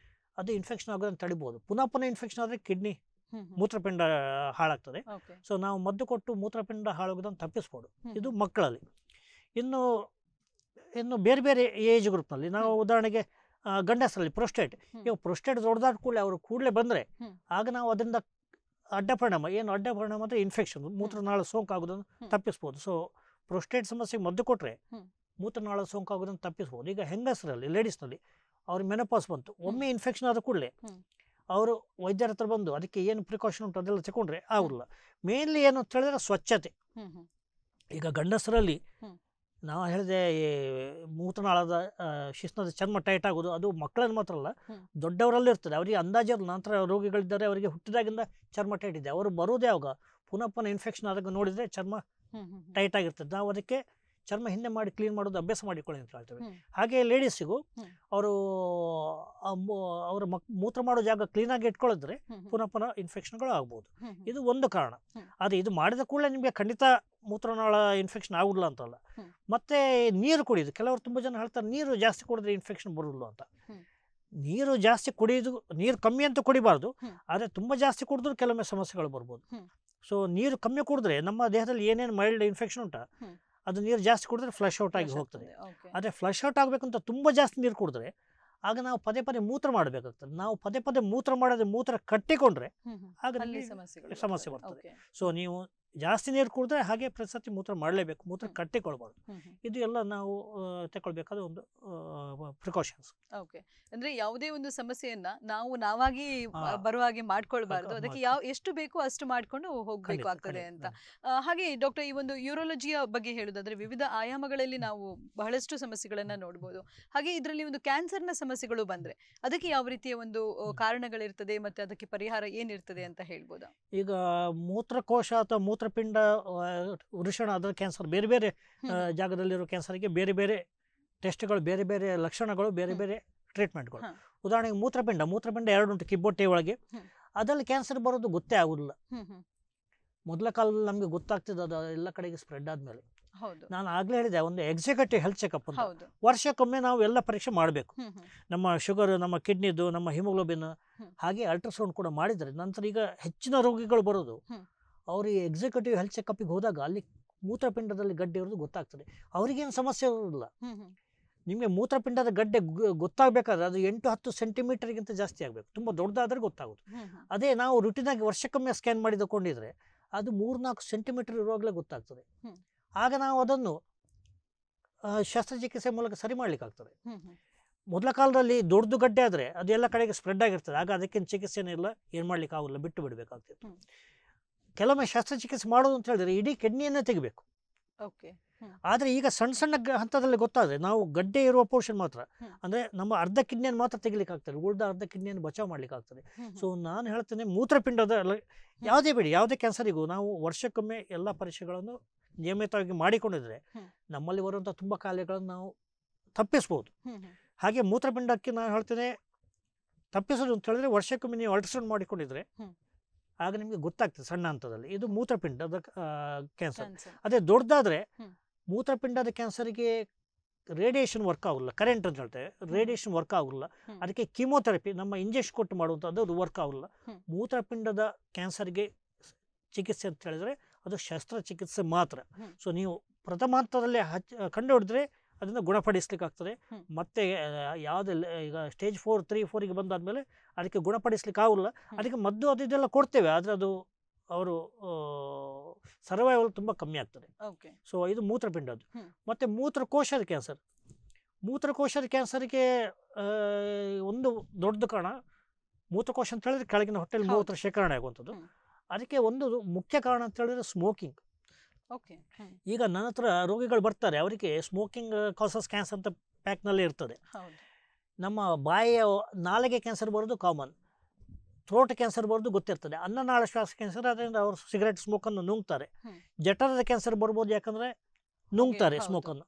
ಅದು ಇನ್ಫೆಕ್ಷನ್ ಆಗೋದನ್ನು ತಡಿಬೋದು. ಪುನಃ ಇನ್ಫೆಕ್ಷನ್ ಆದರೆ ಕಿಡ್ನಿ, ಮೂತ್ರಪಿಂಡ ಹಾಳಾಗ್ತದೆ. ಸೊ ನಾವು ಮದ್ದು ಕೊಟ್ಟು ಮೂತ್ರಪಿಂಡ ಹಾಳಾಗೋದನ್ನು ತಪ್ಪಿಸ್ಬೋದು. ಇದು ಮಕ್ಕಳಲ್ಲಿ. ಇನ್ನು ಬೇರೆ ಬೇರೆ ಏಜ್ ಗ್ರೂಪ್ನಲ್ಲಿ ನಾವು ಉದಾಹರಣೆಗೆ ಗಂಡಸರಲ್ಲಿ ಪ್ರೊಸ್ಟೇಟ್, ಈಗ ಪ್ರೊಸ್ಟೇಟ್ ದೊಡ್ಡದಾದ ಕೂಡಲೇ ಅವರು ಕೂಡಲೇ ಬಂದರೆ ಆಗ ನಾವು ಅದರಿಂದ ಅಡ್ಡ ಪರಿಣಾಮ ಅಂದರೆ ಇನ್ಫೆಕ್ಷನ್, ಮೂತ್ರನಾಳ ಸೋಂಕು ಆಗೋದನ್ನು ತಪ್ಪಿಸ್ಬೋದು. ಸೊ ಪ್ರೊಸ್ಟೇಟ್ ಸಮಸ್ಯೆಗೆ ಮದ್ದು ಕೊಟ್ಟರೆ ಮೂತ್ರನಾಳ ಸೋಂಕು ಆಗೋದನ್ನು ತಪ್ಪಿಸ್ಬೋದು. ಈಗ ಹೆಂಗಸರಲ್ಲಿ, ಲೇಡೀಸ್ನಲ್ಲಿ ಅವ್ರಿಗೆ ಮೆನೋಪಾಸ್ ಬಂತು, ಒಮ್ಮೆ ಇನ್ಫೆಕ್ಷನ್ ಆದ ಕೂಡಲೇ ಅವರು ವೈದ್ಯರ ಹತ್ರ ಬಂದು ಅದಕ್ಕೆ ಏನು ಪ್ರಿಕಾಷನ್ ಉಂಟು ಅದೆಲ್ಲ ತಗೊಂಡ್ರೆ ಆಗೋಲ್ಲ. ಮೇನ್ಲಿ ಏನು ಅಂತ ಹೇಳಿದ್ರೆ ಸ್ವಚ್ಛತೆ. ಈಗ ಗಂಡಸರಲ್ಲಿ ನಾವು ಹೇಳಿದೆ ಮೂತ್ರನಾಳದ ಶಿಶ್ನದ ಚರ್ಮ ಟೈಟ್ ಆಗೋದು ಅದು ಮಕ್ಕಳಲ್ಲಿ ಮಾತ್ರ ಅಲ್ಲ, ದೊಡ್ಡವರಲ್ಲೂ ಇರ್ತದೆ. ಅವರಿಗೆ ಅಂದಾಜು ನಂತರ ರೋಗಿಗಳಿದ್ದಾರೆ ಅವರಿಗೆ ಹುಟ್ಟಿದಾಗಿಂದ ಚರ್ಮ ಟೈಟ್ ಇದೆ, ಅವರು ಬರೋದೇ ಯಾವಾಗ ಪುನಃ ಇನ್ಫೆಕ್ಷನ್ ಆದಾಗ ನೋಡಿದರೆ ಚರ್ಮ ಟೈಟ್ ಆಗಿರ್ತದೆ. ನಾವು ಅದಕ್ಕೆ ಚರ್ಮ ಹಿಂದೆ ಮಾಡಿ ಕ್ಲೀನ್ ಮಾಡೋದು ಅಭ್ಯಾಸ ಮಾಡಿಕೊಳ್ಳಿ ಅಂತ ಹೇಳ್ತೇವೆ. ಹಾಗೆ ಲೇಡೀಸಿಗೂ ಅವರು ಅವರ ಮೂತ್ರ ಮಾಡೋ ಜಾಗ ಕ್ಲೀನಾಗಿ ಇಟ್ಕೊಳ್ಳಿದ್ರೆ ಪುನಃ ಇನ್ಫೆಕ್ಷನ್ಗಳು ಆಗ್ಬೋದು. ಇದು ಒಂದು ಕಾರಣ. ಆದರೆ ಇದು ಮಾಡಿದ ಕೂಡಲೇ ನಿಮಗೆ ಖಂಡಿತ ಮೂತ್ರನಾಳ ಇನ್ಫೆಕ್ಷನ್ ಆಗುದಿಲ್ಲ ಅಂತಲ್ಲ. ಮತ್ತೆ ನೀರು ಕುಡಿಯೋದು, ಕೆಲವರು ತುಂಬ ಜನ ಹೇಳ್ತಾರೆ ನೀರು ಜಾಸ್ತಿ ಕುಡಿದ್ರೆ ಇನ್ಫೆಕ್ಷನ್ ಬರೋಲ್ಲ ಅಂತ. ನೀರು ಜಾಸ್ತಿ ಕುಡಿಯೋದು, ನೀರು ಕಮ್ಮಿ ಅಂತ ಕುಡಿಬಾರ್ದು, ಆದರೆ ತುಂಬ ಜಾಸ್ತಿ ಕುಡಿದ್ರೂ ಕೆಲವೊಮ್ಮೆ ಸಮಸ್ಯೆಗಳು ಬರ್ಬೋದು. ಸೊ ನೀರು ಕಮ್ಮಿ ಕುಡಿದ್ರೆ ನಮ್ಮ ದೇಹದಲ್ಲಿ ಏನೇನು ಮೈಲ್ಡ್ ಇನ್ಫೆಕ್ಷನ್ ಉಂಟಾ ಅದು ನೀರು ಜಾಸ್ತಿ ಕುಡಿದ್ರೆ ಫ್ಲಶ್ ಔಟ್ ಆಗಿ ಹೋಗ್ತದೆ. ಆದರೆ ಫ್ಲಶ್ ಔಟ್ ಆಗಬೇಕಂತ ತುಂಬ ಜಾಸ್ತಿ ನೀರು ಕುಡಿದ್ರೆ ಆಗ ನಾವು ಪದೇ ಪದೇ ಮೂತ್ರ ಮಾಡಬೇಕಾಗ್ತದೆ. ನಾವು ಪದೇ ಪದೇ ಮೂತ್ರ ಮಾಡೋದ್ರೆ ಮೂತ್ರ ಕಟ್ಟಿಕೊಂಡ್ರೆ ಆಗ ಸಮಸ್ಯೆ ಬರ್ತದೆ. ಸೊ ನೀವು ಜಾಸ್ತಿ ನೀರು ಕುಡಿದ್ರೆ ಹಾಗೆ ಪ್ರತಿ ಮೂತ್ರ ಮಾಡಲೇಬೇಕು, ಮೂತ್ರ ಕಟ್ಟಿಕೊಳ್ಬಾರ್ದು. ಇದು ಎಲ್ಲ ನಾವು ತಗೊಳ್ಬೇಕಾದ ಒಂದು ಪ್ರಿಕಾಷನ್ಸ್. ಓಕೆ, ಅಂದ್ರೆ ಯಾವುದೇ ಒಂದು ಸಮಸ್ಯೆಯನ್ನ ನಾವಾಗಿ ಬರುವ ಹಾಗೆ ಮಾಡ್ಕೊಳ್ಬಾರ್ದು, ಅದಕ್ಕೆ ಎಷ್ಟು ಬೇಕೋ ಅಷ್ಟು ಮಾಡ್ಕೊಂಡು ಹೋಗ್ಬೇಕು ಆಗ್ತದೆ ಅಂತ. ಹಾಗೆ ಡಾಕ್ಟರ್, ಈ ಒಂದು ಯೂರೋಲಜಿಯ ಬಗ್ಗೆ ಹೇಳುದಾದ್ರೆ ವಿವಿಧ ಆಯಾಮಗಳಲ್ಲಿ ನಾವು ಬಹಳಷ್ಟು ಸಮಸ್ಯೆಗಳನ್ನ ನೋಡ್ಬೋದು. ಹಾಗೆ ಇದರಲ್ಲಿ ಒಂದು ಕ್ಯಾನ್ಸರ್ನ ಸಮಸ್ಯೆಗಳು ಬಂದ್ರೆ ಅದಕ್ಕೆ ಯಾವ ರೀತಿಯ ಒಂದು ಕಾರಣಗಳಿರ್ತದೆ ಮತ್ತೆ ಅದಕ್ಕೆ ಪರಿಹಾರ ಏನಿರ್ತದೆ ಅಂತ ಹೇಳ್ಬೋದಾ? ಈಗ ಮೂತ್ರಕೋಶ ಅಥವಾ ಮೂತ್ರಪಿಂಡ ವೃಷಣ ಅದರ ಕ್ಯಾನ್ಸರ್, ಬೇರೆ ಬೇರೆ ಜಾಗದಲ್ಲಿರೋ ಕ್ಯಾನ್ಸರ್ಗೆ ಬೇರೆ ಬೇರೆ ಟೆಸ್ಟ್ಗಳು, ಬೇರೆ ಬೇರೆ ಲಕ್ಷಣಗಳು, ಬೇರೆ ಬೇರೆ ಟ್ರೀಟ್ಮೆಂಟ್ಗಳು. ಉದಾಹರಣೆಗೆ ಮೂತ್ರಪಿಂಡ 2 ಉಂಟು ಕಿಬ್ಬೊಟ್ಟೆ ಒಳಗೆ. ಅದರಲ್ಲಿ ಕ್ಯಾನ್ಸರ್ ಬರೋದು ಗೊತ್ತೇ ಆಗೋದಿಲ್ಲ. ಮೊದಲ ಕಾಲದಲ್ಲಿ ನಮಗೆ ಗೊತ್ತಾಗ್ತಿದ್ದು ಅದು ಎಲ್ಲ ಕಡೆಗೆ ಸ್ಪ್ರೆಡ್ ಆದಮೇಲೆ. ನಾನು ಆಗಲೇ ಹೇಳಿದೆ, ಒಂದು ಎಕ್ಸಿಕ್ಯೂಟಿವ್ ಹೆಲ್ತ್ ಚೆಕಪ್ ಅಂತ ವರ್ಷಕ್ಕೊಮ್ಮೆ ನಾವು ಎಲ್ಲ ಪರೀಕ್ಷೆ ಮಾಡಬೇಕು. ನಮ್ಮ ಶುಗರ್, ನಮ್ಮ ಕಿಡ್ನಿದು, ನಮ್ಮ ಹಿಮೋಗ್ಲೋಬಿನ್, ಹಾಗೆ ಅಲ್ಟ್ರಾಸೌಂಡ್ ಕೂಡ ಮಾಡಿದರೆ ನಂತರ ಈಗ ಹೆಚ್ಚಿನ ರೋಗಿಗಳು ಬರೋದು ಅವರು ಈ ಎಕ್ಸಿಕ್ಯೂಟಿವ್ ಹೆಲ್ತ್ ಚೆಕಪ್ಗೆ ಹೋದಾಗ ಅಲ್ಲಿ ಮೂತ್ರಪಿಂಡದಲ್ಲಿ ಗಡ್ಡೆ ಇರೋದು ಗೊತ್ತಾಗ್ತದೆ. ಅವ್ರಿಗೇನು ಸಮಸ್ಯೆ ಇರೋದಿಲ್ಲ. ನಿಮಗೆ ಮೂತ್ರಪಿಂಡದ ಗಡ್ಡೆ ಗೊತ್ತಾಗಬೇಕಾದ್ರೆ ಅದು 8-10 ಸೆಂಟಿಮೀಟರ್ಗಿಂತ ಜಾಸ್ತಿ ಆಗಬೇಕು. ತುಂಬ ದೊಡ್ಡದಾದ್ರೆ ಗೊತ್ತಾಗೋದು. ಅದೇ ನಾವು ರುಟೀನಾಗಿ ವರ್ಷಕ್ಕೊಮ್ಮೆ ಸ್ಕ್ಯಾನ್ ಮಾಡಿದುಕೊಂಡಿದ್ರೆ ಅದು 3-4 ಸೆಂಟಿಮೀಟರ್ ಇರುವಾಗಲೇ ಗೊತ್ತಾಗ್ತದೆ. ಆಗ ನಾವು ಅದನ್ನು ಶಸ್ತ್ರಚಿಕಿತ್ಸೆ ಮೂಲಕ ಸರಿ ಮಾಡ್ಲಿಕ್ಕಾಗ್ತದೆ. ಮೊದಲ ಕಾಲದಲ್ಲಿ ದೊಡ್ಡದು ಗಡ್ಡೆ ಆದರೆ ಅದು ಎಲ್ಲ ಕಡೆಗೆ ಸ್ಪ್ರೆಡ್ ಆಗಿರ್ತದೆ. ಆಗ ಅದಕ್ಕೇನು ಚಿಕಿತ್ಸೆನೇ ಇಲ್ಲ, ಏನು ಮಾಡ್ಲಿಕ್ಕೆ ಆಗೋಲ್ಲ, ಬಿಟ್ಟು ಬಿಡಬೇಕಾಗ್ತಿತ್ತು. ಕೆಲವೊಮ್ಮೆ ಶಸ್ತ್ರಚಿಕಿತ್ಸೆ ಮಾಡೋದು ಅಂತ ಹೇಳಿದ್ರೆ ಇಡೀ ಕಿಡ್ನಿಯನ್ನೇ ತೆಗಿಬೇಕು. ಆದರೆ ಈಗ ಸಣ್ಣ ಸಣ್ಣ ಹಂತದಲ್ಲಿ ಗೊತ್ತಾದರೆ ನಾವು ಗಡ್ಡೆ ಇರುವ ಪೋರ್ಷನ್ ಮಾತ್ರ, ಅಂದರೆ ನಮ್ಮ ಅರ್ಧ ಕಿಡ್ನಿಯನ್ನು ಮಾತ್ರ ತೆಗಿಲಿಕ್ಕೆ ಆಗ್ತದೆ, ಉಳಿದ ಅರ್ಧ ಕಿಡ್ನಿಯನ್ನು ಬಚಾವ್ ಮಾಡ್ಲಿಕ್ಕೆ ಆಗ್ತದೆ. ಸೊ ನಾನು ಹೇಳ್ತೇನೆ, ಮೂತ್ರಪಿಂಡದ ಯಾವುದೇ ಬಿಡಿ ಯಾವುದೇ ಕ್ಯಾನ್ಸರಿಗೂ ನಾವು ವರ್ಷಕ್ಕೊಮ್ಮೆ ಎಲ್ಲ ಪರೀಕ್ಷೆಗಳನ್ನು ನಿಯಮಿತವಾಗಿ ಮಾಡಿಕೊಂಡಿದ್ರೆ ನಮ್ಮಲ್ಲಿ ಬರುವಂಥ ತುಂಬ ಕಾಯಿಲೆಗಳನ್ನು ನಾವು ತಪ್ಪಿಸ್ಬೋದು. ಹಾಗೆ ಮೂತ್ರಪಿಂಡಕ್ಕೆ ನಾನು ಹೇಳ್ತೇನೆ, ತಪ್ಪಿಸೋದು ಅಂತ ಹೇಳಿದ್ರೆ ವರ್ಷಕ್ಕೊಮ್ಮೆ ನೀವು ಅಲ್ಟ್ರಾಸೌಂಡ್ ಮಾಡಿಕೊಂಡಿದ್ರೆ ಆಗ ನಿಮಗೆ ಗೊತ್ತಾಗ್ತದೆ ಸಣ್ಣ ಹಂತದಲ್ಲಿ ಇದು ಮೂತ್ರಪಿಂಡದ ಕ್ಯಾನ್ಸರ್. ಅದೇ ದೊಡ್ಡದಾದರೆ ಮೂತ್ರಪಿಂಡದ ಕ್ಯಾನ್ಸರಿಗೆ ರೇಡಿಯೇಷನ್ ವರ್ಕ್ ಆಗೋಲ್ಲ, ಕರೆಂಟ್ ಅಂತ ಹೇಳ್ತೇವೆ, ರೇಡಿಯೇಷನ್ ವರ್ಕ್ ಆಗೋಲ್ಲ. ಅದಕ್ಕೆ ಕೀಮೋಥೆರಪಿ, ನಮ್ಮ ಇಂಜೆಕ್ಷನ್ ಕೊಟ್ಟು ಮಾಡುವಂಥದ್ದು, ಅದು ವರ್ಕ್ ಆಗೋಲ್ಲ. ಮೂತ್ರಪಿಂಡದ ಕ್ಯಾನ್ಸರ್ಗೆ ಚಿಕಿತ್ಸೆ ಅಂತ ಹೇಳಿದ್ರೆ ಅದು ಶಸ್ತ್ರಚಿಕಿತ್ಸೆ ಮಾತ್ರ. ಸೊ ನೀವು ಪ್ರಥಮ ಹಂತದಲ್ಲೇ ಕಂಡು ಹಿಡಿದ್ರೆ ಅದನ್ನು ಗುಣಪಡಿಸ್ಲಿಕ್ಕೆ ಆಗ್ತದೆ. ಮತ್ತೆ ಯಾವುದೆಲ್ಲ ಈಗ ಸ್ಟೇಜ್ 4, 3, 4ಗೆ ಬಂದಾದ್ಮೇಲೆ ಅದಕ್ಕೆ ಗುಣಪಡಿಸ್ಲಿಕ್ಕೆ ಆಗೋಲ್ಲ. ಅದಕ್ಕೆ ಮದ್ದು ಅದು ಇದೆಲ್ಲ ಕೊಡ್ತೇವೆ, ಆದರೆ ಅದು ಅವರು ಸರ್ವೈವಲ್ ತುಂಬ ಕಮ್ಮಿ ಆಗ್ತದೆ. ಸೊ ಇದು ಮೂತ್ರಪಿಂಡದ್ದು. ಮತ್ತು ಮೂತ್ರಕೋಶದ ಕ್ಯಾನ್ಸರ್ಗೆ ಒಂದು ದೊಡ್ಡ ಕಾರಣ ಮೂತ್ರಕೋಶ ಅಂತ ಹೇಳಿದ್ರೆ ಕೆಳಗಿನ ಹೊಟ್ಟೆಯಲ್ಲಿ ಮೂತ್ರ ಶೇಖರಣೆ ಆಗುವಂಥದ್ದು. ಅದಕ್ಕೆ ಒಂದು ಮುಖ್ಯ ಕಾರಣ ಅಂತ ಹೇಳಿದ್ರೆ ಸ್ಮೋಕಿಂಗ್. ಈಗ ನನ್ನ ಹತ್ರ ರೋಗಿಗಳು ಬರ್ತಾರೆ, ಅವರಿಗೆ ಸ್ಮೋಕಿಂಗ್ ಕಾಸಸ್ ಕ್ಯಾನ್ಸರ್ ಅಂತ ಪ್ಯಾಕ್ನಲ್ಲೇ ಇರ್ತದೆ. ನಮ್ಮ ಬಾಯಿಯ ನಾಲಿಗೆ ಕ್ಯಾನ್ಸರ್ ಬರೋದು ಕಾಮನ್, ಥ್ರೋಟ್ ಕ್ಯಾನ್ಸರ್ ಬರೋದು ಗೊತ್ತಿರ್ತದೆ, ಅನ್ನನಾಳ ಶ್ವಾಸ ಕ್ಯಾನ್ಸರ್ ಅದರಿಂದ ಅವರು ಸಿಗರೆಟ್ ಸ್ಮೋಕನ್ನು ನುಂಗ್ತಾರೆ. ಜಠರದ ಕ್ಯಾನ್ಸರ್ ಬರ್ಬೋದು, ಯಾಕಂದರೆ ನುಂಗ್ತಾರೆ ಸ್ಮೋಕನ್ನು.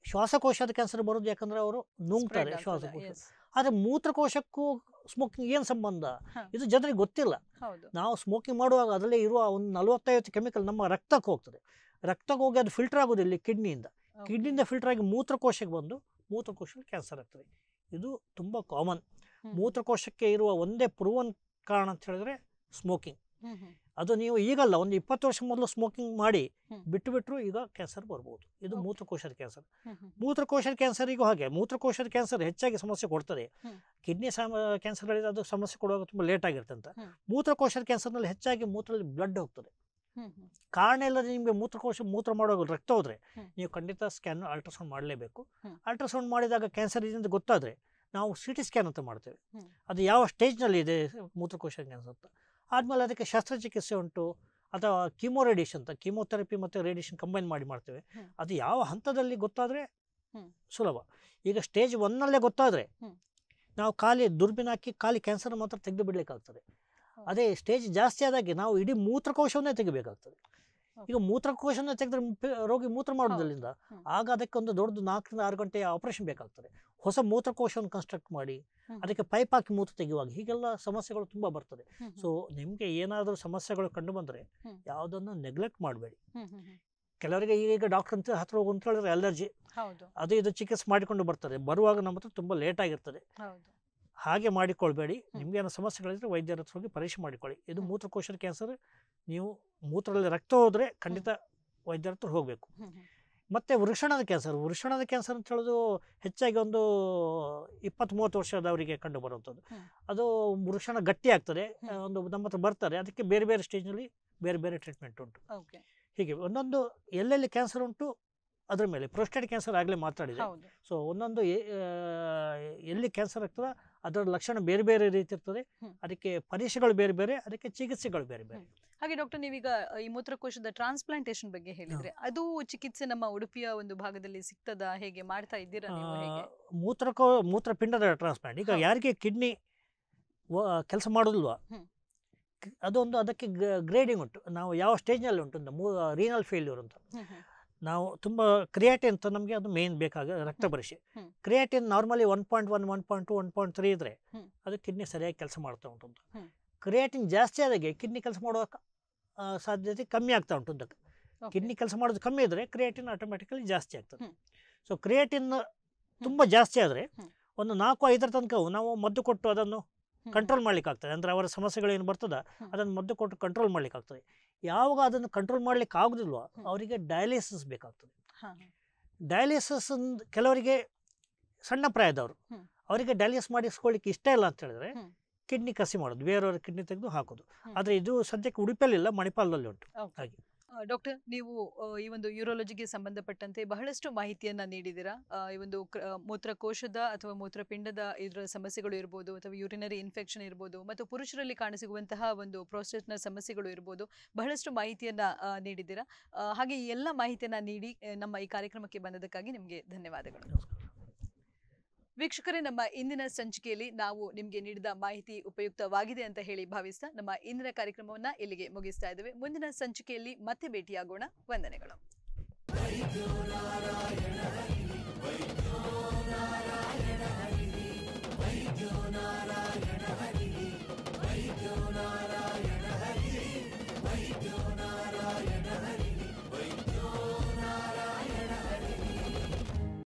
ಶ್ವಾಸಕೋಶದ ಕ್ಯಾನ್ಸರ್ ಬರೋದು ಯಾಕಂದರೆ ಅವರು ನುಂಗ್ತಾರೆ ಶ್ವಾಸಕೋಶ. ಆದರೆ ಮೂತ್ರಕೋಶಕ್ಕೂ ಸ್ಮೋಕಿಂಗ್ ಏನು ಸಂಬಂಧ, ಇದು ಜನರಿಗೆ ಗೊತ್ತಿಲ್ಲ. ನಾವು ಸ್ಮೋಕಿಂಗ್ ಮಾಡುವಾಗ ಅದರಲ್ಲೇ ಇರುವ ಒಂದು 40-50 ಕೆಮಿಕಲ್ ನಮ್ಮ ರಕ್ತಕ್ಕೆ ಹೋಗ್ತದೆ. ರಕ್ತಕ್ಕೆ ಹೋಗಿ ಅದು ಫಿಲ್ಟರ್ ಆಗೋದಿಲ್ಲ ಕಿಡ್ನಿಯಿಂದ ಫಿಲ್ಟರ್ ಆಗಿ ಮೂತ್ರಕೋಶಕ್ಕೆ ಬಂದು ಮೂತ್ರಕೋಶಕ್ಕೆ ಕ್ಯಾನ್ಸರ್ ಆಗ್ತದೆ. ಇದು ತುಂಬ ಕಾಮನ್. ಮೂತ್ರಕೋಶಕ್ಕೆ ಇರುವ ಒಂದೇ ಪ್ರೂವನ್ ಕಾರಣ ಅಂತ ಹೇಳಿದ್ರೆ ಸ್ಮೋಕಿಂಗ್. ಅದು ನೀವು ಈಗಲ್ಲ, ಒಂದು 20 ವರ್ಷ ಮೊದಲು ಸ್ಮೋಕಿಂಗ್ ಮಾಡಿ ಬಿಟ್ಟರು ಈಗ ಕ್ಯಾನ್ಸರ್ ಬರ್ಬೋದು. ಇದು ಮೂತ್ರಕೋಶದ ಕ್ಯಾನ್ಸರ್. ಮೂತ್ರಕೋಶದ ಕ್ಯಾನ್ಸರಿಗೂ ಹಾಗೆ, ಮೂತ್ರಕೋಶದ ಕ್ಯಾನ್ಸರ್ ಹೆಚ್ಚಾಗಿ ಸಮಸ್ಯೆ ಕೊಡ್ತದೆ. ಕಿಡ್ನಿ ಕ್ಯಾನ್ಸರ್ಗಳಿಗೆ ಅದು ಸಮಸ್ಯೆ ಕೊಡುವಾಗ ತುಂಬ ಲೇಟ್ ಆಗಿರುತ್ತೆ ಅಂತ. ಮೂತ್ರಕೋಶದ ಕ್ಯಾನ್ಸರ್ನಲ್ಲಿ ಹೆಚ್ಚಾಗಿ ಮೂತ್ರದಲ್ಲಿ ಬ್ಲಡ್ ಹೋಗ್ತದೆ. ಕಾರಣ ಇಲ್ಲದೆ ನಿಮಗೆ ಮೂತ್ರ ಮಾಡುವಾಗ ರಕ್ತ ಹೋದರೆ ನೀವು ಖಂಡಿತ ಸ್ಕ್ಯಾನ್ ಅಲ್ಟ್ರಾಸೌಂಡ್ ಮಾಡಲೇಬೇಕು. ಅಲ್ಟ್ರಾಸೌಂಡ್ ಮಾಡಿದಾಗ ಕ್ಯಾನ್ಸರ್ ಇದೆ ಅಂತ ಗೊತ್ತಾದರೆ ನಾವು CT ಸ್ಕ್ಯಾನ್ ಅಂತ ಮಾಡ್ತೇವೆ, ಅದು ಯಾವ ಸ್ಟೇಜ್ನಲ್ಲಿ ಇದೆ ಮೂತ್ರಕೋಶದ ಕ್ಯಾನ್ಸರ್ ಅಂತ. ಆದಮೇಲೆ ಅದಕ್ಕೆ ಶಸ್ತ್ರಚಿಕಿತ್ಸೆ ಉಂಟು, ಅಥವಾ ರೇಡಿಯೇಷನ್ ಅಂತ, ಕೀಮೋಥೆರಪಿ ಮತ್ತು ರೇಡಿಯೇಷನ್ ಕಂಬೈನ್ ಮಾಡ್ತೇವೆ. ಅದು ಯಾವ ಹಂತದಲ್ಲಿ ಗೊತ್ತಾದರೆ ಸುಲಭ. ಈಗ ಸ್ಟೇಜ್ 1ನಲ್ಲೇ ಗೊತ್ತಾದರೆ ನಾವು ಖಾಲಿ ದುರ್ಬಿನ್ ಹಾಕಿ ಖಾಲಿ ಕ್ಯಾನ್ಸರ್ ಮಾತ್ರ ತೆಗೆದು ಬಿಡಲಿಕ್ಕಾಗ್ತದೆ. ಅದೇ ಸ್ಟೇಜ್ ಜಾಸ್ತಿ ಆದಾಗೆ ನಾವು ಇಡೀ ಮೂತ್ರಕೋಶವನ್ನೇ ತೆಗಿಬೇಕಾಗ್ತದೆ. ಈಗ ಮೂತ್ರಕೋಶವನ್ನೇ ತೆಗೆದ್ರೆ ರೋಗಿ ಮೂತ್ರ ಮಾಡೋದ್ರಿಂದ ಆಗ ಅದಕ್ಕೆ ಒಂದು ದೊಡ್ಡ 4-6 ಗಂಟೆಯ ಆಪರೇಷನ್ ಬೇಕಾಗ್ತದೆ. ಹೊಸ ಮೂತ್ರಕೋಶವನ್ನು ಕನ್ಸ್ಟ್ರಕ್ಟ್ ಮಾಡಿ ಅದಕ್ಕೆ ಪೈಪ್ ಹಾಕಿ ಮೂತ್ರ ತೆಗೆಯುವಾಗ ಹೀಗೆಲ್ಲ ಸಮಸ್ಯೆಗಳು ತುಂಬ ಬರ್ತದೆ. ಸೊ ನಿಮಗೆ ಏನಾದರೂ ಸಮಸ್ಯೆಗಳು ಕಂಡು ಬಂದರೆ ಯಾವುದನ್ನು ನೆಗ್ಲೆಕ್ಟ್ ಮಾಡಬೇಡಿ. ಕೆಲವರಿಗೆ ಈಗ ಡಾಕ್ಟರ್ ಅಂತ ಹತ್ರ ಹೋಗು ಅಂತ ಹೇಳಿದ್ರೆ ಅಲರ್ಜಿ, ಅದು ಇದು ಚಿಕಿತ್ಸೆ ಮಾಡಿಕೊಂಡು ಬರ್ತಾರೆ, ಬರುವಾಗ ನಮ್ಮ ಹತ್ರ ತುಂಬ ಲೇಟ್ ಆಗಿರ್ತದೆ. ಹಾಗೆ ಮಾಡಿಕೊಳ್ಬೇಡಿ. ನಿಮ್ಗೆ ಏನೋ ಸಮಸ್ಯೆಗಳಿದ್ರೆ ವೈದ್ಯರ ಹತ್ರ ಹೋಗಿ ಪರೀಕ್ಷೆ ಮಾಡಿಕೊಳ್ಳಿ. ಇದು ಮೂತ್ರಕೋಶದ ಕ್ಯಾನ್ಸರ್. ನೀವು ಮೂತ್ರದಲ್ಲಿ ರಕ್ತ ಹೋದರೆ ಖಂಡಿತ ವೈದ್ಯರ ಹತ್ರ ಹೋಗಬೇಕು. ಮತ್ತು ವೃಷಣದ ಕ್ಯಾನ್ಸರ್ ಅಂತ ಹೇಳೋದು ಹೆಚ್ಚಾಗಿ ಒಂದು 20-30 ವರ್ಷದವರಿಗೆ ಕಂಡು ಬರುವಂಥದ್ದು. ಅದು ವೃಷಣ ಗಟ್ಟಿ ಆಗ್ತದೆ, ಒಂದು ನಮ್ಮ ಹತ್ರ ಬರ್ತಾರೆ, ಅದಕ್ಕೆ ಬೇರೆ ಬೇರೆ ಸ್ಟೇಜ್ನಲ್ಲಿ ಬೇರೆ ಬೇರೆ ಟ್ರೀಟ್ಮೆಂಟ್ ಉಂಟು. ಹೀಗೆ ಒಂದೊಂದು ಎಲ್ಲೆಲ್ಲಿ ಕ್ಯಾನ್ಸರ್ ಉಂಟು ಅದರ ಮೇಲೆ. ಪ್ರೋಸ್ಟೇಟ್ ಕ್ಯಾನ್ಸರ್ ಆಗಲೇ ಮಾತಾಡಿದೆ. ಸೊ ಒಂದೊಂದು ಎಲ್ಲಿ ಕ್ಯಾನ್ಸರ್ ಆಗ್ತದೆ ಅದರ ಲಕ್ಷಣ ಬೇರೆ ಬೇರೆ ರೀತಿ ಇರ್ತದೆ, ಅದಕ್ಕೆ ಪರೀಕ್ಷೆಗಳು ಬೇರೆ ಬೇರೆ, ಅದಕ್ಕೆ ಚಿಕಿತ್ಸೆಗಳು ಬೇರೆ ಬೇರೆ. ಹಾಗೆ ಡಾಕ್ಟರ್, ನೀವೀಗ ಈ ಮೂತ್ರಕೋಶದ ಟ್ರಾನ್ಸ್ಪ್ಲಾಂಟೇಶನ್ ಬಗ್ಗೆ ಹೇಳಿದ್ರೆ, ಅದು ಚಿಕಿತ್ಸೆ ನಮ್ಮ ಉಡುಪಿಯ ಒಂದು ಭಾಗದಲ್ಲಿ ಸಿಗ್ತದಾ, ಹೇಗೆ ಮಾಡ್ತಾ ಇದ್ದೀರಾ ನೀವು? ಮೂತ್ರಪಿಂಡದ ಟ್ರಾನ್ಸ್ಪ್ಲಾಂಟ್ ಈಗ ಯಾರಿಗೆ ಕಿಡ್ನಿ ಕೆಲಸ ಮಾಡೋದಿಲ್ವಾ, ಅದಕ್ಕೆ ಗ್ರೇಡಿಂಗ್ ಉಂಟು. ನಾವು ಯಾವ ಸ್ಟೇಜ್ನಲ್ಲಿ ಉಂಟು ಅಂತ, ರೀನಲ್ ಫೇಲ್ಯೂರ್ ಅಂತ. ನಾವು ತುಂಬ ಕ್ರಿಯಾಟಿನ್ ಅಂತ ನಮಗೆ ಅದು ಮೇನ್ ಬೇಕಾಗ ರಕ್ತ ಪರೀಕ್ಷೆ. ಕ್ರಿಯಾಟಿನ್ ನಾರ್ಮಲಿ 1.1, 1.2, 1.3 ಇದ್ರೆ ಅದು ಕಿಡ್ನಿ ಸರಿಯಾಗಿ ಕೆಲಸ ಮಾಡ್ತಾ ಉಂಟು. ಕ್ರಿಯಾಟಿನ್ ಜಾಸ್ತಿ ಆದಾಗೆ ಕಿಡ್ನಿ ಕೆಲಸ ಮಾಡುವ ಸಾಧ್ಯತೆ ಕಮ್ಮಿ ಆಗ್ತಾ ಉಂಟು. ಕಿಡ್ನಿ ಕೆಲಸ ಮಾಡೋದು ಕಮ್ಮಿ ಇದ್ರೆ ಕ್ರಿಯಾಟಿನ್ ಆಟೋಮೆಟಿಕಲಿ ಜಾಸ್ತಿ ಆಗ್ತದೆ. ಸೊ ಕ್ರಿಯಾಟಿನ್ ತುಂಬ ಜಾಸ್ತಿ ಆದರೆ ಒಂದು 4-5 ತನಕ ನಾವು ಮದ್ದು ಕೊಟ್ಟು ಅದನ್ನು ಕಂಟ್ರೋಲ್ ಮಾಡ್ಲಿಕ್ಕೆ ಆಗ್ತದೆ. ಅಂದರೆ ಅವರ ಸಮಸ್ಯೆಗಳೇನು ಬರ್ತದ ಅದನ್ನು ಮದ್ದು ಕೊಟ್ಟು ಕಂಟ್ರೋಲ್ ಮಾಡ್ಲಿಕ್ಕೆ ಆಗ್ತದೆ. ಯಾವಾಗ ಅದನ್ನು ಕಂಟ್ರೋಲ್ ಮಾಡ್ಲಿಕ್ಕೆ ಆಗುದಿಲ್ವ ಅವರಿಗೆ ಡಯಾಲಿಸಿಸ್ ಬೇಕಾಗ್ತದೆ. ಡಯಾಲಿಸಿಸ್ ಕೆಲವರಿಗೆ ಸಣ್ಣ ಪ್ರಾಯದವರು ಅವರಿಗೆ ಡಯಾಲಿಸಿಸ್ ಮಾಡಿಸ್ಕೊಳ್ಳಿಕ್ಕೆ ಇಷ್ಟ ಇಲ್ಲ ಅಂತ ಹೇಳಿದ್ರೆ ಕಿಡ್ನಿ ಕಸಿ ಮಾಡೋದು, ಬೇರೆಯವರ ಕಿಡ್ನಿ ತೆಗೆದು ಹಾಕೋದು. ಆದರೆ ಇದು ಸದ್ಯಕ್ಕೆ ಉಡುಪಿಯಲ್ಲಿಲ್ಲ, ಮಣಿಪಾಲದಲ್ಲಿ ಉಂಟು. ಹಾಗೆ ಡಾಕ್ಟರ್, ನೀವು ಈ ಒಂದು ಯೂರೋಲಜಿಗೆ ಸಂಬಂಧಪಟ್ಟಂತೆ ಬಹಳಷ್ಟು ಮಾಹಿತಿಯನ್ನ ನೀಡಿದ್ದೀರಾ. ಈ ಒಂದು ಮೂತ್ರಕೋಶದ ಅಥವಾ ಮೂತ್ರಪಿಂಡದ ಇದರ ಸಮಸ್ಯೆಗಳು ಇರ್ಬೋದು, ಅಥವಾ ಯೂರಿನರಿ ಇನ್ಫೆಕ್ಷನ್ ಇರ್ಬೋದು, ಮತ್ತು ಪುರುಷರಲ್ಲಿ ಕಾಣಿಸಿಗುವಂತಹ ಒಂದು ಪ್ರೋಸ್ಟೇಟ್ನ ಸಮಸ್ಯೆಗಳು ಇರ್ಬೋದು, ಬಹಳಷ್ಟು ಮಾಹಿತಿಯನ್ನ ನೀಡಿದ್ದೀರಾ. ಹಾಗೆ ಈ ಎಲ್ಲ ಮಾಹಿತಿಯನ್ನ ನೀಡಿ ನಮ್ಮ ಈ ಕಾರ್ಯಕ್ರಮಕ್ಕೆ ಬಂದದಕ್ಕಾಗಿ ನಿಮಗೆ ಧನ್ಯವಾದಗಳು. ವೀಕ್ಷಕರೇ, ನಮ್ಮ ಇಂದಿನ ಸಂಚಿಕೆಯಲ್ಲಿ ನಾವು ನಿಮಗೆ ನೀಡಿದ ಮಾಹಿತಿ ಉಪಯುಕ್ತವಾಗಿದೆ ಅಂತ ಹೇಳಿ ಭಾವಿಸ್ತಾ ನಮ್ಮ ಇಂದಿನ ಕಾರ್ಯಕ್ರಮವನ್ನ ಇಲ್ಲಿಗೆ ಮುಗಿಸ್ತಾ ಇದ್ದೇವೆ. ಮುಂದಿನ ಸಂಚಿಕೆಯಲ್ಲಿ ಮತ್ತೆ ಭೇಟಿಯಾಗೋಣ. ವಂದನೆಗಳು.